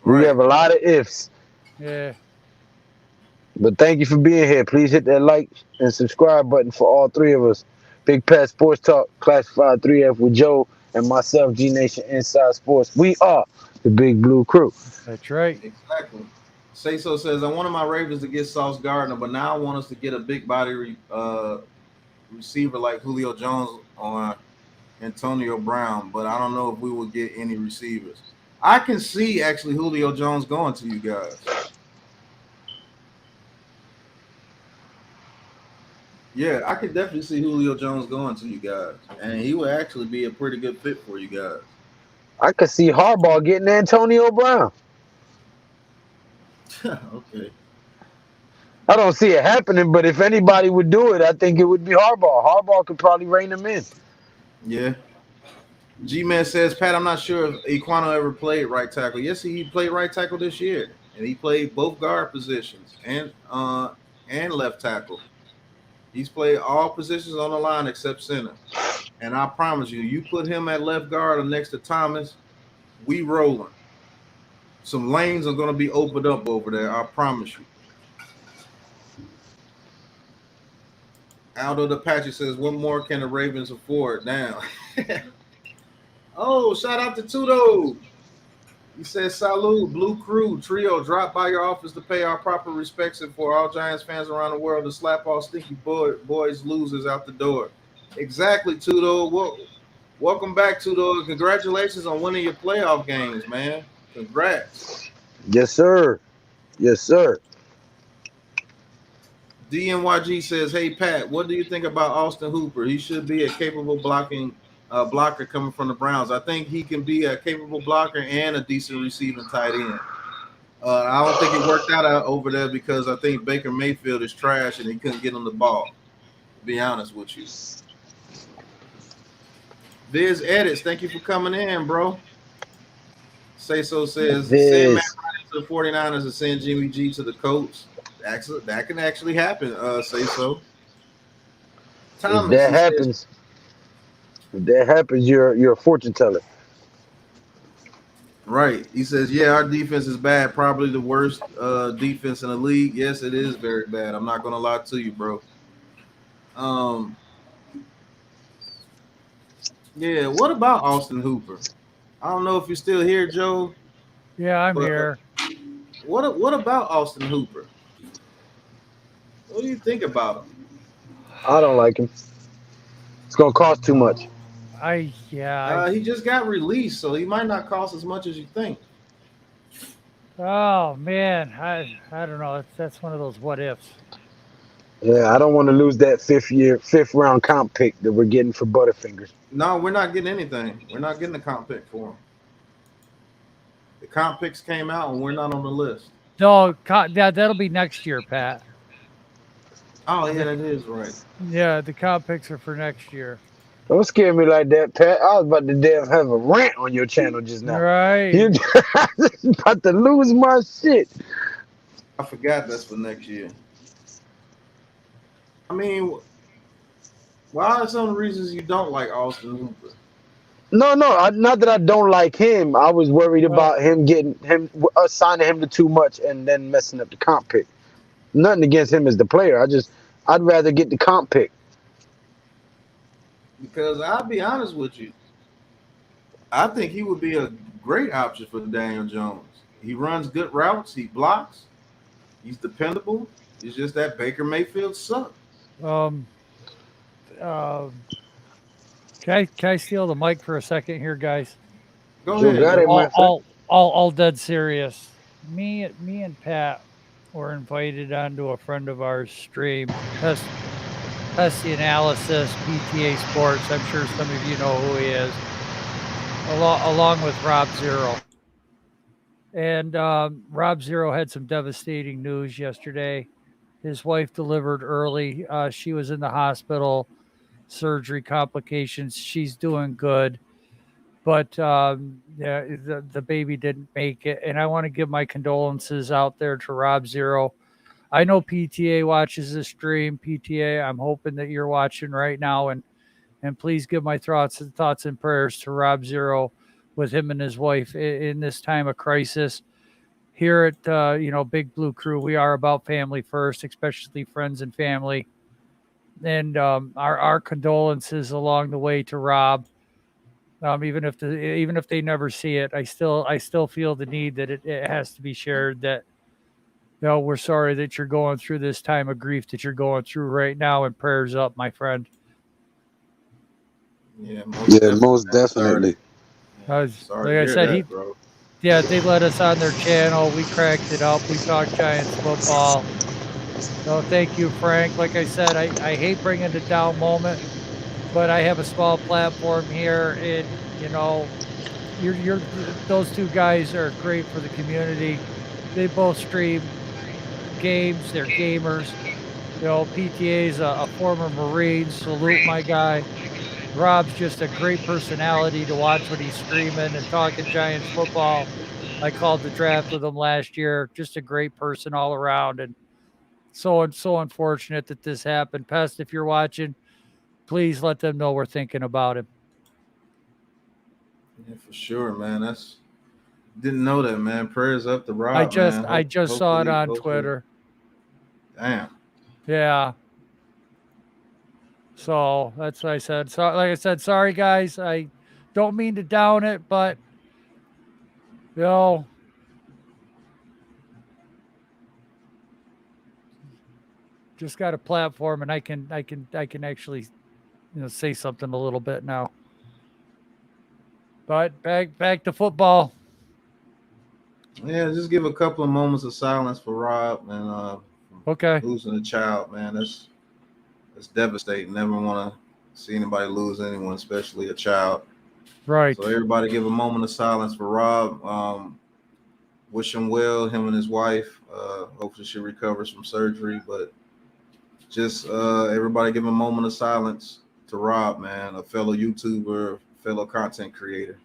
We have a lot of ifs. Yeah. But thank you for being here. Please hit that like and subscribe button for all 3 of us. Big Pat Sports Talk, Classified 3F with Joe and myself, Gnation Inside Sports. We are the Big Blue Krew. That's right. Exactly. Say So says, I wanted my Ravens to get Sauce Gardner, but now I want us to get a big body receiver like Julio Jones or Antonio Brown, but I don't know if we will get any receivers. I can see actually Julio Jones going to you guys. Yeah, I could definitely see Julio Jones going to you guys, and he would actually be a pretty good fit for you guys. I could see Harbaugh getting Antonio Brown. Okay. I don't see it happening, but if anybody would do it, I think it would be Harbaugh. Harbaugh could probably rein him in. Yeah. G-Man says, Pat, I'm not sure if Equanu ever played right tackle. Yes, he played right tackle this year, and he played both guard positions and left tackle. He's played all positions on the line except center. And I promise you, you put him at left guard or next to Thomas, we rolling. Some lanes are going to be opened up over there, I promise you. Aldo the Apache says, what more can the Ravens afford now? Oh, shout out to Tudo. He says, salute, Blue Krew, trio, drop by your office to pay our proper respects and for all Giants fans around the world to slap all stinky boys losers out the door. Exactly, Tudo. Welcome back, Tudo. Congratulations on winning your playoff games, man. Congrats. Yes, sir. Yes, sir. DNYG says, hey, Pat, what do you think about Austin Hooper? He should be a capable blocker coming from the Browns. I think he can be a capable blocker and a decent receiving tight end. I don't think it worked out over there because I think Baker Mayfield is trash and he couldn't get him the ball, to be honest with you. Viz Edits, thank you for coming in, bro. Say So says, Sandman to the 49ers and send Jimmy G to the Colts. That can actually happen. Say so. If Thomas, that he says, you're a fortune teller. right. He says, yeah, our defense is bad. Probably the worst defense in the league. Yes, it is very bad. I'm not gonna lie to you, bro. Yeah. What about Austin Hooper? I don't know if you're still here, Joe. Yeah, I'm But here. what about Austin Hooper? What do you think about him? I don't like him. It's gonna cost too much. He just got released, so he might not cost as much as you think. Oh man, I don't know. That's one of those what ifs. Yeah, I don't want to lose that fifth round comp pick that we're getting for Butterfingers. No, we're not getting anything. We're not getting a comp pick for him. The comp picks came out, and we're not on the list. No, that'll be next year, Pat. Oh yeah, that is right. Yeah, the comp picks are for next year. Don't scare me like that, Pat. I was about to damn have a rant on your channel just now. Right. You're about to lose my shit. I forgot that's for next year. I mean, why are some reasons you don't like Austin Hooper? No, not that I don't like him. I was worried about us signing him to too much and then messing up the comp pick. Nothing against him as the player. I'd rather get the comp pick. Because I'll be honest with you, I think he would be a great option for Daniel Jones. He runs good routes. He blocks. He's dependable. It's just that Baker Mayfield sucks. Can I steal the mic for a second here, guys? Go ahead. All dead serious. Me and Pat were invited onto a friend of ours stream, Pesty Analysis, PTA Sports. I'm sure some of you know who he is, along with Rob Zero. And Rob Zero had some devastating news yesterday. His wife delivered early. She was in the hospital, surgery complications. She's doing good. But the baby didn't make it. And I want to give my condolences out there to Rob Zero. I know PTA watches this stream. PTA, I'm hoping that you're watching right now. And please give my thoughts and prayers to Rob Zero with him and his wife in this time of crisis. Here at Big Blue Krew, we are about family first, especially friends and family. And our condolences along the way to Rob. Even if they never see it, I still feel the need that it has to be shared. That we're sorry that you're going through this time of grief that you're going through right now, and prayers up, my friend. Yeah, most definitely. Sorry like I said, bro. Yeah, they let us on their channel. We cracked it up. We talked Giants football. So thank you, Frank. Like I said, I hate bringing the down moment, but I have a small platform here, and you're those two guys are great for the community. They both stream games. They're gamers. PTA's a former Marine. Salute my guy. Rob's just a great personality to watch when he's streaming and talking Giants football. I called the draft with him last year. Just a great person all around, and so unfortunate that this happened. Pest, if you're watching, please let them know we're thinking about him. Yeah, for sure, man. Didn't know that, man. Prayers up to Rob. I just saw it on Twitter. Damn. Yeah. So that's what I said. So, like I said, sorry guys. I don't mean to down it, but just got a platform, and I can actually say something a little bit now. But back to football. Yeah, just give a couple of moments of silence for Rob and okay. Losing a child, man. That's devastating. Never want to see anybody lose anyone, especially a child. Right. So everybody give a moment of silence for Rob. Wish him well, him and his wife. Hopefully she recovers from surgery. But just everybody give a moment of silence to Rob, man, a fellow YouTuber, fellow content creator.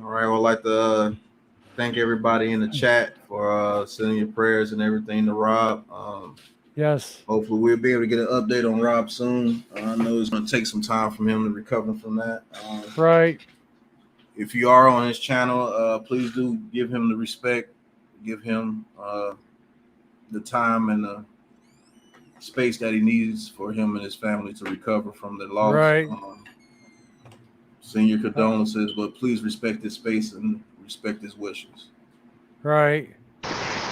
All right. Well, I'd like to thank everybody in the chat for sending your prayers and everything to Rob. Yes. Hopefully, we'll be able to get an update on Rob soon. I know it's going to take some time from him to recover from that. Right. If you are on his channel, please do give him the respect, give him the time and the space that he needs for him and his family to recover from the loss. Right. Send your condolences, but please respect his space and respect his wishes. Right.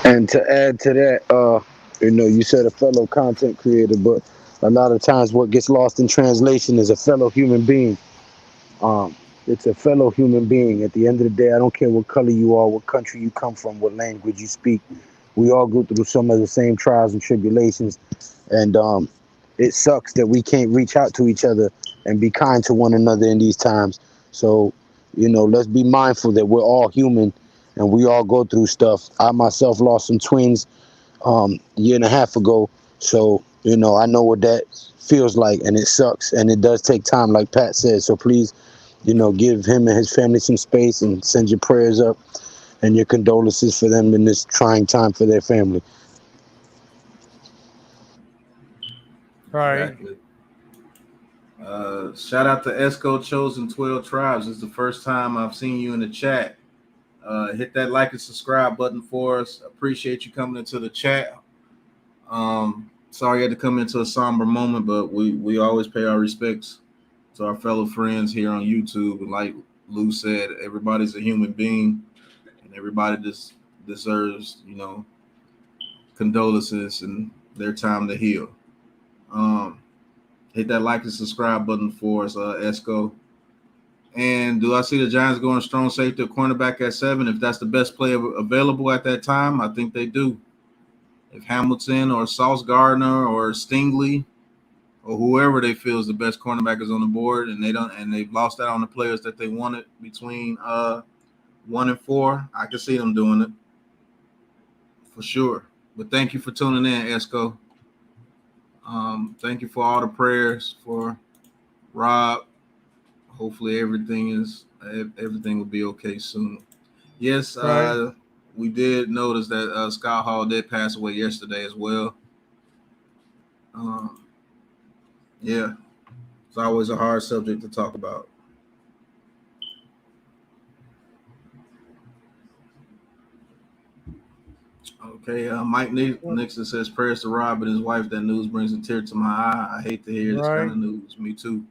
And to add to that, you said a fellow content creator, but a lot of times what gets lost in translation is a fellow human being. It's a fellow human being. At the end of the day, I don't care what color you are, what country you come from, what language you speak. We all go through some of the same trials and tribulations, and it sucks that we can't reach out to each other and be kind to one another in these times. So, let's be mindful that we're all human and we all go through stuff. I myself lost some twins year and a half ago, so I know what that feels like, and it sucks, and it does take time, like Pat said. So please, give him and his family some space and send your prayers up and your condolences for them in this trying time for their family. Right. Exactly. Shout out to Esco Chosen 12 Tribes. It's the first time I've seen you in the chat. Hit that like and subscribe button for us. Appreciate you coming into the chat. Sorry you had to come into a somber moment, but we always pay our respects to our fellow friends here on YouTube. And like Lou said, everybody's a human being, and everybody just deserves, condolences and their time to heal. Hit that like and subscribe button for us, Esco. And do I see the Giants going strong safety or cornerback at 7? If that's the best player available at that time, I think they do. If Hamilton or Sauce Gardner or Stingley or whoever they feel is the best cornerback is on the board, and they've lost out on the players that they wanted between 1 and 4, I can see them doing it for sure. But thank you for tuning in, Esco. Thank you for all the prayers for Rob. Hopefully everything will be okay soon. Yes, Right. we did notice that Scott Hall did pass away yesterday as well. Yeah, it's always a hard subject to talk about. Okay, Mike Nixon says prayers to Rob and his wife. That news brings a tear to my eye. I hate to hear this kind of news. Me too.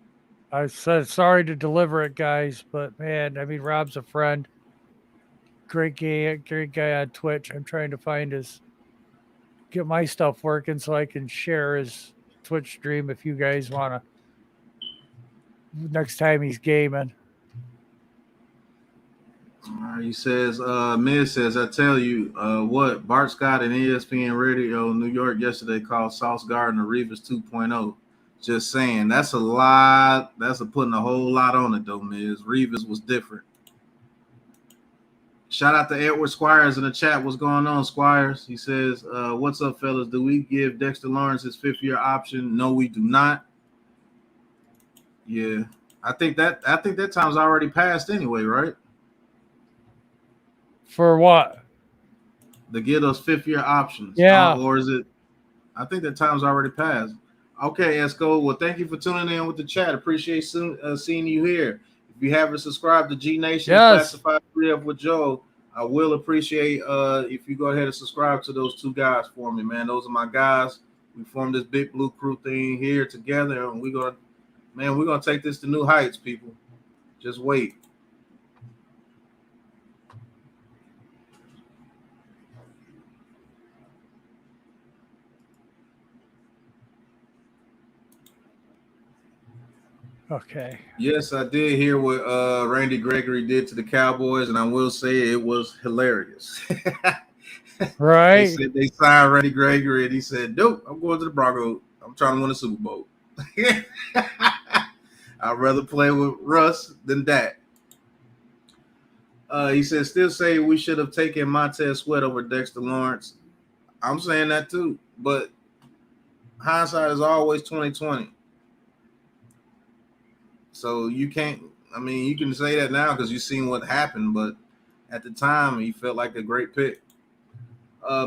I said sorry to deliver it, guys, but man, I mean, Rob's a friend. Great guy on Twitch. I'm trying to get my stuff working so I can share his Twitch stream if you guys want to. Next time he's gaming. He says, Miz says, I tell you what, Bart Scott and ESPN Radio New York yesterday called Sauce Gardner Revis 2.0. Just saying, that's a lot. That's putting a whole lot on it, though, Miz. Revis was different. Shout out to Edward Squires in the chat. What's going on, Squires? He says, what's up, fellas? Do we give Dexter Lawrence his 5th-year option? No, we do not. Yeah. I think that time's already passed anyway, right? For what? To get those 5th-year options. Yeah. Or is it? I think that time's already passed. Okay, Esco. Well, thank you for tuning in with the chat. Appreciate seeing you here. If you haven't subscribed to Gnation Classified3f with Joe, I will appreciate if you go ahead and subscribe to those 2 guys for me, man. Those are my guys. We formed this Big Blue Krew thing here together, and we're gonna take this to new heights, people. Just wait. Okay. Yes, I did hear what Randy Gregory did to the Cowboys, and I will say it was hilarious. Right. They said they signed Randy Gregory, and he said, "Nope, I'm going to the Broncos. I'm trying to win a Super Bowl. I'd rather play with Russ than that." He said, "Still say we should have taken Montez Sweat over Dexter Lawrence." I'm saying that too, but hindsight is always 20/20. So you can't. I mean, you can say that now because you've seen what happened, but at the time, he felt like a great pick.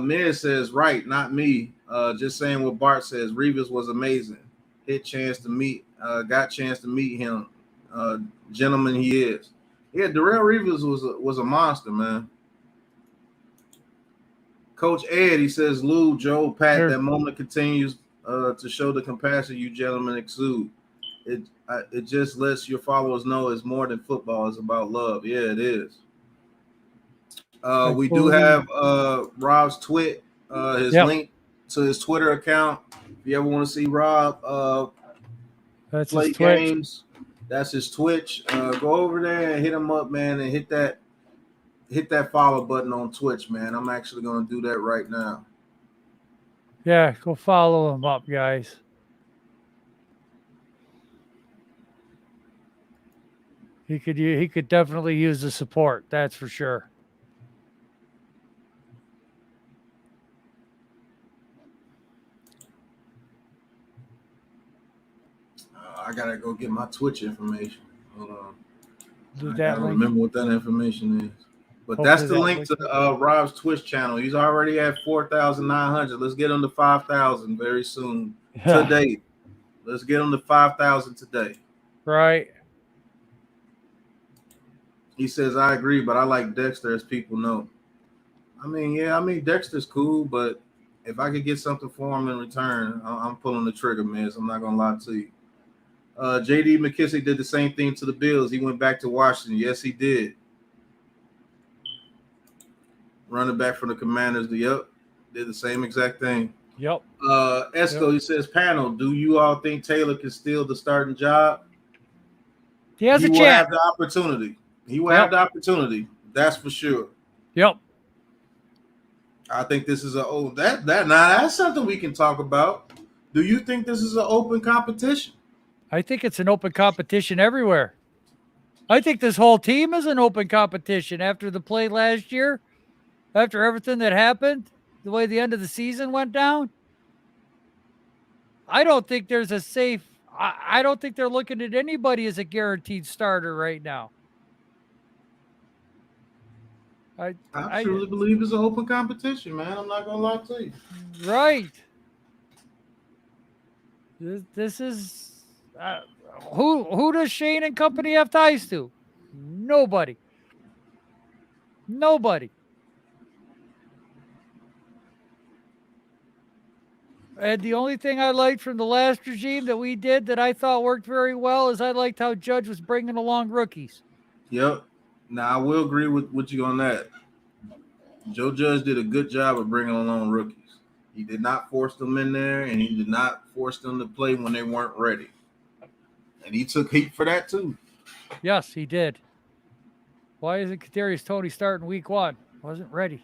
Miz says, right, not me. Just saying what Bart says. Reeves was amazing. Got chance to meet him. Gentleman he is. Yeah, Darrell Reeves was a monster, man. Coach Ed, he says, Lou, Joe, Pat, Here. that moment continues to show the compassion you gentlemen exude. It just lets your followers know it's more than football. It's about love. Yeah, it is. We do have Rob's twit, his link to his Twitter account. If you ever want to see Rob That's play his Twitch. games, that's his Twitch. Go over there and hit him up, man, and hit that follow button on Twitch, man. I'm actually going to do that right now. Yeah, go follow him up, guys. He could definitely use the support. That's for sure. I gotta go get my Twitch information. Hold on. Do I that gotta link. remember what that information is. But Hopefully that's the that link to Rob's Twitch channel. He's already at 4,900. Let's get him to 5,000 very soon. Today. Let's get him to 5,000 today. Right. He says, I agree, but I like Dexter, as people know. Dexter's cool, but if I could get something for him in return, I'm pulling the trigger, man. So I'm not going to lie to you. J.D. McKissick did the same thing to the Bills. He went back to Washington. Yes, he did. Running back for the Commanders. Yep. Did the same exact thing. Yep. Esco, he says, panel, do you all think Taylor can steal the starting job? He has a will chance. Have the opportunity. He will have the opportunity. That's for sure. Yep. I think this is that's something we can talk about. Do you think this is an open competition? I think it's an open competition everywhere. I think this whole team is an open competition after the play last year, after everything that happened, the way the end of the season went down. I don't think there's a safe. I don't think they're looking at anybody as a guaranteed starter right now. I truly believe it's an open competition, man. I'm not gonna lie to you. Right. This is who does Shane and company have ties to? Nobody. And the only thing I liked from the last regime that we did that I thought worked very well is I liked how Judge was bringing along rookies. Yep. Now, I will agree with you on that. Joe Judge did a good job of bringing along rookies. He did not force them in there, and he did not force them to play when they weren't ready. And he took heat for that, too. Yes, he did. Why isn't Kadarius Toney starting week 1? Wasn't ready.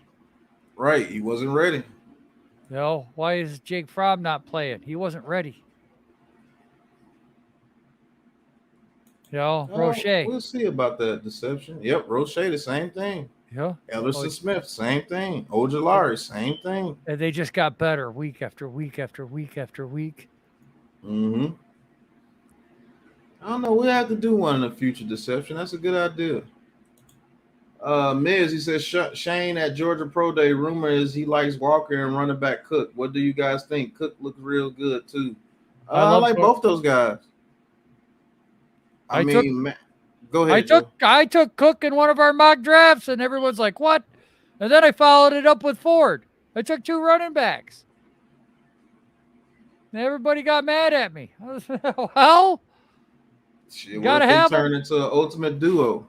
Right, he wasn't ready. Why is Jake Fromm not playing? He wasn't ready. Roche. We'll see about that deception. Yep, Roche, the same thing. Yeah. Ellerson Smith, same thing. Ojolari, same thing. And they just got better week after week after week after week. Mm-hmm. I don't know. We'll have to do one in the future, deception. That's a good idea. Miz, he says Shane at Georgia Pro Day. Rumor is he likes Walker and running back Cook. What do you guys think? Cook looks real good too. I like both those guys. Go ahead. I took Cook in one of our mock drafts, and everyone's like, "What?" And then I followed it up with Ford. I took 2 running backs, and everybody got mad at me. I was, well, you gotta have turn into an ultimate duo.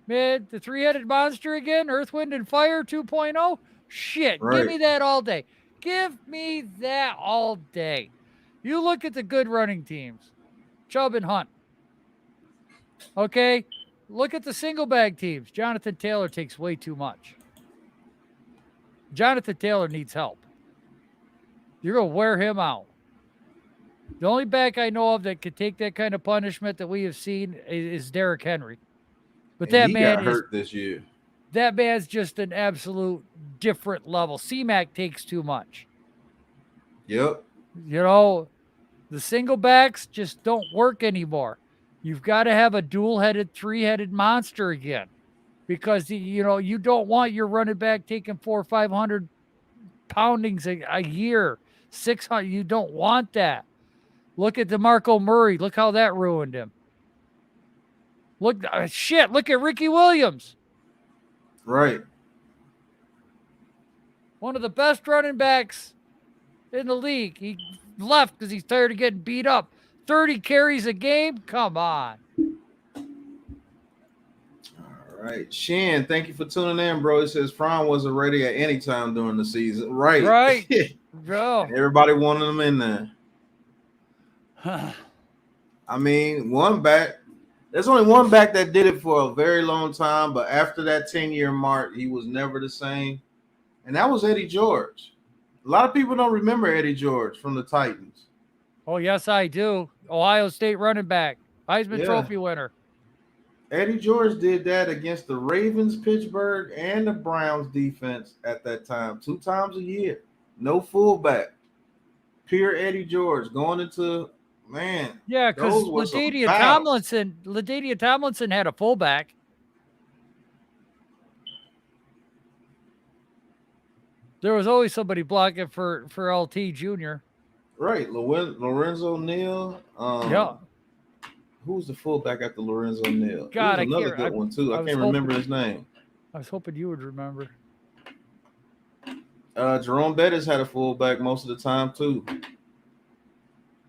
Man, the 3-headed monster again, Earth, Wind, and Fire 2.0. Shit, right. Give me that all day. Give me that all day. You look at the good running teams, Chubb and Hunt. Okay, look at the single bag teams. Jonathan Taylor takes way too much. Jonathan Taylor needs help. You're going to wear him out. The only back I know of that could take that kind of punishment that we have seen is Derrick Henry. But that man got hurt this year. That man's just an absolute different level. C-Mac takes too much. Yep. The single backs just don't work anymore. You've got to have a dual-headed, three-headed monster again, because you don't want your running back taking 400 or 500 poundings a year, 600. You don't want that. Look at DeMarco Murray. Look how that ruined him. Look at Ricky Williams. Right. One of the best running backs in the league. He left because he's tired of getting beat up. 30 carries a game? Come on. All right. Shan, thank you for tuning in, bro. He says Fron wasn't ready at any time during the season. Right. Right. Bro. Everybody wanted him in there. I mean, there's only one back that did it for a very long time, but after that 10-year mark, he was never the same. And that was Eddie George. A lot of people don't remember Eddie George from the Titans. Oh, yes, I do. Ohio State running back, Heisman Trophy winner. Eddie George did that against the Ravens, Pittsburgh, and the Browns defense at that time, 2 times a year. No fullback. Pure Eddie George going into, man. Yeah, because LaDainian Tomlinson had a fullback. There was always somebody blocking for LT Jr. Right, Lorenzo Neal. Yeah. Who's the fullback after Lorenzo Neal? God, another good one too. I can't remember his name. I was hoping you would remember. Jerome Bettis had a fullback most of the time too.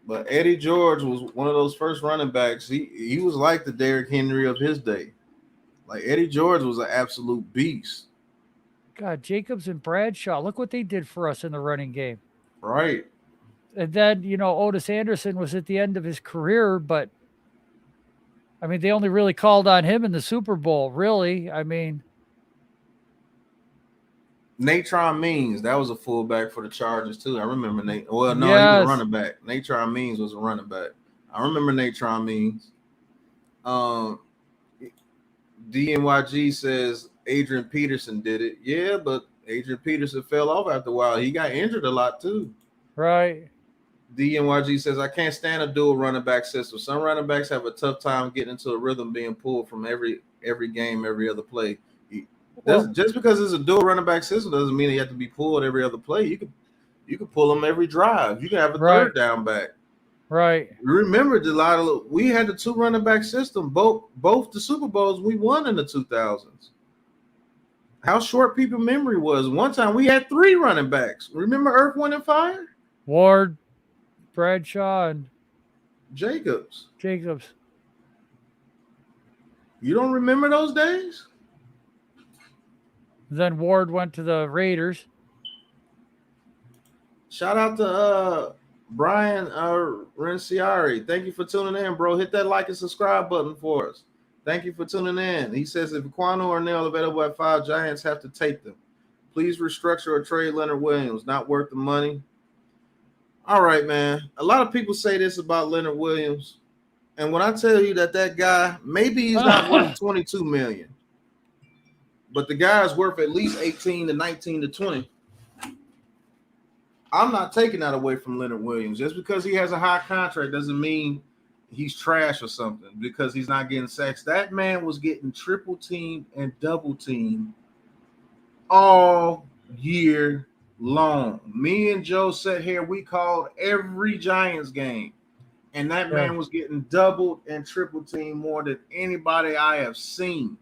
But Eddie George was one of those first running backs. He was like the Derrick Henry of his day. Like Eddie George was an absolute beast. God, Jacobs and Bradshaw, look what they did for us in the running game. Right. And then, Otis Anderson was at the end of his career, but I mean, they only really called on him in the Super Bowl, really. I mean, Natron Means, that was a fullback for the Chargers too. I remember Nate. Well, no, yes. He was a running back. Natron Means was a running back. I remember Natron Means. DNYG says Adrian Peterson did it. Yeah, but Adrian Peterson fell off after a while. He got injured a lot too. Right. DNYG says, I can't stand a dual running back system. Some running backs have a tough time getting into a rhythm being pulled from every game, every other play. Just because it's a dual running back system doesn't mean you have to be pulled every other play. You can pull them every drive. You can have a third down back. Right. Remember, we had the 2 running back system. Both the Super Bowls we won in the 2000s. How short people memory was. One time we had 3 running backs. Remember Earth, Wind, and Fire? Ward, Bradshaw, and Jacobs. You don't remember those days? Then Ward went to the Raiders. Shout out to Brian Renciari. Thank you for tuning in, bro. Hit that like and subscribe button for us. Thank you for tuning in. He says, if Kwano or Nail available at 5, Giants have to take them. Please restructure or trade Leonard Williams. Not worth the money. All right, man. A lot of people say this about Leonard Williams. And when I tell you that guy, maybe he's not worth $22 million, but the guy's worth at least 18 to 19 to 20. I'm not taking that away from Leonard Williams. Just because he has a high contract doesn't mean he's trash or something because he's not getting sacks. That man was getting triple teamed and double teamed all year long. Me and Joe sat here, we called every Giants game, and that man was getting doubled and triple teamed more than anybody I have seen.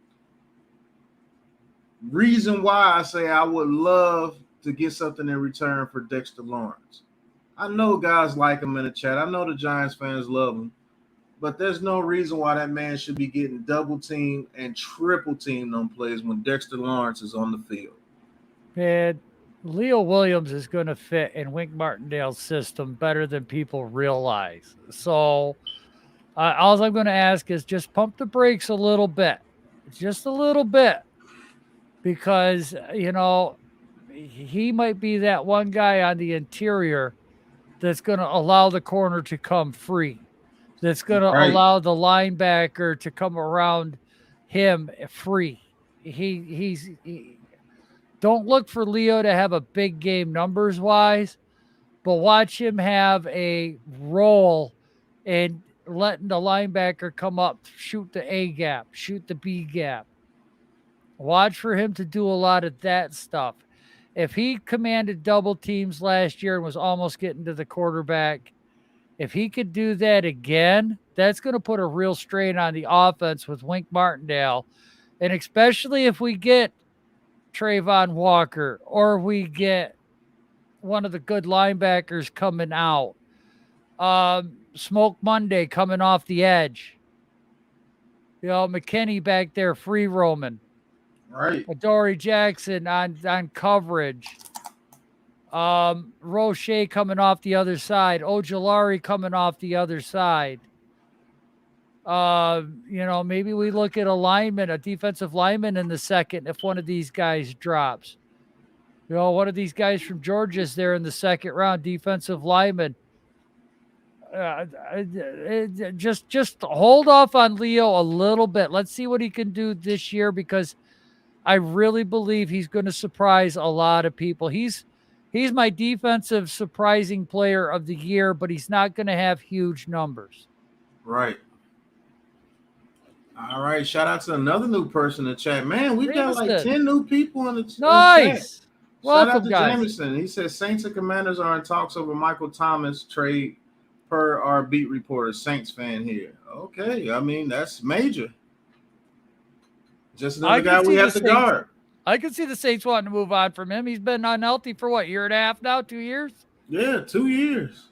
Reason why I say I would love to get something in return for Dexter Lawrence. I know guys like him in the chat. I know the Giants fans love him, but there's no reason why that man should be getting double teamed and triple teamed on plays when Dexter Lawrence is on the field. Man, Leo Williams is going to fit in Wink Martindale's system better than people realize. So all I'm going to ask is just pump the brakes a little bit, just a little bit, because, he might be that one guy on the interior that's going to allow the corner to come free, that's going to allow the linebacker to come around him free. He's don't look for Leo to have a big game numbers wise, but watch him have a role in letting the linebacker come up, shoot the A gap, shoot the B gap. Watch for him to do a lot of that stuff. If he commanded double teams last year and was almost getting to the quarterback, if he could do that again, that's going to put a real strain on the offense with Wink Martindale. And especially if we get Trayvon Walker or we get one of the good linebackers coming out. Smoke Monday coming off the edge. McKinney back there free roaming. Right. Adoree Jackson on coverage. Roche coming off the other side. Ojulari coming off the other side. Maybe we look at a defensive lineman in the second if one of these guys drops. One of these guys from Georgia's there in the second round, defensive lineman. Just hold off on Leo a little bit. Let's see what he can do this year, because I really believe he's going to surprise a lot of people. He's my defensive surprising player of the year, but he's not going to have huge numbers. Right. All right. Shout out to another new person in the chat. Man, we got like 10 new people in the chat. Nice. Shout out to Jameson. He says Saints and Commanders are in talks over Michael Thomas trade per our beat reporter. Saints fan here. Okay. I mean, that's major. Just another guy we have to guard. I can see the Saints wanting to move on from him. He's been unhealthy for what, year and a half now? 2 years? Yeah, 2 years.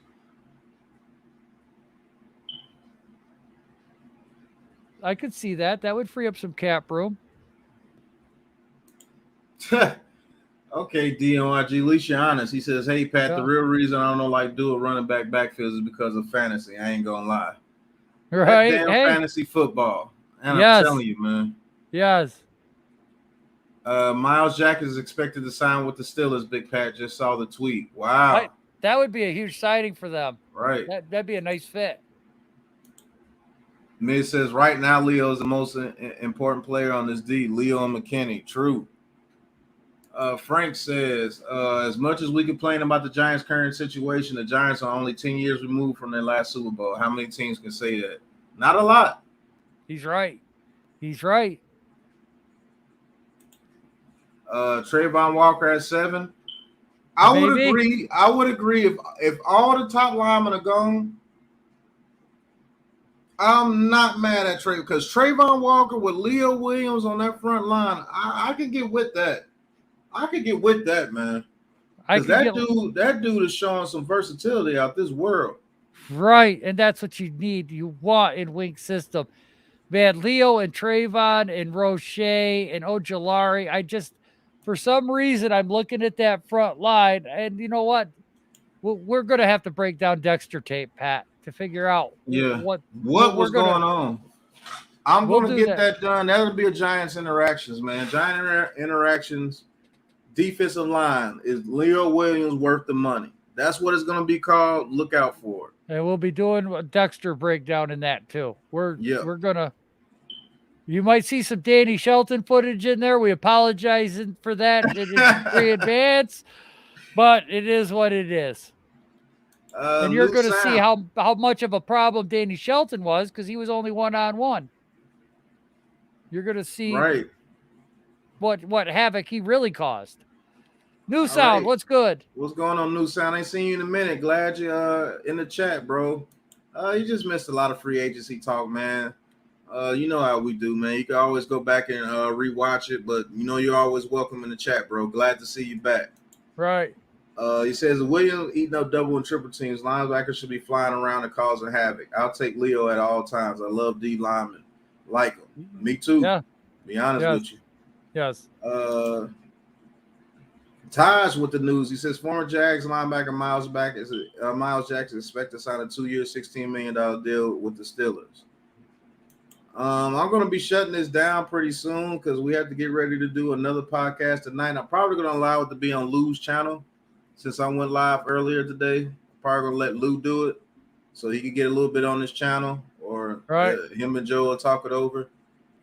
I could see that. That would free up some cap room. Okay, DOIG, at least you're honest. He says, hey, Pat, the real reason I don't like dual running backfields is because of fantasy. I ain't going to lie. Right. That damn fantasy football. And I'm telling you, man. Yes. Miles Jack is expected to sign with the Steelers. Big Pat just saw the tweet. Wow. That would be a huge signing for them. Right. That'd be a nice fit. Miz says, right now, Leo is the most important player on this D. Leo and McKinney. True. Frank says, as much as we complain about the Giants' current situation, the Giants are only 10 years removed from their last Super Bowl. How many teams can say that? Not a lot. He's right. He's right. Trayvon Walker at 7. I would agree. I would agree if all the top linemen are gone. I'm not mad at Trey, because Trayvon Walker with Leo Williams on that front line, I could get with that. I could get with that, man. Because that dude is showing some versatility out this world. Right, and that's what you need. You want in Wink's system. Man, Leo and Trayvon and Roche and Ojulari, for some reason, I'm looking at that front line, and you know what? We're going to have to break down Dexter tape, Pat, to figure out what was going on. I'm going to get that done. That'll be a Giants interactions, man. Giant interactions, defensive line. Is Leo Williams worth the money? That's what it's going to be called. Look out for it. And we'll be doing a Dexter breakdown in that too. We're going to. You might see some Danny Shelton footage in there. We apologize for that in pre-advance, but it is what it is. And you're going to see how much of a problem Danny Shelton was, because he was only one-on-one. You're going to see what havoc he really caused. New Sound, what's good? What's going on, New Sound? I ain't seen you in a minute. Glad you're in the chat, bro. You just missed a lot of free agency talk, man. You know how we do, man. You can always go back and rewatch it, but you know you're always welcome in the chat, bro. Glad to see you back. Right. He says, Williams eating up double and triple teams. Linebackers should be flying around and causing havoc. I'll take Leo at all times. I love D linemen. Like him. Me too. Yeah. Be honest with you. Yes. Taj with the news. He says, former Jags linebacker Miles Jackson is expected to sign a 2-year, $16 million deal with the Steelers. I'm going to be shutting this down pretty soon because we have to get ready to do another podcast tonight. I'm probably going to allow it to be on Lou's channel since I went live earlier today. I'm probably going to let Lou do it so he can get a little bit on his channel, or him and Joe will talk it over.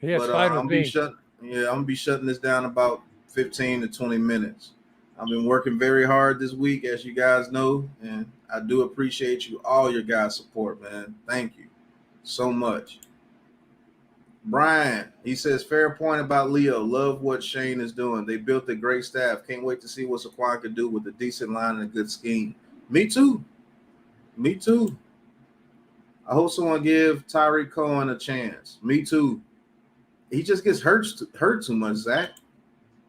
Yeah, but I'm going to be shutting this down about 15 to 20 minutes. I've been working very hard this week, as you guys know, and I do appreciate all your guys' support, man. Thank you. so much. Brian, he says, fair point about Leo. Love what Shane is doing. They built a great staff. Can't wait to see what Saquon could do with a decent line and a good scheme. Me too. Me too. I hope someone give Tyreek Cohen a chance. Me too. He just gets hurt too much, Zach.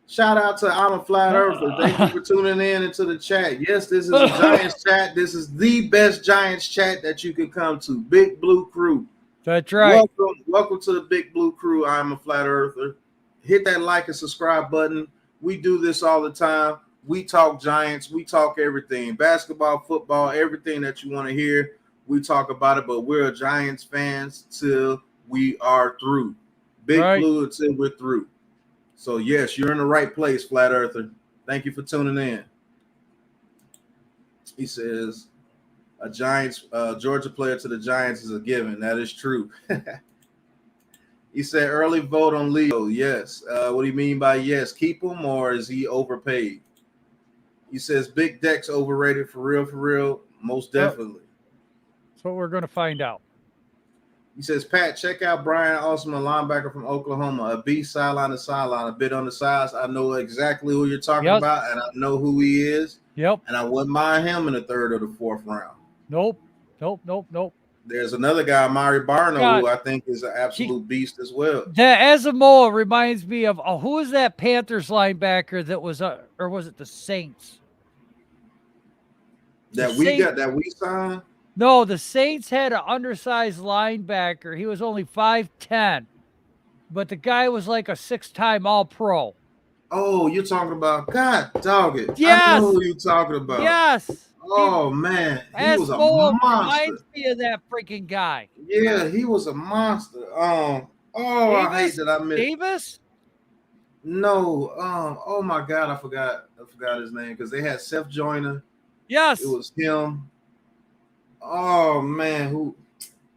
Shout out to I'm a Flat Earther. Thank you for tuning in into the chat. Yes, this is a Giants chat. This is the best Giants chat that you can come to. Big Blue Krew. That's right. Welcome to the Big Blue Krew. I'm a Flat Earther. Hit that like and subscribe button. We do this all the time. We talk Giants. We talk everything. Basketball, football, everything that you want to hear. We talk about it, but we're Giants fans till we are through. Big Blue until we're through. So, yes, you're in the right place, Flat Earther. Thank you for tuning in. He says, a Giants, Georgia player to the Giants is a given. That is true. He said, early vote on Leo. Yes. What do you mean by yes? Keep him, or is he overpaid? He says, Big Deck's overrated for real, for real. Most definitely. That's what we're going to find out. He says, Pat, check out Brian Osman, linebacker from Oklahoma. A beast sideline to sideline, a bit on the sides. I know exactly who you're talking about, and I know who he is. Yep. And I wouldn't mind him in the 3rd or the 4th round. Nope. There's another guy, Mari Barno, who I think is an absolute beast as well. That Asamoah reminds me of who is that Panthers linebacker that was or was it the Saints? That we signed? No, the Saints had an undersized linebacker. He was only 5'10", but the guy was like a 6-time All-Pro. Oh, you're talking about God dog it. Yes. I know who you're talking about. Yes. Oh, man. He was a monster. Reminds me of that freaking guy. Yeah, he was a monster. I hate that I missed Davis? No. Oh my God, I forgot his name because they had Seth Joyner. Yes. It was him. Oh man, who?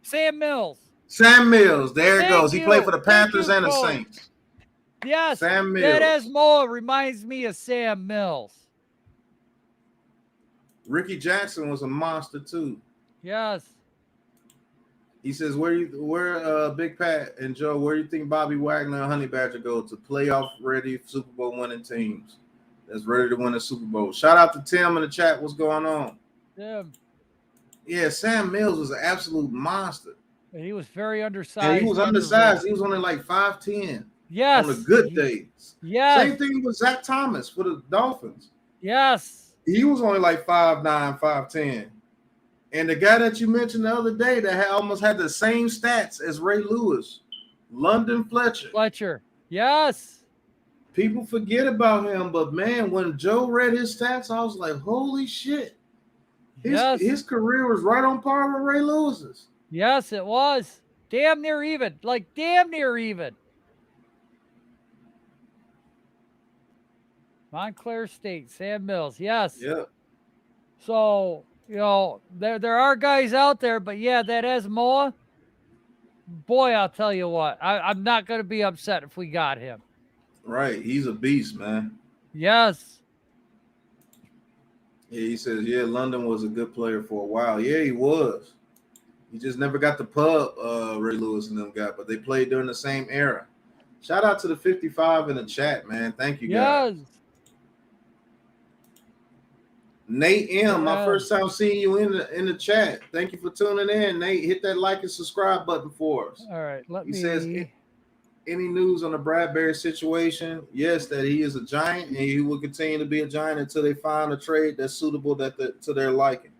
Sam Mills. Sam Mills. There it goes. He played for the Panthers and the Saints. Yes. Sam Mills. That Asamoah reminds me of Sam Mills. Ricky Jackson was a monster too. Yes. He says, where Big Pat and Joe, where do you think Bobby Wagner and Honey Badger go to playoff ready Super Bowl winning teams that's ready to win a Super Bowl? Shout out to Tim in the chat. What's going on? Tim. Yeah, Sam Mills was an absolute monster. And he was very undersized. And he was undersized. He was only like 5'10". Yes. On the good days. Yes. Same thing with Zach Thomas for the Dolphins. Yes. He was only like 5'9", 5'10". And the guy that you mentioned the other day that almost had the same stats as Ray Lewis, London Fletcher. Yes. People forget about him, but man, when Joe read his stats, I was like, holy shit. His career was right on par with Ray Lewis's. Yes, it was. Damn near even. Like, damn near even. Montclair State, Sam Mills. Yes. Yeah. So, there are guys out there, but yeah, that Asamoah, boy, I'll tell you what, I'm not going to be upset if we got him. Right. He's a beast, man. Yes. Yeah, he says, yeah, London was a good player for a while. Yeah, he was. He just never got the pub Ray Lewis and them got, but they played during the same era. Shout out to the 55 in the chat, man. Thank you, guys. Yes. Nate M, my first time seeing you in the chat. Thank you for tuning in, Nate. Hit that like and subscribe button for us. All right, he says, any news on the Bradberry situation? Yes, that he is a Giant, and he will continue to be a Giant until they find a trade that's suitable to their liking.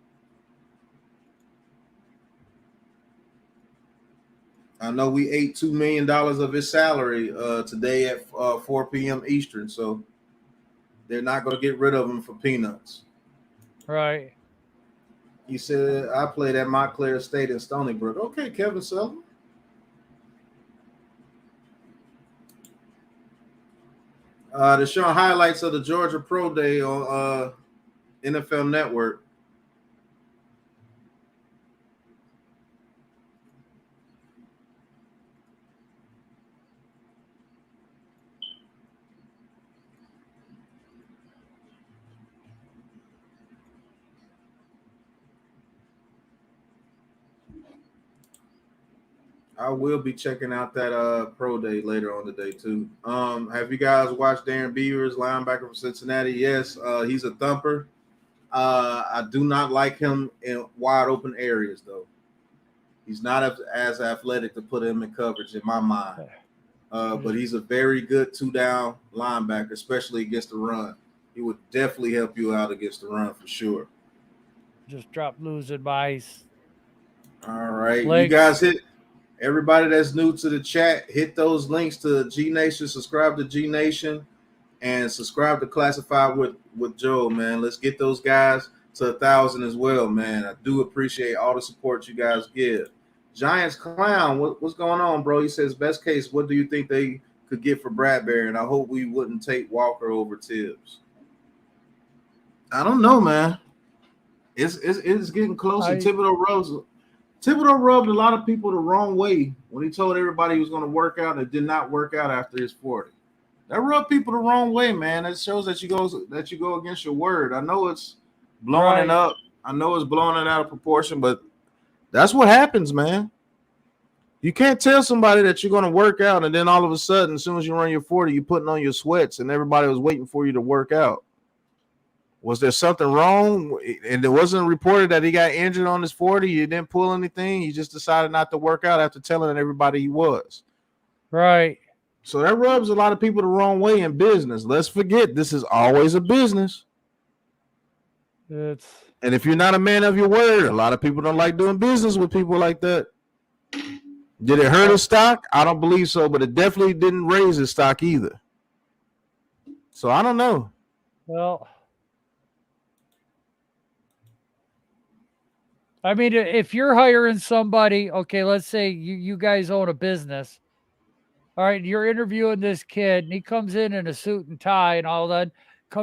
I know we ate $2 million of his salary today at 4 p.m. Eastern, so they're not going to get rid of him for peanuts. Right. He said, I played at Montclair State in Stony Brook. Okay, Kevin Sullivan. They're showing highlights of the Georgia Pro Day on NFL Network. I will be checking out that pro day later on today too. Have you guys watched Darren Beavers, linebacker from Cincinnati? Yes, he's a thumper. I do not like him in wide open areas though. He's not as athletic to put him in coverage in my mind. But he's a very good 2-down linebacker, especially against the run. He would definitely help you out against the run for sure. Just drop loose advice. All right. Links. You guys hit everybody that's new to the chat, hit those links to G Nation, subscribe to G Nation, and subscribe to Classified with Joe, man. Let's get those guys to 1,000 as well, man. I do appreciate all the support you guys give. Giants Clown, what's going on, bro? He says, best case, what do you think they could get for Bradberry? And I hope we wouldn't take Walker over Tibbs. I don't know, man. It's getting close. And Thibodeau rubbed a lot of people the wrong way when he told everybody he was going to work out, and it did not work out after his 40. That rubbed people the wrong way, man. It shows that you go against your word. I know it's blowing it up. I know it's blowing it out of proportion, but that's what happens, man. You can't tell somebody that you're going to work out, and then all of a sudden, as soon as you run your 40, you're putting on your sweats, and everybody was waiting for you to work out. Was there something wrong? And it wasn't reported that he got injured on his 40. You didn't pull anything. You just decided not to work out after telling everybody he was. Right. So that rubs a lot of people the wrong way in business. Let's forget this is always a business. And if you're not a man of your word, a lot of people don't like doing business with people like that. Did it hurt his stock? I don't believe so, but it definitely didn't raise his stock either. So I don't know. Well, I mean, if you're hiring somebody, okay, let's say you guys own a business. All right, you're interviewing this kid, and he comes in a suit and tie and all that.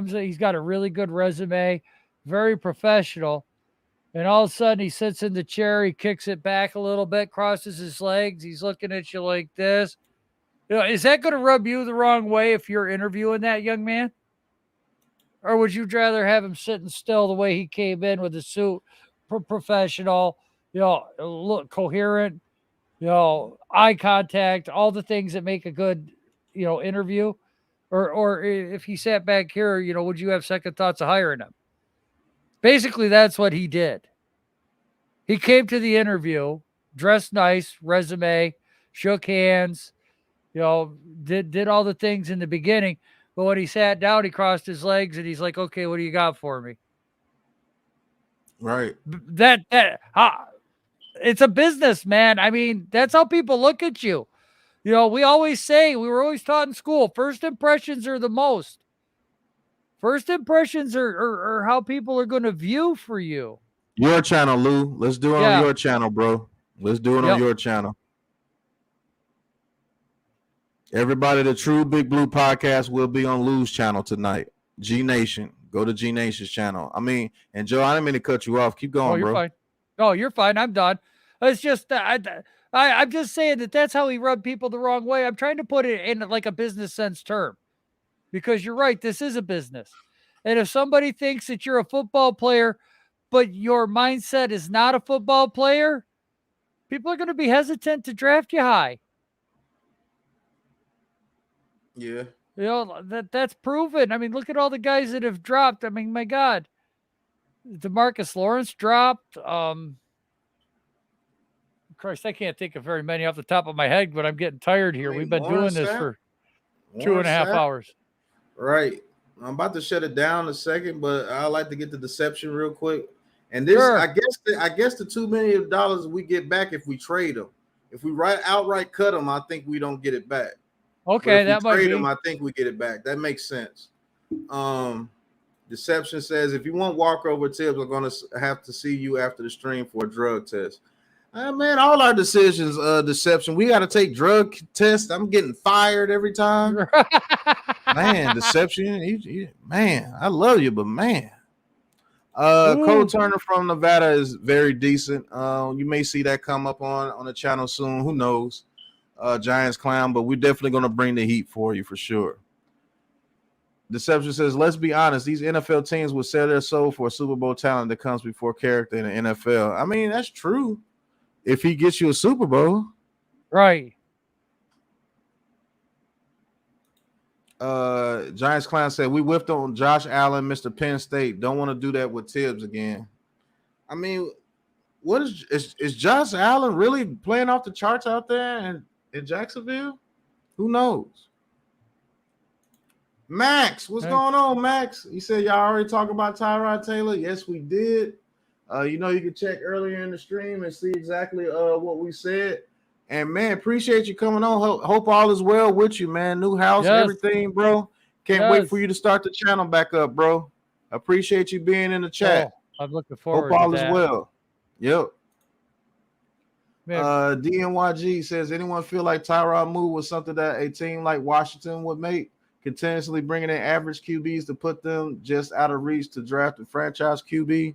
He's got a really good resume, very professional. And all of a sudden, he sits in the chair, he kicks it back a little bit, crosses his legs, he's looking at you like this. You know, is that going to rub you the wrong way if you're interviewing that young man? Or would you rather have him sitting still the way he came in with a suit, professional, look coherent, eye contact, all the things that make a good, interview? Or if he sat back here, would you have second thoughts of hiring him? Basically, that's what he did. He came to the interview, dressed nice, resume, shook hands, did all the things in the beginning. But when he sat down, he crossed his legs and he's like, okay, what do you got for me? Right. It's a business, man. I mean, that's how people look at you. We were always taught in school, first impressions are the most. First impressions are how people are going to view for you. Your channel, Lou. Let's do it on your channel, bro. Let's do it on your channel. Everybody, the True Big Blue podcast will be on Lou's channel tonight. G Nation. Go to G Nation's channel. I mean, and Joe, I didn't mean to cut you off. Keep going, you're bro. Fine. No, you're fine. I'm done. It's just I'm just saying that's how he rubbed people the wrong way. I'm trying to put it in like a business sense term. Because you're right, this is a business. And if somebody thinks that you're a football player, but your mindset is not a football player, people are going to be hesitant to draft you high. Yeah. That's proven. I mean, look at all the guys that have dropped. I mean, my God. DeMarcus Lawrence dropped. Christ, I can't think of very many off the top of my head, but I'm getting tired here. We've been doing this for 2.5 hours. Right. I'm about to shut it down in a second, but I'd like to get the deception real quick. And this, sure. I guess the $2 million we get back if we trade them. If we outright cut them, I think we don't get it back. Okay, that might be. Trade them, I think we get it back. That makes sense. Deception says if you want Walker over Tibbs, I'm going to have to see you after the stream for a drug test. Man, all our decisions, deception. We got to take drug tests. I'm getting fired every time. Man, deception. Man, I love you, but man. Cole Turner from Nevada is very decent. You may see that come up on the channel soon. Who knows? Giants Clown, but we're definitely going to bring the heat for you for sure. Deception says, let's be honest, these NFL teams will sell their soul for a Super Bowl talent that comes before character in the NFL. I mean, that's true. If he gets you a Super Bowl. Right. Giants Clown said we whiffed on Josh Allen, Mr. Penn State. Don't want to do that with Tibbs again. I mean, what is Josh Allen really playing off the charts out there in Jacksonville? Who knows? Max, what's going on, Max? You said y'all already talked about Tyrod Taylor. Yes, we did. You can check earlier in the stream and see exactly what we said. And man, appreciate you coming on. Hope all is well with you, man. New house, everything, bro. Can't wait for you to start the channel back up, bro. Appreciate you being in the chat. I'm looking forward. Hope all is well. Yep. DNYG says, anyone feel like Tyrod move was something that a team like Washington would make? Continuously bringing in average QBs to put them just out of reach to draft a franchise QB?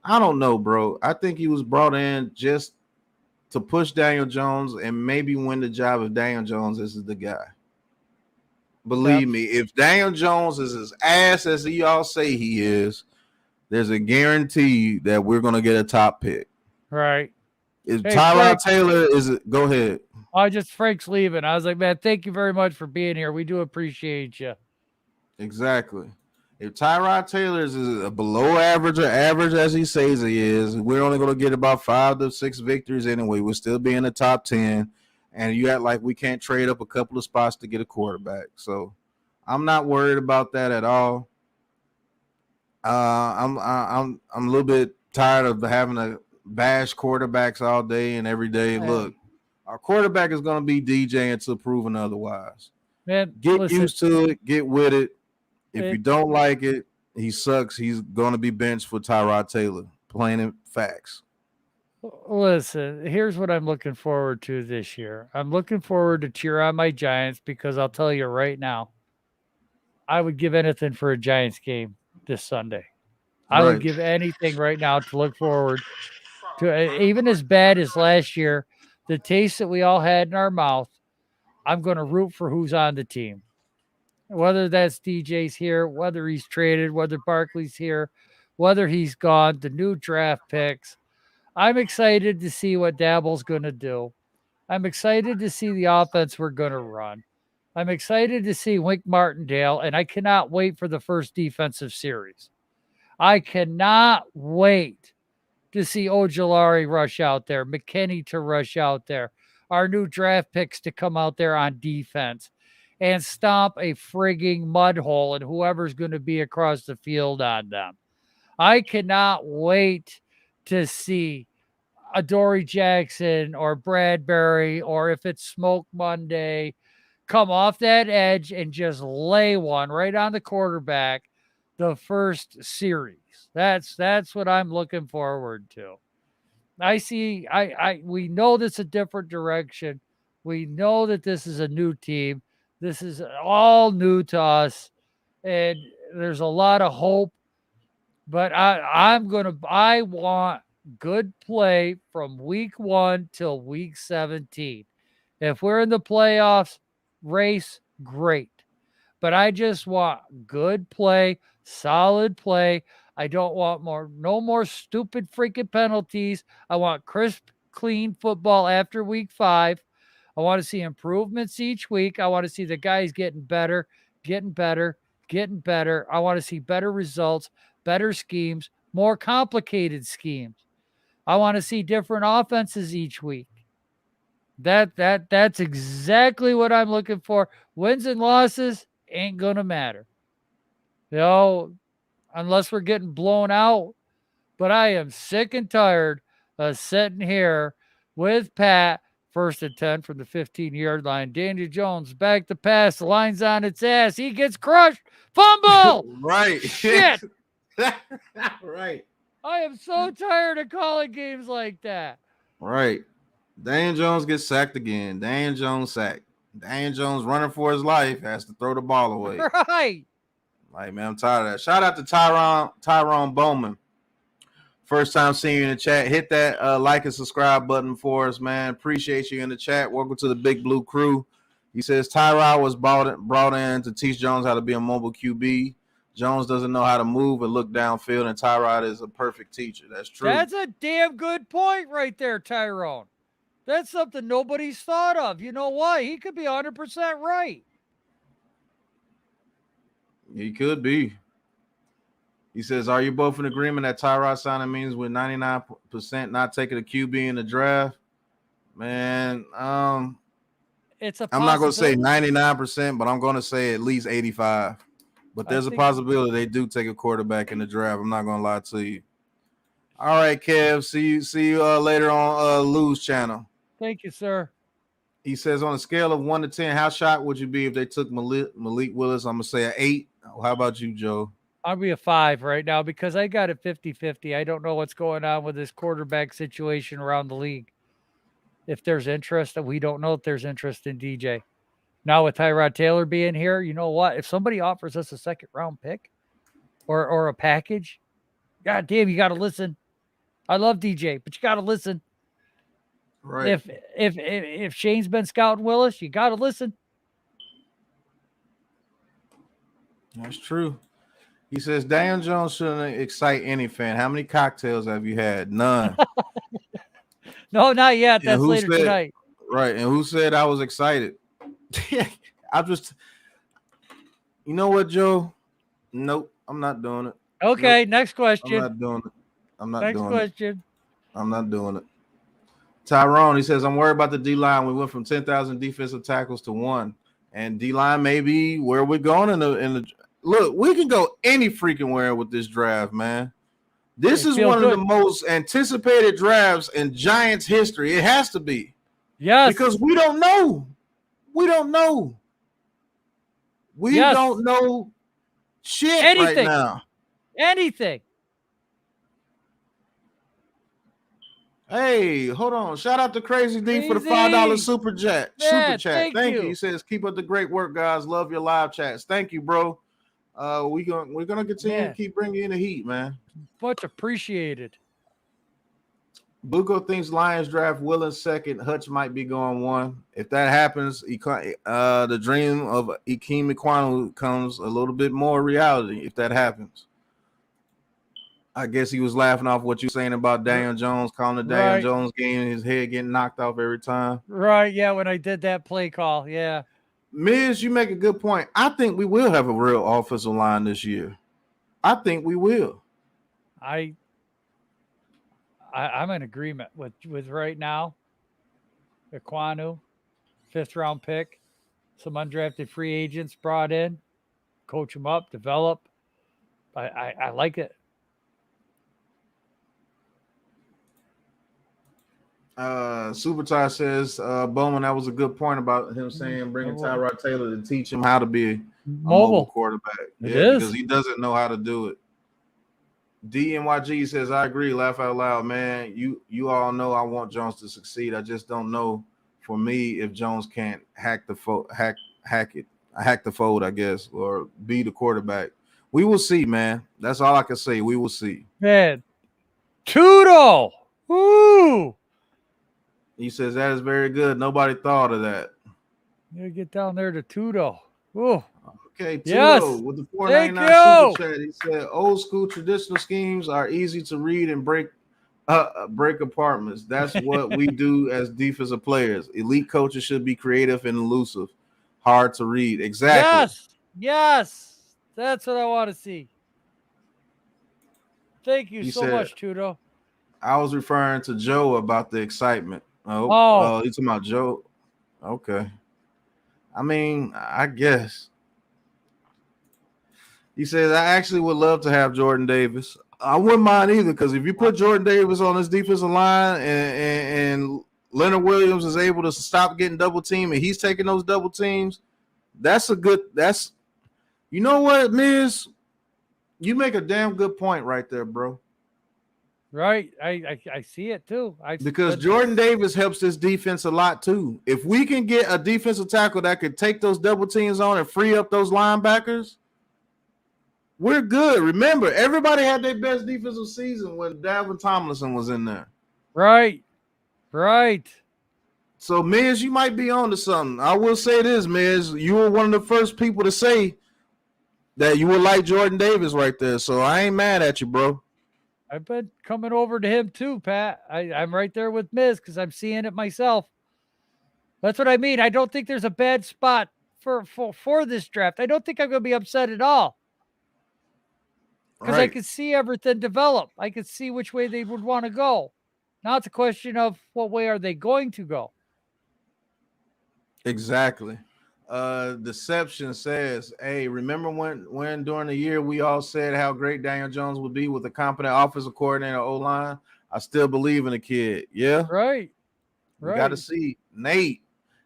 I don't know, bro. I think he was brought in just to push Daniel Jones and maybe win the job if Daniel Jones is the guy. Believe me, if Daniel Jones is as ass as y'all say he is, there's a guarantee that we're going to get a top pick. Right. If Tyrod Taylor go ahead. Frank's leaving. I was like, man, thank you very much for being here. We do appreciate you. Exactly. If Tyrod Taylor is a below average or average as he says he is, we're only going to get about 5 to 6 victories anyway. We'll still be in the top 10, and you act like we can't trade up a couple of spots to get a quarterback. So I'm not worried about that at all. I'm a little bit tired of having to bash quarterbacks all day and every day. Look, our quarterback is going to be DJ until proven otherwise. Man, get used to it. Get with it. If you don't like it, he sucks. He's going to be benched for Tyrod Taylor. Plain and facts. Listen, here's what I'm looking forward to this year. I'm looking forward to cheer on my Giants because I'll tell you right now, I would give anything for a Giants game this Sunday. I would give anything right now to look forward to. Even as bad as last year, the taste that we all had in our mouth, I'm going to root for who's on the team. Whether that's DJ's here, whether he's traded, whether Barkley's here, whether he's gone, the new draft picks. I'm excited to see what Dabble's going to do. I'm excited to see the offense we're going to run. I'm excited to see Wink Martindale, and I cannot wait for the first defensive series. I cannot wait to see Ojulari rush out there, McKinney to rush out there, our new draft picks to come out there on defense and stomp a frigging mud hole in whoever's going to be across the field on them. I cannot wait to see Adoree Jackson or Bradberry, or if it's Smoke Monday, come off that edge and just lay one right on the quarterback the first series. That's what I'm looking forward to. We know this is a different direction. We know that this is a new team. This is all new to us, and there's a lot of hope. But I want good play from week 1 till week 17. If we're in the playoffs race, great. But I just want good play, solid play. I don't want no more stupid freaking penalties. I want crisp, clean football after week 5. I want to see improvements each week. I want to see the guys getting better. I want to see better results, better schemes, more complicated schemes. I want to see different offenses each week. That's exactly what I'm looking for. Wins and losses ain't gonna matter. Unless we're getting blown out. But I am sick and tired of sitting here with Pat, 1st and 10 from the 15-yard line. Daniel Jones back to pass. The line's on its ass. He gets crushed. Fumble. Right. Shit. Right. I am so tired of calling games like that. Right. Daniel Jones gets sacked again. Daniel Jones sacked. Daniel Jones running for his life has to throw the ball away. Right. Like, man, I'm tired of that. Shout out to Tyrone Bowman. First time seeing you in the chat. Hit that like and subscribe button for us, man. Appreciate you in the chat. Welcome to the Big Blue Krew. He says Tyrod was brought in to teach Jones how to be a mobile QB. Jones doesn't know how to move and look downfield, and Tyrod is a perfect teacher. That's true. That's a damn good point right there, Tyrone. That's something nobody's thought of. You know what? He could be 100% right. He could be. He says, are you both in agreement that Tyrod signing means with 99% not taking a QB in the draft? Man, It's a I'm not going to say possibility. 99%, but I'm going to say at least 85. But there's a possibility they do take a quarterback in the draft. I'm not going to lie to you. All right, Kev. See you later on Lou's channel. Thank you, sir. He says, on a scale of 1 to 10, how shocked would you be if they took Malik Willis? I'm going to say an 8. How about you, Joe? I'll be a 5 right now because I got it 50-50. I don't know what's going on with this quarterback situation around the league. If there's interest, we don't know if there's interest in DJ. Now with Tyrod Taylor being here, you know what? If somebody offers us a second-round pick or a package, God damn, you got to listen. I love DJ, but you got to listen. Right. If Shane's been scouting Willis, you got to listen. That's true. He says, Daniel Jones shouldn't excite any fan. How many cocktails have you had? None. No, not yet. That's later tonight. Right. And who said I was excited? I'm just, you know what, Joe? Nope. I'm not doing it. Okay. Nope. Next question. I'm not doing it. Next question. I'm not doing it. Tyrone, he says, I'm worried about the D-line. We went from 10,000 defensive tackles to 1. And D-line may be where we're going in the look, we can go any freaking where with this draft, man. This is one of the most anticipated drafts in Giants history. It has to be. Yes. Because we don't know. We don't know shit right now. Anything. Hey, hold on. Shout out to Crazy D for the $5 super chat. Thank you. He says, keep up the great work, guys. Love your live chats. Thank you, bro. We're gonna continue to keep bringing in the heat, man. Much appreciated. Buko thinks Lions draft Willis second. Hutch might be going 1. If that happens, the dream of Ikem Ekwonu comes a little bit more reality. If that happens, I guess he was laughing off what you saying about Daniel Jones, calling the Daniel Jones game and his head getting knocked off every time. Right, yeah, when I did that play call, yeah. Miz, you make a good point. I think we will have a real offensive line this year. I think we will. I'm in agreement with right now. Ekwonu, 5th-round pick, some undrafted free agents brought in, coach them up, develop. I like it. Superstar says, Bowman, that was a good point about him saying bringing Tyrod Taylor to teach him how to be a mobile quarterback. Because he doesn't know how to do it. DNYG says, I agree. Laugh out loud, man. You all know I want Jones to succeed. I just don't know for me if Jones can't hack the fold, I guess, or be the quarterback. We will see, man. That's all I can say. We will see. Man, Tudo. Woo! He says that is very good. Nobody thought of that. You get down there to Tudo. Ooh. Okay, Tudo with the $4.99 super chat. He said, old school traditional schemes are easy to read and break apartments. That's what we do as defensive players. Elite coaches should be creative and elusive. Hard to read. Exactly. Yes. That's what I want to see. Thank you so much, Tudo. I was referring to Joe about the excitement. You talking about Joe? Okay. I mean, I guess. He says, I actually would love to have Jordan Davis. I wouldn't mind either, because if you put Jordan Davis on this defensive line and Leonard Williams is able to stop getting double teamed and he's taking those double teams, you know what, Miz? You make a damn good point right there, bro. Right. I see it too. Because Jordan Davis helps this defense a lot too. If we can get a defensive tackle that could take those double teams on and free up those linebackers, we're good. Remember, everybody had their best defensive season when Dalvin Tomlinson was in there. Right. So, Miz, you might be on to something. I will say this, Miz. You were one of the first people to say that you would like Jordan Davis right there. So I ain't mad at you, bro. I've been coming over to him too, Pat. I'm right there with Miz because I'm seeing it myself. That's what I mean. I don't think there's a bad spot for this draft. I don't think I'm going to be upset at all because I could see everything develop. I could see which way they would want to go. Now it's a question of what way are they going to go. Exactly. Deception says, hey, remember when during the year we all said how great Daniel Jones would be with a competent offensive coordinator O-line? I still believe in the kid. Yeah. Right. We got to see. Nate,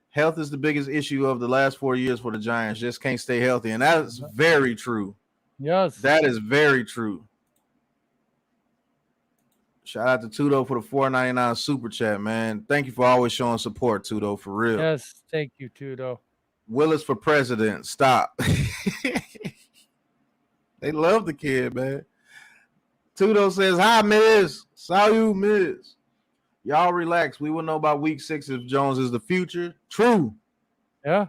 health is the biggest issue of the last 4 years for the Giants. Just can't stay healthy. And that is very true. Yes. That is very true. Shout out to Tudo for the $4.99 super chat, man. Thank you for always showing support, Tudo, for real. Yes, thank you, Tudo. Willis for president. Stop. They love the kid, man. Tudo says, hi, Miz. Salut, Miz. Y'all relax. We will know by week 6 if Jones is the future. True. Yeah.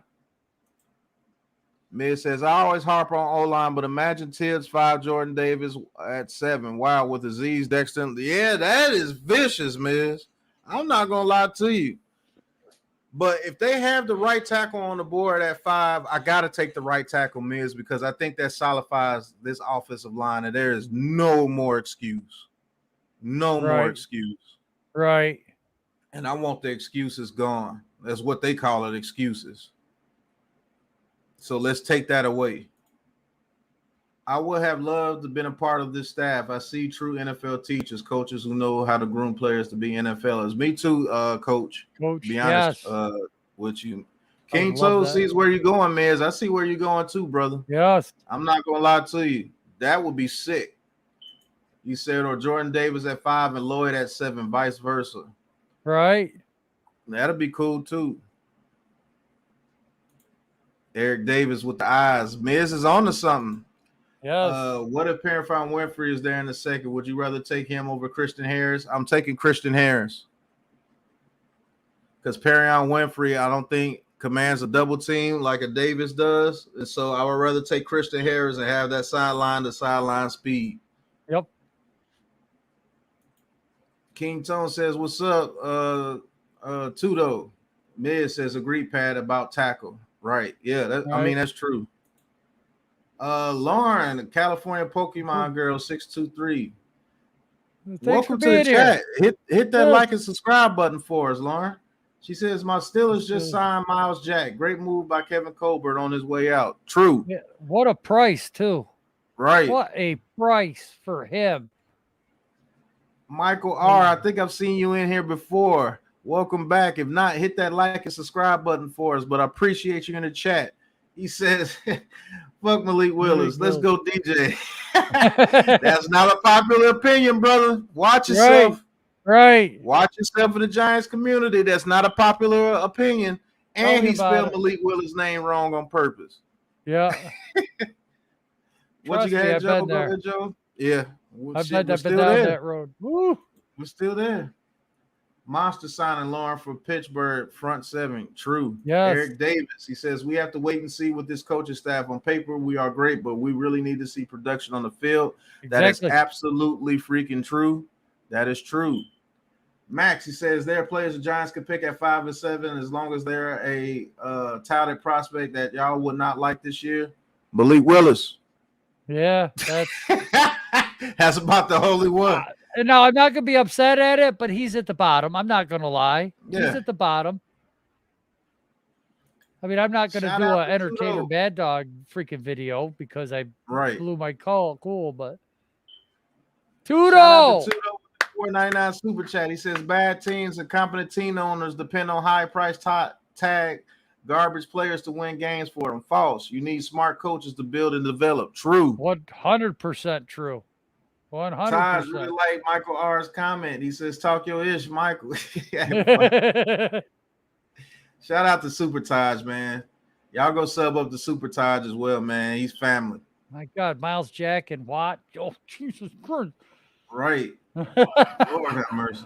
Miz says, I always harp on O-line, but imagine Tibbs 5, Jordan Davis at 7. Wow, with Aziz Dexter. Yeah, that is vicious, Miz. I'm not going to lie to you. But if they have the right tackle on the board at 5, I got to take the right tackle, Miz, because I think that solidifies this offensive line, and there is no more excuse. No more excuse. Right. And I want the excuses gone. That's what they call it, excuses. So let's take that away. I would have loved to have been a part of this staff. I see true NFL teachers, coaches who know how to groom players to be NFLers. Me too, Coach. Coach, be honest with you. King Toe sees where you're going, Miz. I see where you're going too, brother. Yes. I'm not going to lie to you. That would be sick. You said, or Jordan Davis at 5 and Lloyd at 7, vice versa. Right. That'd be cool too. Eric Davis with the eyes. Miz is on to something. Yes. What if Perifon Winfrey is there in a second? Would you rather take him over Christian Harris? I'm taking Christian Harris. Because Perifon Winfrey, I don't think commands a double team like a Davis does. And so I would rather take Christian Harris and have that sideline to sideline speed. Yep. King Tone says, what's up? Tudo. Miz says, agreed, Pat, about tackle. Right. Yeah, right. I mean, that's true. Lauren, California Pokemon Girl 623. Welcome to the chat. Hit that like and subscribe button for us, Lauren. She says, my Steelers just signed Miles Jack. Great move by Kevin Colbert on his way out. True. Yeah, what a price, too. Right. What a price for him. Michael R., I think I've seen you in here before. Welcome back. If not, hit that like and subscribe button for us. But I appreciate you in the chat. He says, fuck Malik Willis. Let's go, DJ. That's not a popular opinion, brother. Watch yourself. Right. Watch yourself in the Giants community. That's not a popular opinion. And he spelled Malik Willis' name wrong on purpose. Yeah. What you had, Joe? Go ahead, Joe. Yeah. I've been down that road. Woo. We're still there. Monster signing Lauren for Pittsburgh, front 7. True. Yes. Eric Davis. He says, we have to wait and see with this coaching staff. On paper, we are great, but we really need to see production on the field. Exactly. That is absolutely freaking true. That is true. Max, he says, there are players the Giants could pick at 5 and 7 as long as they're a touted prospect that y'all would not like this year. Malik Willis. Yeah. That's about the holy one. No, I'm not going to be upset at it, but he's at the bottom. I'm not going to lie. Yeah. He's at the bottom. I mean, I'm not going to do an entertainer bad dog freaking video because I blew my cool, but Tudo! $4.99 super chat. He says, bad teams and competent team owners depend on high price tag garbage players to win games for them. False. You need smart coaches to build and develop. True. 100% true. 100%. Taj really like Michael R's comment. He says, talk your ish, Michael. Shout out to Super Taj, man. Y'all go sub up to Super Taj as well, man. He's family. My God, Miles Jack and Watt. Oh, Jesus Christ. Right. Lord have mercy.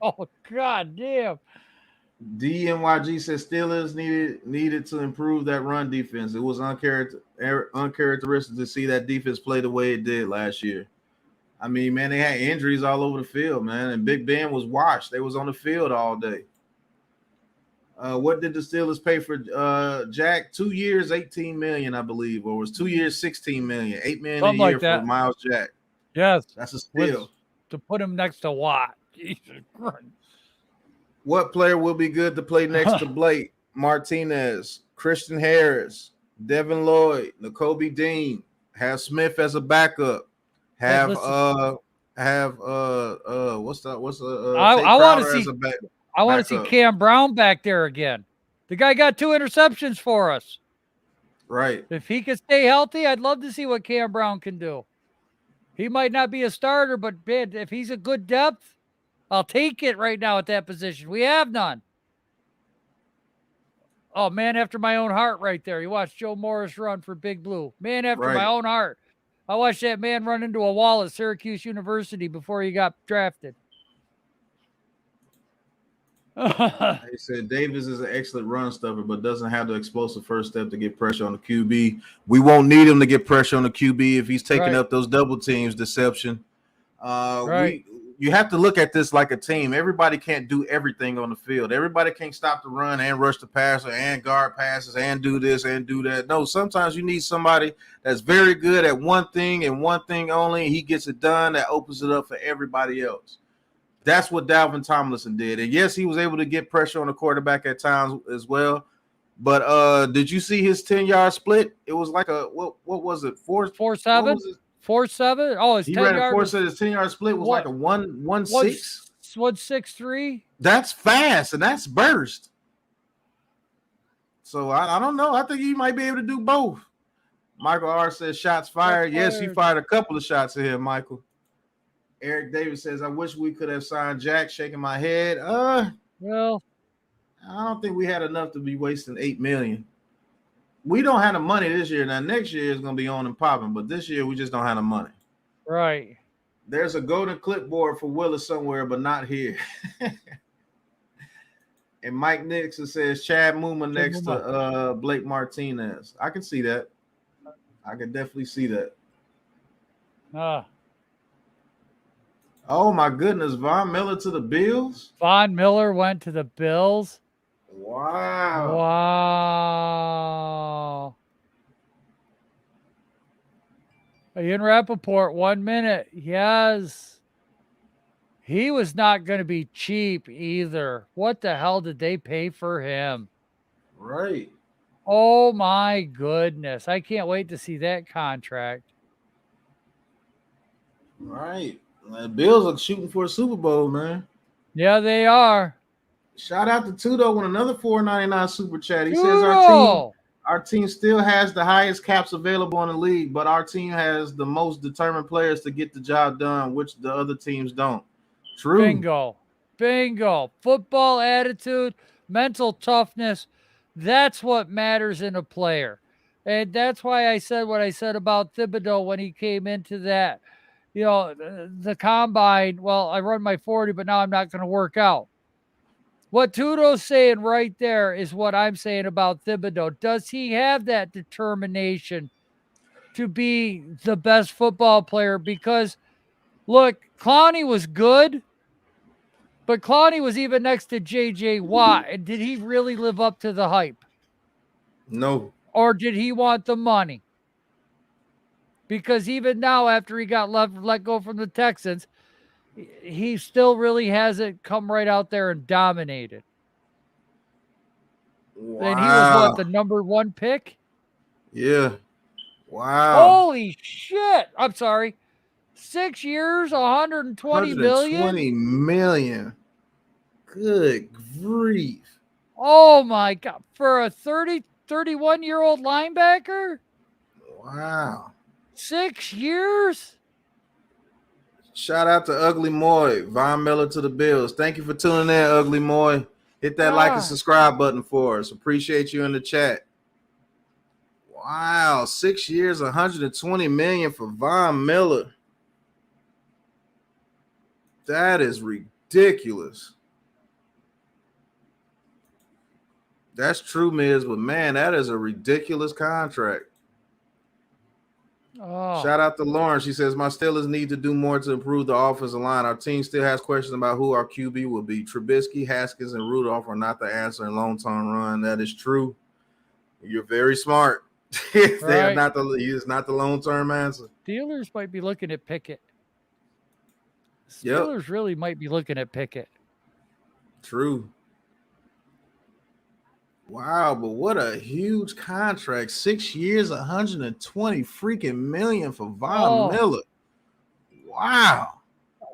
Oh, God damn. DNYG says Steelers needed to improve that run defense. It was uncharacteristic to see that defense play the way it did last year. I mean, man, they had injuries all over the field, man, and Big Ben was washed. They was on the field all day. What did the Steelers pay for Jack? 2 years, $18 million, I believe, or it was 2 years, $16 million, $8 million Something a year like that. for Miles Jack. Yes. That's a steal. To put him next to Watt. Jesus Christ. What player will be good to play next to Blake Martinez, Christian Harris, Devin Lloyd, Nakobe Dean? Have Smith as a backup. Have what's I want to see. I want to see Cam Brown back there again. The guy got 2 interceptions for us. Right. If he can stay healthy, I'd love to see what Cam Brown can do. He might not be a starter, but man, if he's a good depth, I'll take it right now at that position. We have none. Oh, man after my own heart right there. You watched Joe Morris run for Big Blue. Man after my own heart. I watched that man run into a wall at Syracuse University before he got drafted. He said Davis is an excellent run stuffer, but doesn't have the explosive first step to get pressure on the QB. We won't need him to get pressure on the QB if he's taking up those double teams. Deception. You have to look at this like a team. Everybody can't do everything on the field. Everybody can't stop the run and rush the passer and guard passes and do this and do that. No, sometimes you need somebody that's very good at one thing and one thing only. He gets it done. That opens it up for everybody else. That's what Dalvin Tomlinson did. And yes, he was able to get pressure on the quarterback at times as well. But did you see his 10-yard split? It was like a what was it? 4-7? 4-7? Oh, his 10-yard. His 10-yard split was like a 1-6. 1-6-3. That's fast and that's burst. So I don't know. I think he might be able to do both. Michael R says shots fired. Yes, he fired a couple of shots at him, Michael. Eric Davis says, I wish we could have signed Jack. Shaking my head. Well, I don't think we had enough to be wasting $8 million. We don't have the money this year. Now, next year is going to be on and popping, but this year we just don't have the money. Right. There's a golden clipboard for Willis somewhere, but not here. And Mike Nixon says Chad Muma next to Blake Martinez. I can see that. I can definitely see that. Oh, my goodness. Von Miller to the Bills? Von Miller went to the Bills? Wow. Ian Rappaport, 1 minute. Yes. He was not going to be cheap either. What the hell did they pay for him? Right. Oh, my goodness. I can't wait to see that contract. Right. The Bills are shooting for a Super Bowl, man. Yeah, they are. Shout out to Tudo with another $4.99 super chat. He says our team still has the highest caps available in the league, but our team has the most determined players to get the job done, which the other teams don't. True. Bingo. Football attitude, mental toughness. That's what matters in a player. And that's why I said what I said about Thibodeau when he came into that. You know, the combine, well, I run my 40, but now I'm not going to work out. What Tudo's saying right there is what I'm saying about Thibodeau. Does he have that determination to be the best football player? Because, look, Clowney was good, but Clowney was even next to J.J. Watt. And did he really live up to the hype? No. Or did he want the money? Because even now, after he got let go from the Texans, he still really hasn't come right out there and dominated. Wow. And he was what, the number 1 pick? Yeah. Wow. Holy shit. I'm sorry. 6 years, $120 million? $120 million. Good grief. Oh my God. For a 31-year-old linebacker? Wow. 6 years? Shout out to Ugly Moy. Von Miller to the Bills. Thank you for tuning in, Ugly Moy. Hit that like and subscribe button for us. Appreciate you in the chat. Wow. 6 years, $120 million for Von Miller. That is ridiculous. That's true, Miz, but man, that is a ridiculous contract. Oh, Shout out to Lauren. She says, my Steelers need to do more to improve the offensive line. Our team still has questions about who our QB will be. Trubisky, Haskins, and Rudolph are not the answer in long-term run. That is true. You're very smart. They're not it's not the long-term answer. Steelers might be looking at Pickett. Yep. Steelers really might be looking at Pickett. True. Wow, but what a huge contract. 6 years, 120 freaking million for Von Miller. Wow.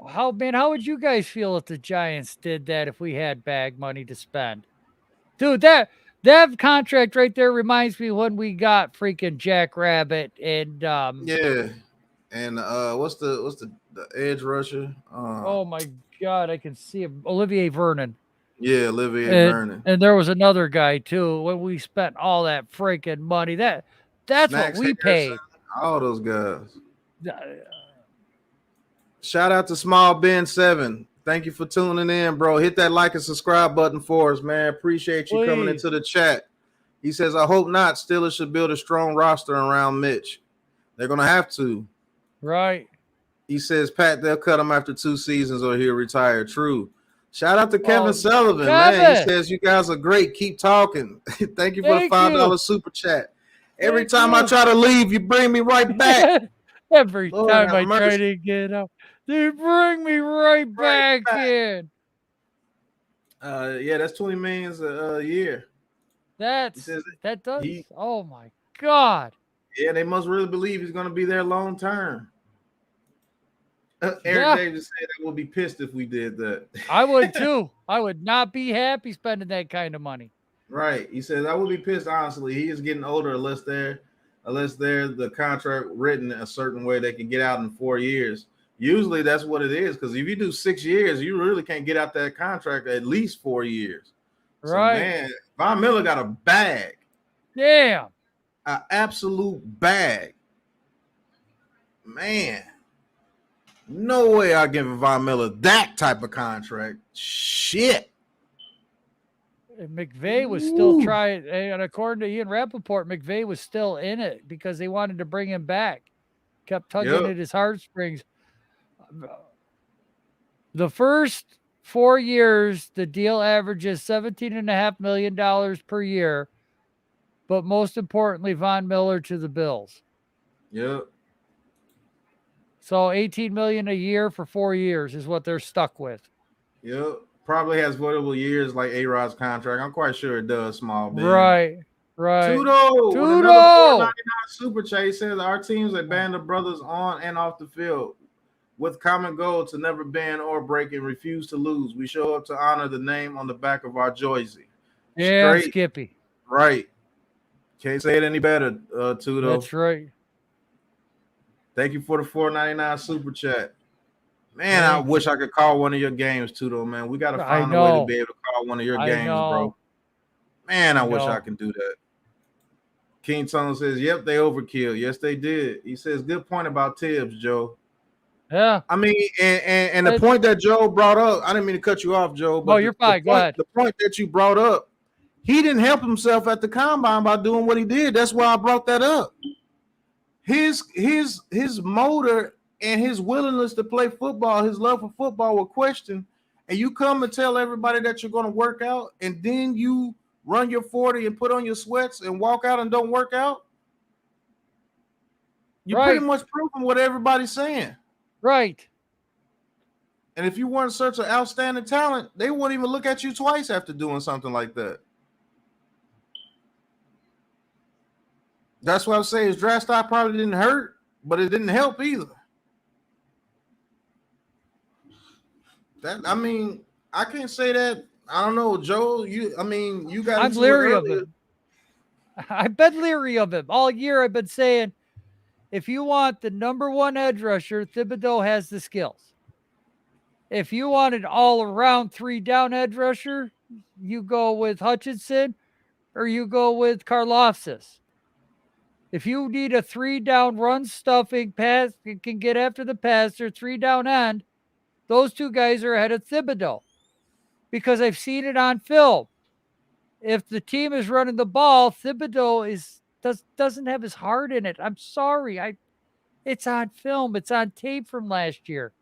How would you guys feel if the Giants did that if we had bag money to spend? Dude, that contract right there reminds me when we got freaking Jackrabbit and yeah. And what's the edge rusher? Oh my god, I can see him. Olivier Vernon. Yeah, Olivier Vernon. And there was another guy too. When we spent all that freaking money, that's Max what we paid. All those guys. Shout out to Small Ben 7. Thank you for tuning in, bro. Hit that like and subscribe button for us, man. Appreciate you coming into the chat. He says, I hope not. Steelers should build a strong roster around Mitch. They're gonna have to. Right. He says, Pat, they'll cut him after 2 seasons or he'll retire. True. Shout out to Kevin Sullivan, man. He says, you guys are great. Keep talking. Thank you for the $5 super chat. Every time I try to leave, you bring me right back. Every time I try to get up, they bring me right back in. Yeah, that's 20 million a year. That does. Oh my God. Yeah, they must really believe he's going to be there long term. Eric Davis said I would be pissed if we did that. I would too. I would not be happy spending that kind of money. Right. He says I would be pissed. Honestly, he is getting older unless they're the contract written a certain way they can get out in 4 years. Usually that's what it is, because if you do 6 years, you really can't get out that contract at least 4 years. Right. So, man, Von Miller got a bag. Damn. An absolute bag. Man. No way I give Von Miller that type of contract. Shit. And McVay was still trying, and according to Ian Rappaport, McVay was still in it because they wanted to bring him back. Kept tugging at his heartstrings. The first 4 years, the deal averages $17.5 million per year. But most importantly, Von Miller to the Bills. Yep. So $18 million a year for 4 years is what they're stuck with. Yep. Probably has voidable years like A-Rod's contract. I'm quite sure it does, Small Ben. Right. Tudo. $4.99 super chat says our team's a band of brothers on and off the field with common goal to never bend or break and refuse to lose. We show up to honor the name on the back of our jersey. Yeah, Skippy. Right. Can't say it any better, Tudo. That's right. Thank you for the $4.99 super chat. Man, I wish I could call one of your games, Tudo, man. We got to find a way to be able to call one of your games, bro. Man, I wish I can do that. King Tone says, yep, they overkill. Yes, they did. He says, good point about Tibbs, Joe. Yeah. I mean, and the point that Joe brought up, I didn't mean to cut you off, Joe. But you're fine. Go ahead. The point that you brought up, he didn't help himself at the combine by doing what he did. That's why I brought that up. His motor and his willingness to play football, his love for football were questioned. And you come and tell everybody that you're going to work out, and then you run your 40 and put on your sweats and walk out and don't work out. You're pretty much proving what everybody's saying. Right. And if you weren't searching outstanding talent, they wouldn't even look at you twice after doing something like that. That's what I'm saying. His draft stock probably didn't hurt, but it didn't help either. I mean, I can't say that. I don't know, Joe. You got. I'm leery of him. I've been leery of him all year. I've been saying, if you want the number one edge rusher, Thibodeau has the skills. If you want an all-around 3-down edge rusher, you go with Hutchinson or you go with Karlaftis. If you need a 3-down run stuffing pass, you can get after the passer, 3-down end. Those two guys are ahead of Thibodeau because I've seen it on film. If the team is running the ball, Thibodeau doesn't have his heart in it. I'm sorry. It's on film. It's on tape from last year.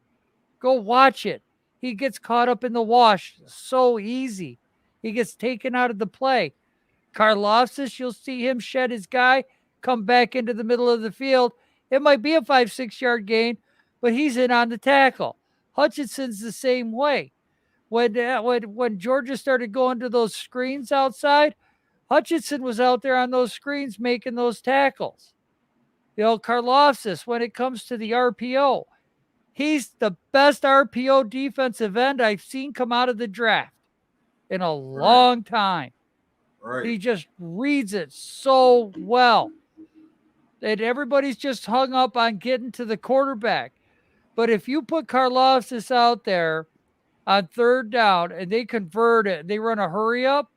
Go watch it. He gets caught up in the wash so easy. He gets taken out of the play. Karlaftis, you'll see him shed his guy, come back into the middle of the field. It might be a 5-6 yard gain, but he's in on the tackle. Hutchinson's the same way. When Georgia started going to those screens outside, Hutchinson was out there on those screens making those tackles. Karlaftis, when it comes to the RPO, he's the best RPO defensive end I've seen come out of the draft in a long time. Right. He just reads it so well. And everybody's just hung up on getting to the quarterback. But if you put Karlaftis out there on third down and they convert it, they run a hurry up,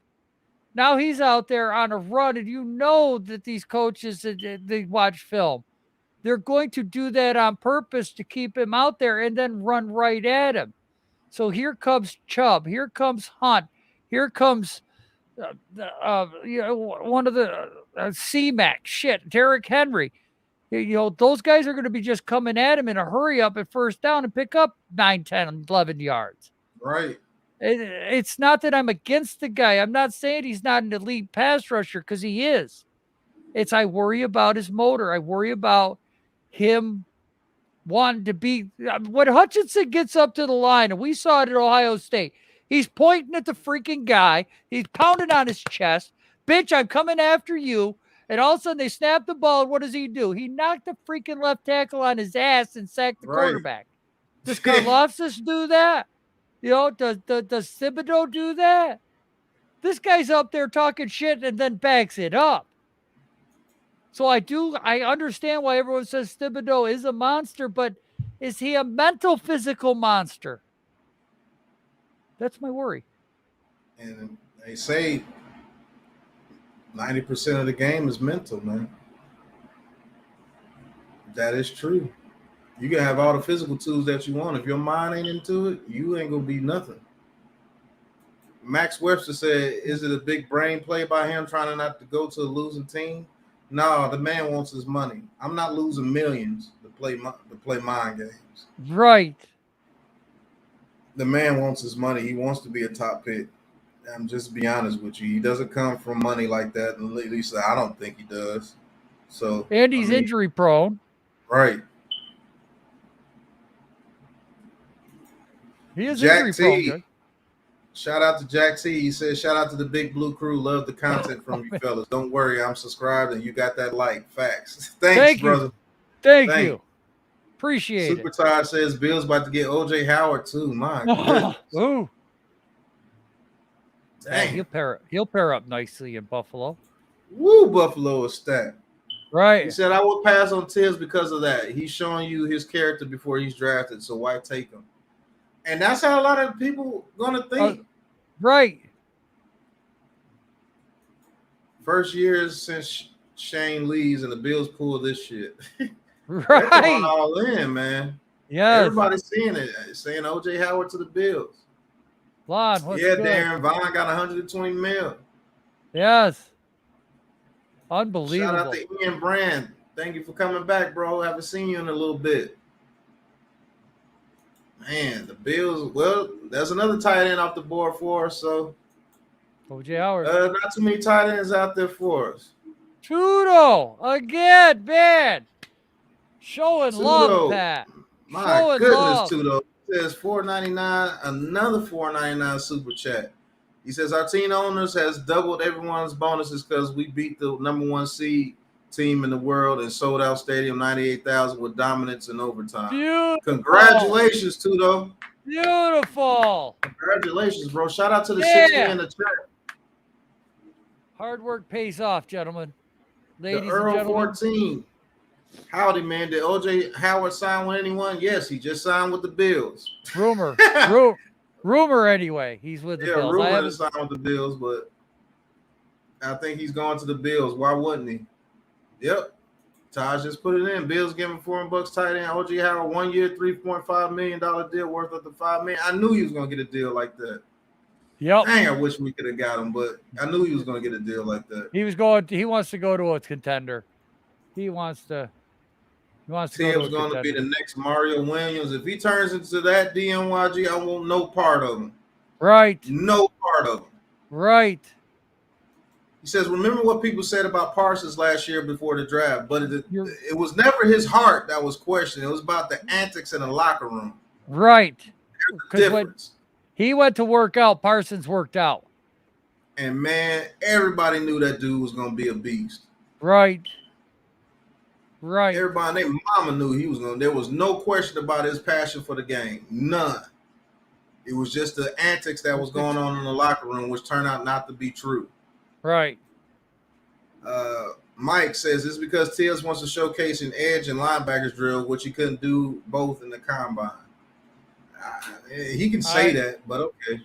now he's out there on a run, and you know that these coaches, they watch film. They're going to do that on purpose to keep him out there and then run right at him. So here comes Chubb. Here comes Hunt. Here comes one of the C-Mac. Shit, Derrick Henry. Those guys are going to be just coming at him in a hurry up at first down and pick up 9, 10, 11 yards. Right. It's not that I'm against the guy. I'm not saying he's not an elite pass rusher, because he is. I worry about his motor. I worry about him wanting to be. When Hutchinson gets up to the line, and we saw it at Ohio State, he's pointing at the freaking guy. He's pounding on his chest. Bitch, I'm coming after you. And all of a sudden they snap the ball. And what does he do? He knocked the freaking left tackle on his ass and sacked the quarterback. Does Karlaftis do that? Does Thibodeau do that? This guy's up there talking shit and then backs it up. So I understand why everyone says Thibodeau is a monster, but is he a mental, physical monster? That's my worry. And they say 90% of the game is mental, man. That is true. You can have all the physical tools that you want. If your mind ain't into it, you ain't gonna be nothing. Max Webster said, is it a big brain play by him trying not to go to a losing team? No, the man wants his money. I'm not losing millions to play mind games. Right. The man wants his money. He wants to be a top pick. I'm just be honest with you. He doesn't come from money like that. At least I don't think he does. So, and he's injury prone. Right. He is Jack injury T. prone. Shout out to Jack T. He said, shout out to the Big Blue Krew. Love the content from you fellas. Don't worry, I'm subscribed and you got that like. Facts. Thanks, brother. Thank you. Appreciate Super it. Todd says Bill's about to get OJ Howard too. My goodness. Ooh. Dang. He'll pair up nicely in Buffalo. Woo, Buffalo is stacked. Right. He said, I will pass on Tibbs because of that. He's showing you his character before he's drafted, so why take him? And that's how a lot of people gonna think. Right. First years since Shane leaves and the Bills pull this shit. Right. They're going all in, man. Yeah. Everybody's seeing it. Saying OJ Howard to the Bills. Lon, what's yeah, good? Darren Vaughn got 120 mil. Yes. Unbelievable. Shout out to Ian Brand. Thank you for coming back, bro. Haven't seen you in a little bit. Man, the Bills, well, there's another tight end off the board for us, so OJ Howard. Not too many tight ends out there for us. Tudo, again, man. Showing love, Pat. My goodness, Tudo. It says $4.99, another $4.99 super chat. He says, our team owners has doubled everyone's bonuses because we beat the number 1 seed team in the world and sold out stadium 98,000 with dominance in overtime. Beautiful. Congratulations, Tudo. Beautiful. Congratulations, bro. Shout out to the 60 in the chat. Hard work pays off, gentlemen. Ladies the Earl and gentlemen. 14. Howdy, man. Did OJ Howard sign with anyone? Yes, he just signed with the Bills. Rumor. Rumor anyway. He's with the Bills. Rumor to sign with the Bills, but I think he's going to the Bills. Why wouldn't he? Yep. Taj just put it in. Bills giving $4 tight end. OJ Howard 1 year, $3.5 million deal worth up to $5 million. I knew he was going to get a deal like that. Yep. Dang, I wish we could have got him, but I knew he was going to get a deal like that. He wants to go to a contender. He wants to He wants to go to Tibbs a going to be contender. the next Mario Williams. If he turns into that DNYG, I want no part of him. Right. No part of him. Right. He says, remember what people said about Parsons last year before the draft, but it was never his heart that was questioned. It was about the antics in the locker room. Right. There's a difference. When he went to work out, Parsons worked out. And, man, everybody knew that dude was going to be a beast. Right. Right. Everybody, their mama knew he was going to. There was no question about his passion for the game. None. It was just the antics that was going on in the locker room, which turned out not to be true. Right. Mike says it's because Tibbs wants to showcase an edge and linebackers drill, which he couldn't do both in the combine. He can say that, but okay.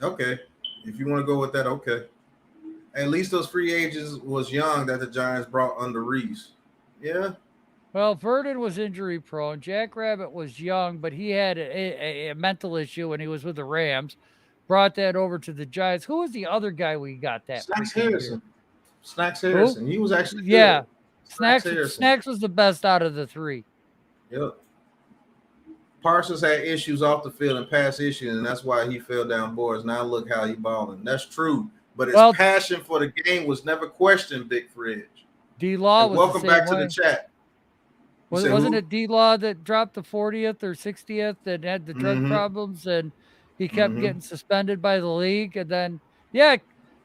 Okay. If you want to go with that, okay. At least those free agents was young that the Giants brought under Reese. Yeah. Well, Verdon was injury prone. Jackrabbit was young, but he had a mental issue when he was with the Rams. Brought that over to the Giants. Who was the other guy we got that? Snacks Harrison. Snacks Harrison. He was actually good. Yeah. Snacks was the best out of the three. Yep. Parsons had issues off the field and pass issues, and that's why he fell down boards. Now look how he balling. That's true. But his passion for the game was never questioned, Big Fridge. D-Law was welcome the back same to way. the chat. Wasn't it D-Law that dropped the 40th or 60th and had the drug problems, and he kept getting suspended by the league? And then, it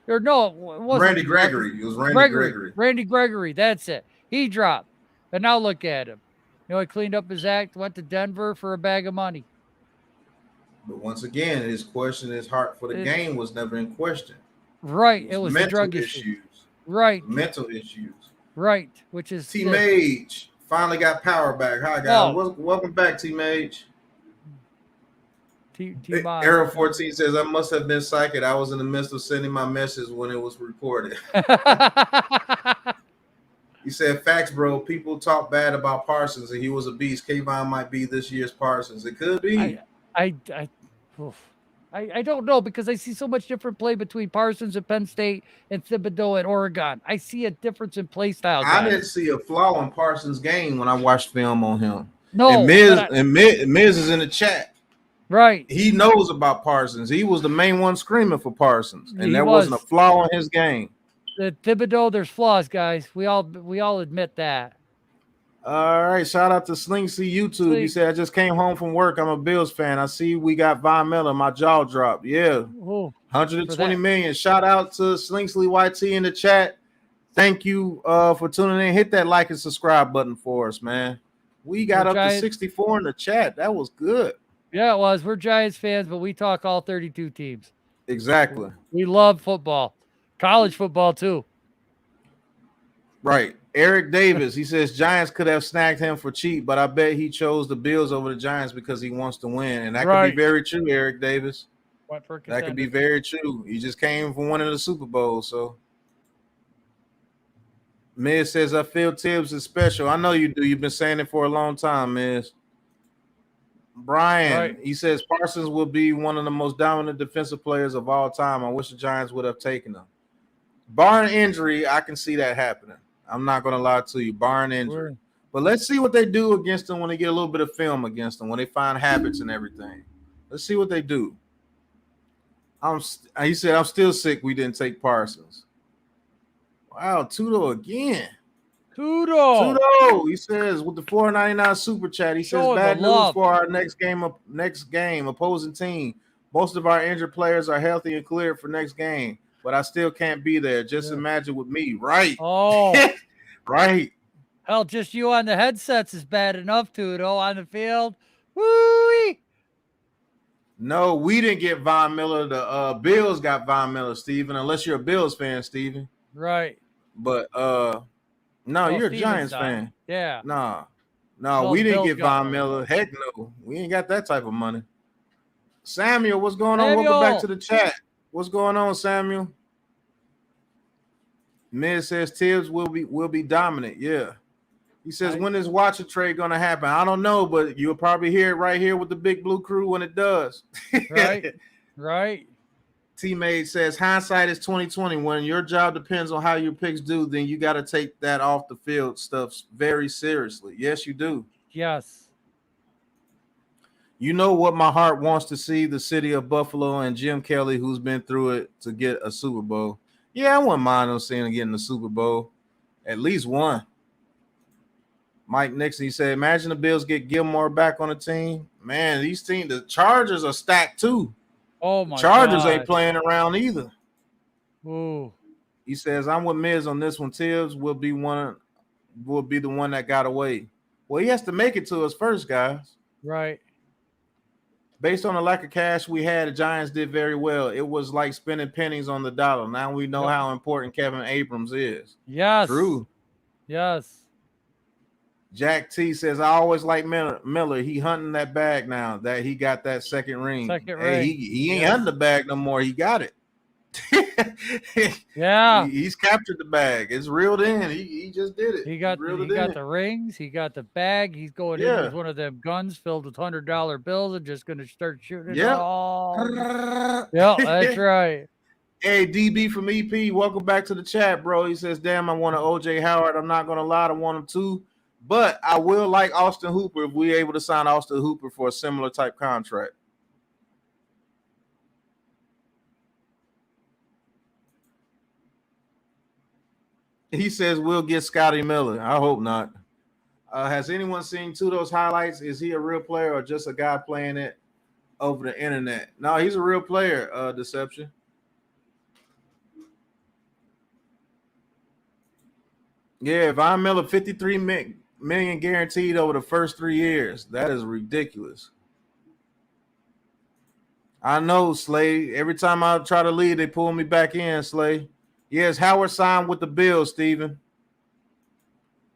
wasn't Randy Gregory. It was Randy Gregory. Randy Gregory, that's it. He dropped. And now look at him. He cleaned up his act, went to Denver for a bag of money. But once again, his heart for the game was never in question. Right. It was the drug issues. Right. Mental issues. Right. Which is T-Mage finally got power back. Hi, guys. Welcome back, T-Mage. Arrow 14 says, I must have been psychic. I was in the midst of sending my message when it was reported. He said, facts, bro. People talk bad about Parsons, and he was a beast. Kayvon might be this year's Parsons. It could be. I don't know, because I see so much different play between Parsons at Penn State and Thibodeau at Oregon. I see a difference in play style. I didn't see a flaw in Parsons' game when I watched film on him. No. And Miz is in the chat. Right. He knows about Parsons. He was the main one screaming for Parsons, and there wasn't a flaw in his game. The Thibodeau, there's flaws, guys. We all admit that. All right, shout out to Slinksy YouTube. He said, I just came home from work. I'm a Bills fan. I see we got Von Miller. My jaw dropped. Yeah. Ooh, 120 million. Shout out to Slinksley YT in the chat. Thank you for tuning in. Hit that like and subscribe button for us, man. We got up to 64 in the chat. That was good. Yeah, it was. We're Giants fans, but we talk all 32 teams. Exactly. We love football. College football, too. Right. Eric Davis, he says Giants could have snagged him for cheap, but I bet he chose the Bills over the Giants because he wants to win. And that could be very true, Eric Davis. That could be very true. He just came from winning the Super Bowl. So Miz says, I feel Tibbs is special. I know you do. You've been saying it for a long time, Miz. Brian, he says Parsons will be one of the most dominant defensive players of all time. I wish the Giants would have taken him. Barring injury, I can see that happening. I'm not going to lie to you, barring injury. But let's see what they do against them when they get a little bit of film against them, when they find habits and everything. Let's see what they do. He said, I'm still sick we didn't take Parsons. Wow, Tudo again. Tudo. He says, with the $4.99 super chat, he says, bad news for our next game, opposing team. Most of our injured players are healthy and cleared for next game, but I still can't be there. Just imagine with me. Right. Oh. Right. Hell, just you on the headsets is bad enough, Tudo, on the field. Woo-wee. No, we didn't get Von Miller. The Bills got Von Miller, Steven, unless you're a Bills fan, Steven. Right. But no, you're a Giants fan. Yeah. No, we didn't get Von Miller. Heck no. We ain't got that type of money. Samuel, what's going on? Welcome back to the chat. What's going on, Samuel? Miz says Tibbs will be dominant. Yeah. He says, when is watch a trade going to happen? I don't know, but you'll probably hear it right here with the Big Blue Krew when it does. Right. Right. Teammate says hindsight is 2020. When your job depends on how your picks do, then you got to take that off the field stuff very seriously. Yes, you do. Yes. You know what my heart wants to see? The city of Buffalo and Jim Kelly, who's been through it, to get a Super Bowl. Yeah, I wouldn't mind them seeing getting the Super Bowl. At least one. Mike Nixon, he said, imagine the Bills get Gilmore back on the team. Man, these teams, the Chargers are stacked too. Oh my Chargers God. ain't playing around either. Ooh. He says, I'm with Miz on this one. Tibbs will be the one that got away. Well, he has to make it to us first, guys. Right. Based on the lack of cash we had, the Giants did very well. It was like spending pennies on the dollar. Now we know how important Kevin Abrams is. Yes. True. Yes. Jack T says, I always like Miller. He hunting that bag now that he got that second ring. Ring. He ain't hunting the bag no more. He got it. Yeah. He's captured the bag. It's reeled in. He just did it. He got the rings. He got the bag. He's going in with one of them guns filled with $100 bills and just going to start shooting it all. Yeah, that's right. Hey, DB from EP, welcome back to the chat, bro. He says, damn, I want an OJ Howard. I'm not going to lie, I want him too. But I will like Austin Hooper if we're able to sign Austin Hooper for a similar type contract. He says we'll get Scotty Miller. I hope not. Has anyone seen Tudo's highlights? Is he a real player or just a guy playing it over the internet? No, he's a real player, Deception. Yeah, Von Miller, $53 million guaranteed over the first 3 years. That is ridiculous. I know, Slay. Every time I try to leave, they pull me back in, Slay. Yes, Howard signed with the Bills, Steven.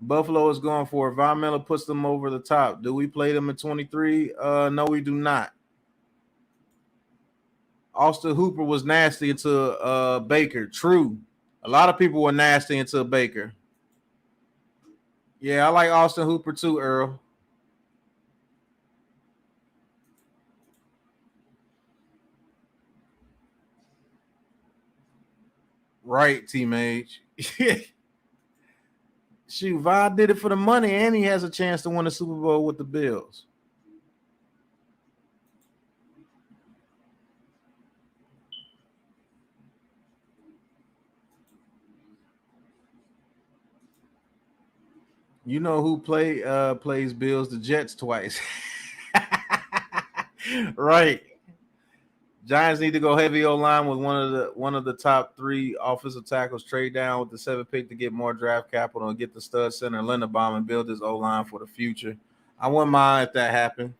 Buffalo is going for it. Von Miller puts them over the top. Do we play them in 23? No, we do not. Austin Hooper was nasty into Baker. True. A lot of people were nasty into Baker. Yeah, I like Austin Hooper too, Earl. Right, teammate. Shoot, Von did it for the money, and he has a chance to win the Super Bowl with the Bills. You know who plays Bills? The Jets twice. Right. Giants need to go heavy O-line with one of the top 3 offensive tackles. Trade down with the 7th pick to get more draft capital and get the stud center Linderbaum and build his O-line for the future. I wouldn't mind if that happened.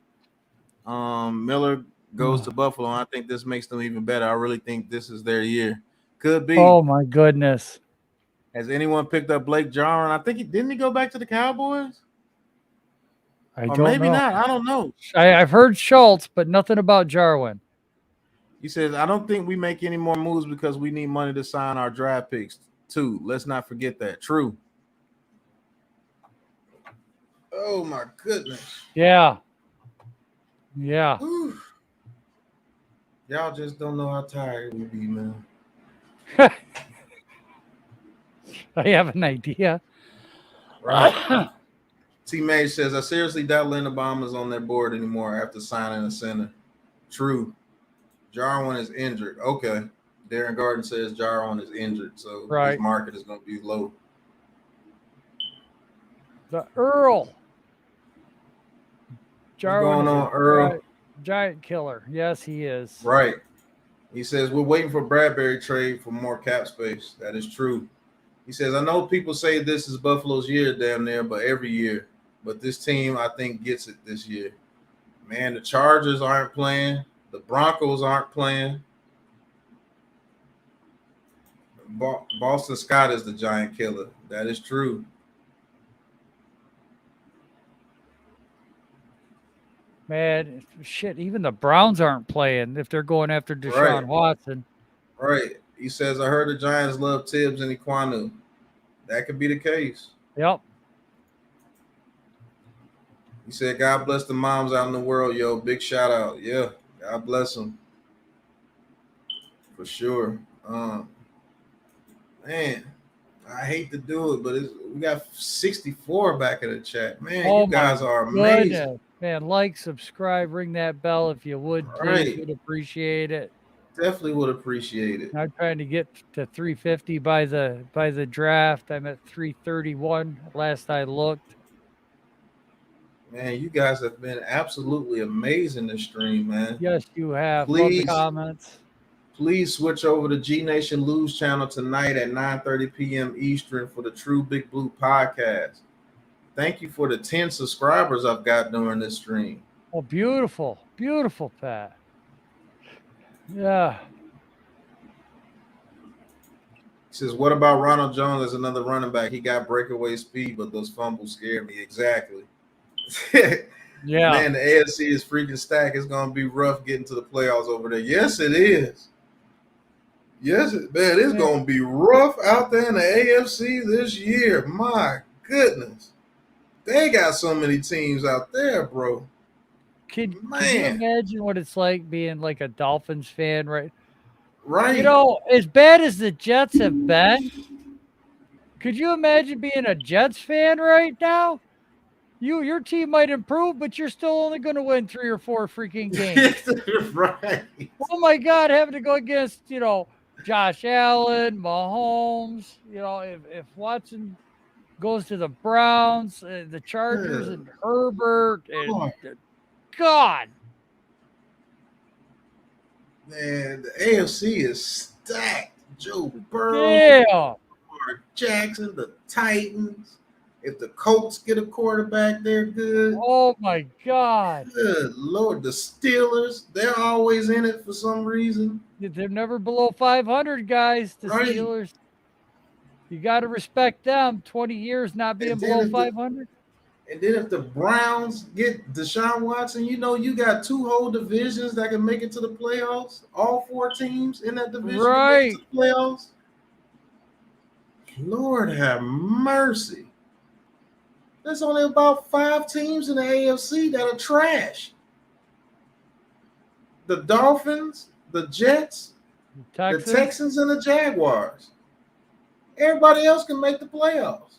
Miller goes to Buffalo. And I think this makes them even better. I really think this is their year. Could be. Oh my goodness. Has anyone picked up Blake Jarwin? I think didn't he go back to the Cowboys? I don't know. Maybe not. I don't know. I've heard Schultz, but nothing about Jarwin. He says, I don't think we make any more moves because we need money to sign our draft picks too. Let's not forget that. True. Oh my goodness. Yeah. Yeah. Whew. Y'all just don't know how tired we be, man. I have an idea. Right. Teammate says, I seriously doubt Linderbaum is on their board anymore after signing a center. True. Jarwin is injured. Okay. Darren Garden says Jarwin is injured, so his market is going to be low. The Earl. Jarwin what's going on, Earl? Giant killer. Yes, he is. Right. He says, we're waiting for Bradberry trade for more cap space. That is true. He says, I know people say this is Buffalo's year damn near, but every year. But this team, I think, gets it this year. Man, the Chargers aren't playing. The Broncos aren't playing. Boston Scott is the giant killer. That is true. Man, shit, even the Browns aren't playing if they're going after Deshaun Watson. Right. He says, I heard the Giants love Tibbs and Ekwonu. That could be the case. Yep. He said, God bless the moms out in the world, yo. Big shout out. Yeah. God bless them. For sure. Man, I hate to do it, but we got 64 back in the chat. Man, you guys are amazing. Goodness. Man, like, subscribe, ring that bell if you would, please. Right. Would appreciate it. Definitely would appreciate it. I'm trying to get to 350 by the draft. I'm at 331 last I looked. Man, you guys have been absolutely amazing this stream, man. Yes, you have. Please, love the comments. Please switch over to G Nation Lose channel tonight at 9:30 p.m. Eastern for the True Big Blue podcast. Thank you for the 10 subscribers I've got during this stream. Oh, beautiful. Beautiful, Pat. Yeah. He says, what about Ronald Jones as another running back? He got breakaway speed, but those fumbles scared me. Exactly. Yeah. Man, the AFC is freaking stacked. It's going to be rough getting to the playoffs over there. Yes, it is. Yes, man, it's going to be rough out there in the AFC this year. My goodness. They got so many teams out there, bro. Can you imagine what it's like being like a Dolphins fan, right? Right. You know, as bad as the Jets have been, could you imagine being a Jets fan right now? Your team might improve, but you're still only going to win 3 or 4 freaking games. Right. Oh my God, having to go against, Josh Allen, Mahomes, if Watson goes to the Browns, the Chargers, and Herbert, and God. Man, the AFC is stacked. Joe Burrow, Lamar Jackson, the Titans. If the Colts get a quarterback, they're good. Oh my God. Good Lord, the Steelers, they're always in it for some reason. They're never below 500, guys. The Steelers. You got to respect them. 20 years not being below 500. And then if the Browns get Deshaun Watson, you got 2 whole divisions that can make it to the playoffs. All 4 teams in that division can make it to the playoffs. Lord have mercy. There's only about 5 teams in the AFC that are trash. The Dolphins, the Jets, the Texans, and the Jaguars. Everybody else can make the playoffs.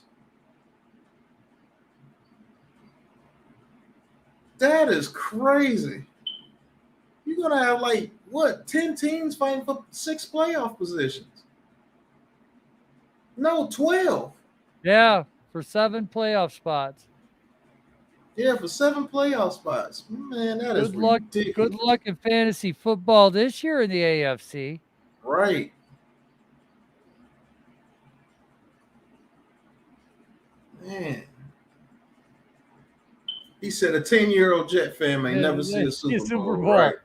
That is crazy. You're going to have 10 teams fighting for 6 playoff positions? No, 12. Yeah, for 7 playoff spots. Yeah, for 7 playoff spots. Man, that is ridiculous. Good luck in fantasy football this year in the AFC. Right. Man. He said a 10-year-old Jet fan may never see a Super Bowl. Right.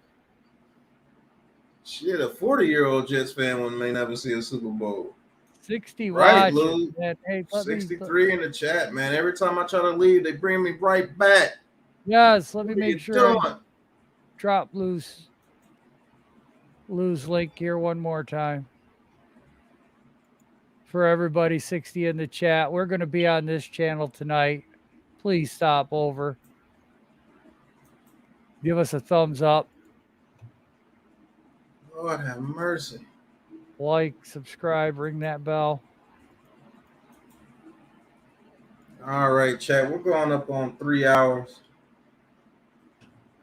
Shit, a 40-year-old Jets fan may never see a Super Bowl. 60 right, Lou. Hey, 63 in the chat, man. Every time I try to leave, they bring me right back. Yes, let me make sure I drop Lou's link here one more time. For everybody 60 in the chat, we're going to be on this channel tonight. Please stop over. Give us a thumbs up. Lord have mercy. Like, subscribe, ring that bell. All right, chat. We're going up on 3 hours.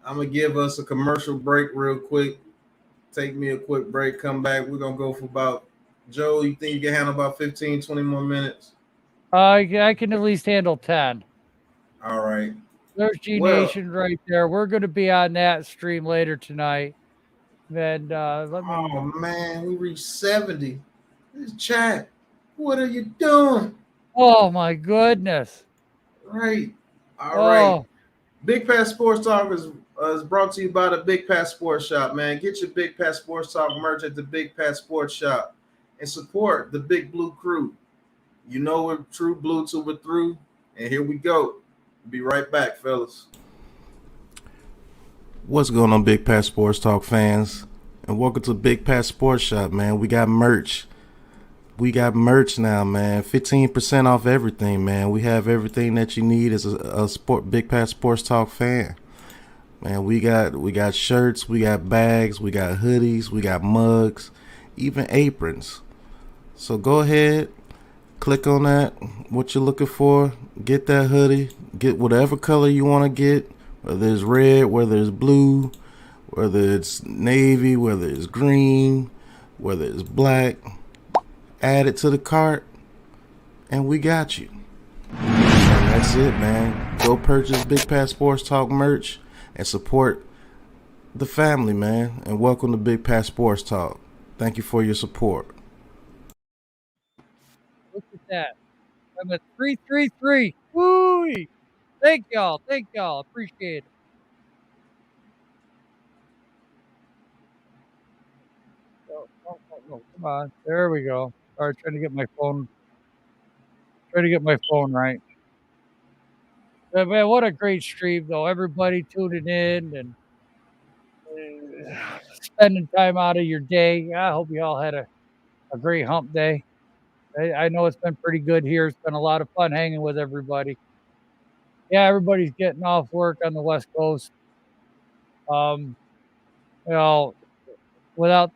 I'm going to give us a commercial break real quick. Take me a quick break. Come back. We're going to go for about, Joe, you think you can handle about 15, 20 more minutes? I can at least handle 10. All right. There's G Nation right there. We're going to be on that stream later tonight. And oh man, we reached 70. This chat. What are you doing? Oh my goodness. Right. All right. Big Pat Sports Talk is brought to you by the Big Pat Sports Shop, man. Get your Big Pat Sports Talk merch at the Big Pat Sports Shop and support the Big Blue Krew. You know we're true blue till we're through. And here we go. Be right back, fellas. What's going on, Big Pat Sports Talk fans? And welcome to Big Pat Sports Shop, man. We got merch. We got merch now, man. 15% off everything, man. We have everything that you need as a Big Pat Sports Talk fan. Man, we got shirts, we got bags, we got hoodies, we got mugs. even aprons. So go ahead, click on that, what you're looking for, get that hoodie, get whatever color you want to get, whether it's red, whether it's blue, whether it's navy, whether it's green, whether it's black. Add it to the cart, and we got you. And that's it, man. Go purchase Big Pat Sports Talk merch and support the family, man. And welcome to Big Pat Sports Talk. Thank you for your support. Look at that. I'm at 333. Woo! Thank y'all. Thank y'all. Appreciate it. Oh, come on. There we go. All right, trying to get my phone. Trying to get my phone right. But man, what a great stream, though. Everybody tuning in and spending time out of your day. I hope you all had a great hump day. I know it's been pretty good here. It's been a lot of fun hanging with everybody. Yeah, everybody's getting off work on the West Coast. You know, without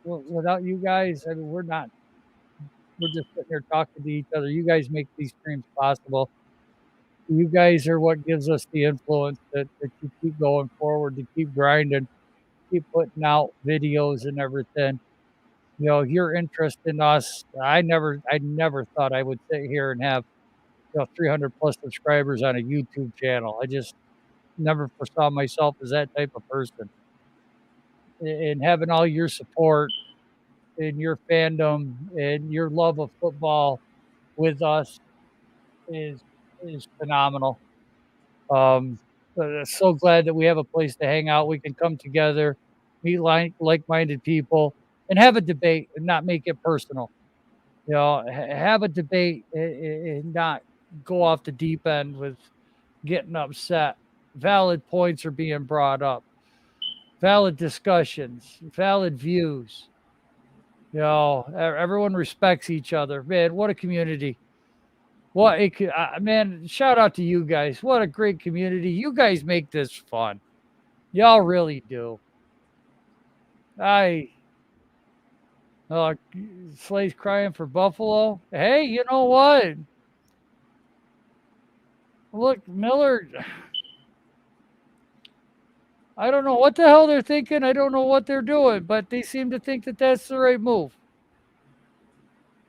you guys, I mean, we're just sitting here talking to each other. You guys make these streams possible. You guys are what gives us the influence to keep going forward, to keep grinding, keep putting out videos and everything. You know, your interest in us, I never thought I would sit here and have 300 plus subscribers on a YouTube channel. I just never foresaw myself as that type of person. And having all your support and your fandom and your love of football with us is phenomenal. So glad that we have a place to hang out. We can come together, meet like-minded people, and have a debate and not make it personal. You know, have a debate and not go off the deep end with getting upset. Valid points are being brought up. Valid discussions, valid views. You know, everyone respects each other. Man, what a community. Man, shout out to you guys. What a great community. You guys make this fun. Y'all really do. Slay's crying for Buffalo. Hey, you know what? Look, Miller, I don't know what the hell they're thinking. I don't know what they're doing, but they seem to think that that's the right move.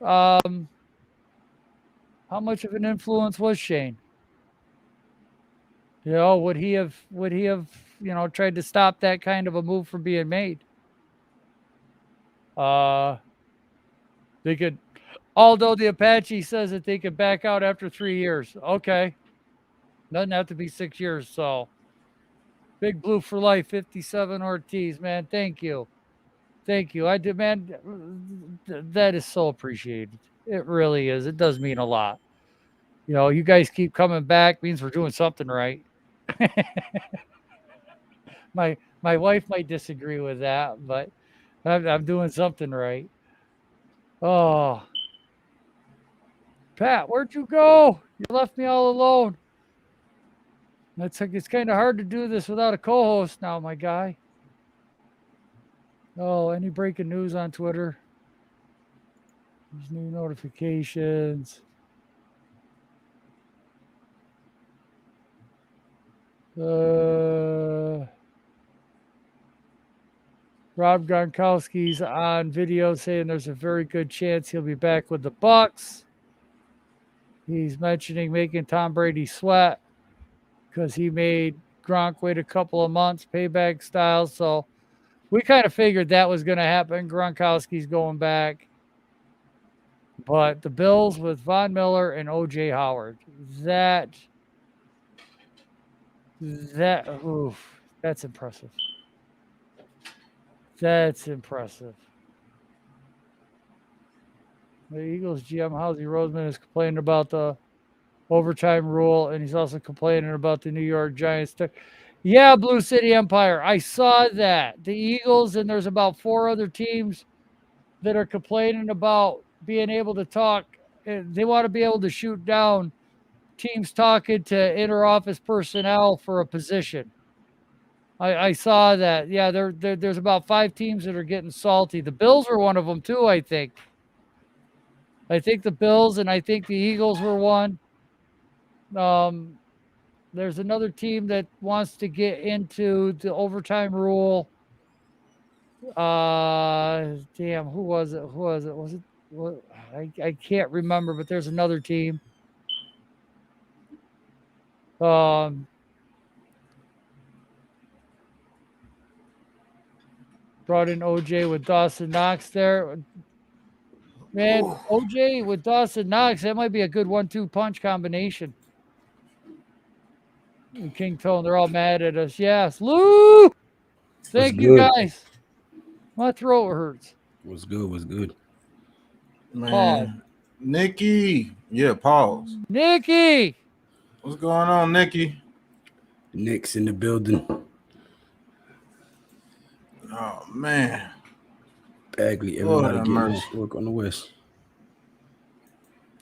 How much of an influence was Shane? You know, would he have, tried to stop that kind of a move from being made? They could, although the Apache says that they could back out after 3 years. Okay. Doesn't have to be 6 years. So Big Blue for Life, 57 Ortiz, man. Thank you. Thank you. I demand that is so appreciated. It really is. It does mean a lot. You know, you guys keep coming back means we're doing something right. My wife might disagree with that, but I'm doing something right. Oh, Pat, where'd you go? You left me all alone. It's kind of hard to do this without a co-host now, my guy. Oh, any breaking news on Twitter? There's new notifications. Rob Gronkowski's on video saying there's a very good chance he'll be back with the Bucks. He's mentioning making Tom Brady sweat because he made Gronk wait a couple of months, payback style. So we kind of figured that was going to happen. Gronkowski's going back. But the Bills with Von Miller and O.J. Howard, that's impressive. That's impressive. The Eagles GM Housey Roseman is complaining about the overtime rule, and he's also complaining about the New York Giants. Yeah, Blue City Empire. I saw that. The Eagles, and there's about 4 other teams that are complaining about being able to talk. They want to be able to shoot down teams talking to inter-office personnel for a position I saw that. Yeah, there's about 5 teams that are getting salty. The Bills were one of them too, I think. I think the Bills and I think the Eagles were one. There's another team that wants to get into the overtime rule. Damn, who was it? Who was it? Was it? What? I can't remember, but there's another team. Brought in OJ with Dawson Knox there. Man, OJ with Dawson Knox, that might be a good 1-2 punch combination. And King Tone, they're all mad at us. Yes. Lou! Thank you, guys. My throat hurts. What's good? What's good? Man. Paul. Nikki. Yeah, pause. Nikki! What's going on, Nikki? Nick's in the building. Oh, man. Bagley, everybody getting off work on the West.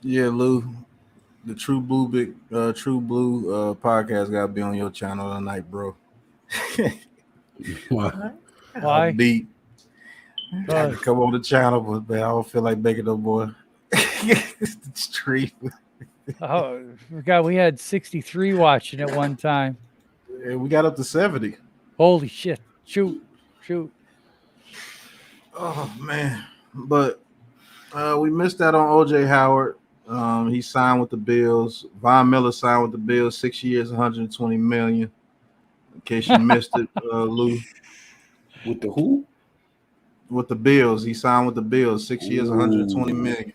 Yeah, Lou. The True Blue podcast got to be on your channel tonight, bro. Why? Why? Beat. I had to come on the channel, but man, I don't feel like making no more stream. Oh, forgot we had 63 watching at one time. Yeah, we got up to 70. Holy shit. Shoot. Oh, man. But we missed that on OJ Howard. He signed with the Bills. Von Miller signed with the Bills, 6 years, $120 million. In case you missed it, Lou. With the who? With the Bills. He signed with the Bills, 6 years, $120 million.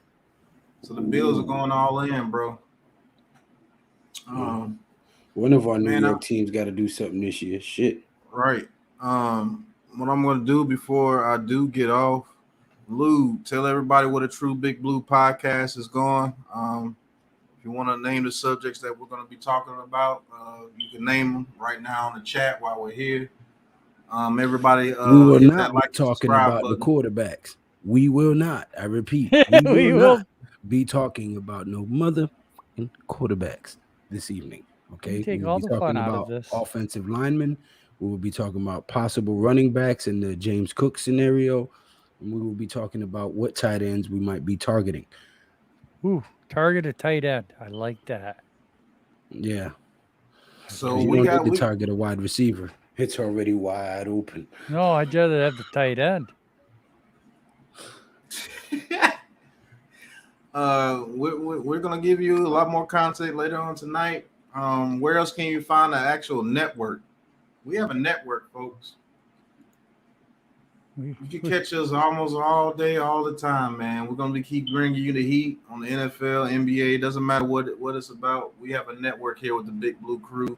So the Bills are going all in, bro. One of our New York teams got to do something this year. Shit. Right. What I'm going to do before I do get off, Lou, tell everybody what a True Big Blue podcast is going. If you want to name the subjects that we're going to be talking about, you can name them right now in the chat while we're here. Everybody, we will not be talking about the quarterbacks. We will not. I repeat, we will not be talking about no mother quarterbacks this evening. Okay, take we will all be the fun talking out of about this. offensive linemen. We will be talking about possible running backs in the James Cook scenario, and we will be talking about what tight ends we might be targeting. Ooh, target a tight end. I like that. Yeah. So we don't need to target a wide receiver. It's already wide open. No, I'd rather have the tight end. We're gonna give you a lot more content later on tonight. Where else can you find an actual network? We have a network, folks. You can catch us almost all day, all the time, man. We're gonna keep bringing you the heat on the NFL, NBA. Doesn't matter what it's about. We have a network here with the Big Blue Krew,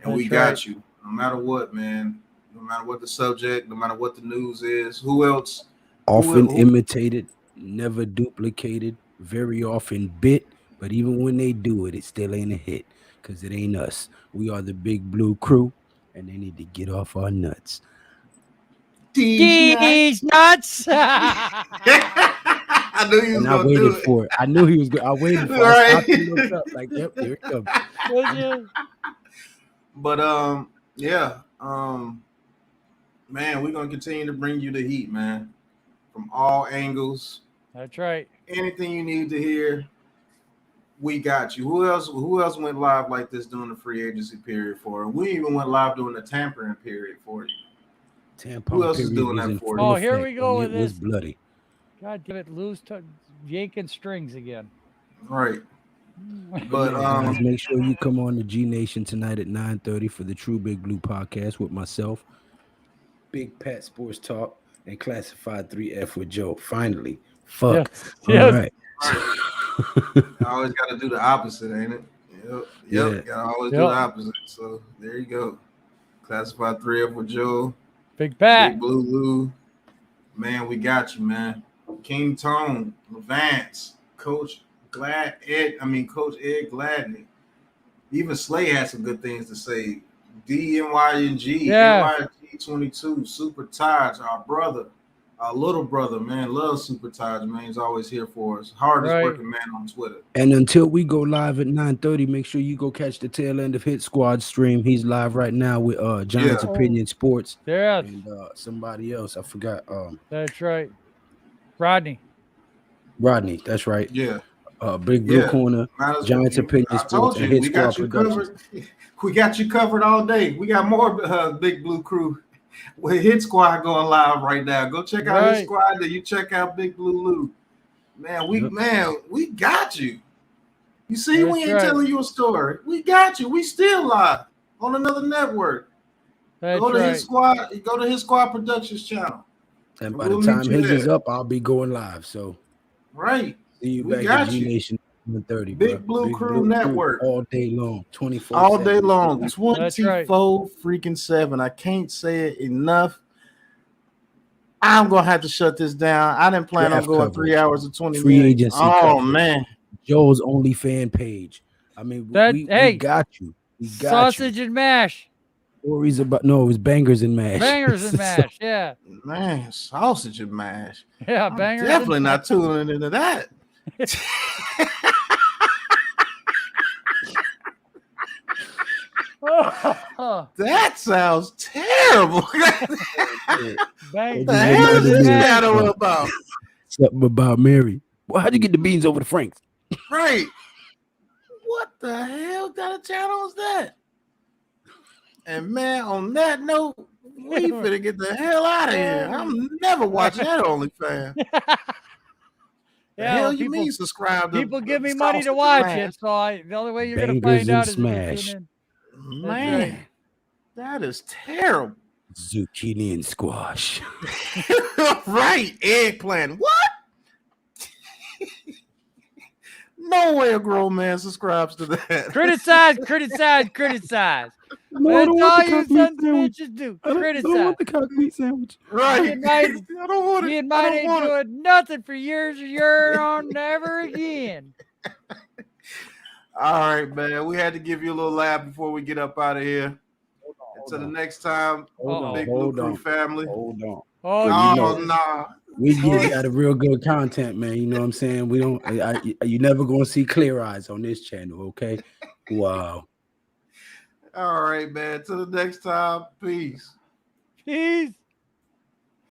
and we got you. No matter what, man. No matter what the subject, no matter what the news is. Who else? Often imitated, never duplicated, very often bit. But even when they do it, it still ain't a hit because it ain't us. We are the Big Blue Krew, and they need to get off our nuts. These nuts. I knew he was going to do it. For it. I knew he was going. I waited for it. I stopped and looked up like, yep, here it comes. But yeah, man, we're gonna continue to bring you the heat, man, from all angles. That's right. Anything you need to hear, we got you. Who else went live like this during the free agency period for? We even went live during the tampering period for you. Who else is doing that for you? Oh, here we go with this. It was bloody. God damn it, lose yanking strings again. Right. But guys, make sure you come on to G Nation tonight at 9:30 for the True Big Blue podcast with myself, Big Pat Sports Talk, and Classified3f with Joe. Finally, fuck. Yes. All right. I always got to do the opposite, ain't it? Yep. Yeah. Gotta always do the opposite. So there you go. Classified3f with Joe. Big Pat. Big Blue Lou. Man, we got you, man. King Tone, Levance, Coach Ed Gladney. Even Slay had some good things to say. DNYNG, NYG22, Super Taj, our brother, Our little brother, man, loves Super Taj, man. He's always here for us. Hardest Right. working man on Twitter. And until we go live at 9:30, make sure you go catch the tail end of Hit Squad stream. He's live right now with Giants Yeah. Opinion Sports Yeah, and somebody else. I forgot. that's right. Rodney. That's right. Yeah. Big Blue Yeah. Corner, Might as- Giants Opinion I told Sports, you, and Hit we got Squad you Productions. covered. We got you covered all day. We got more Big Blue Krew with Hit Squad going live right now. Go check out Right. Hit Squad, then you check out Big Blue Lou. Man, we got you. You see, we That's ain't right. telling you a story. We got you. We still live on another network. That's Go to right. His Squad. Go to His Squad Productions channel. And by We'll the time meet you his is there. up, I'll be going live. So Right. see you We back got at you. G-Nation 1:30. Big Blue Krew Network. all day long, 24/7. All day long, That's 24 freaking 7. I can't say it enough. I'm gonna have to shut this down. I didn't plan Draft on going coverage. 3 hours and 20 Free minutes. agency Oh coverage. man, Joe's only fan page. I mean, we Hey, got you. We got Sausage you. and mash. Stories about it was bangers and mash. Bangers and mash. Yeah. man, sausage and mash. Yeah, I'm bangers. definitely and not tuning into that. mash. That sounds terrible. Bang. the hell is this Yeah. battle about? Something about Mary. Well, how'd you get the beans over the Franks? Right. What the hell kind of channel is that? And man, on that note, we finna get the hell out of here. I'm never watching that OnlyFans. The Yeah, hell well, you mean subscribe to people give me Sausage money to and watch Mash? it, so the only way you're gonna Bangers find and out is if you smash. tune in. Man, that is terrible. Zucchini and squash. Right, eggplant. What? No way a grown man subscribes to that. Criticize. That's all you sons of bitches do. I don't Criticize. want the cock meat sandwich. Right. Me and mine- I don't want it. Me and I mine don't ain't want it. doing nothing for years. You're on never again. All right, man. We had to give you a little laugh before we get up out of here. Until the next time, Big Blue Krew family. Hold on. Oh, you know. nah. We got a real good content, man. You know what I'm saying? We don't. You never gonna see clear eyes on this channel, okay? Wow. All right, man. Till the next time. Peace. Peace.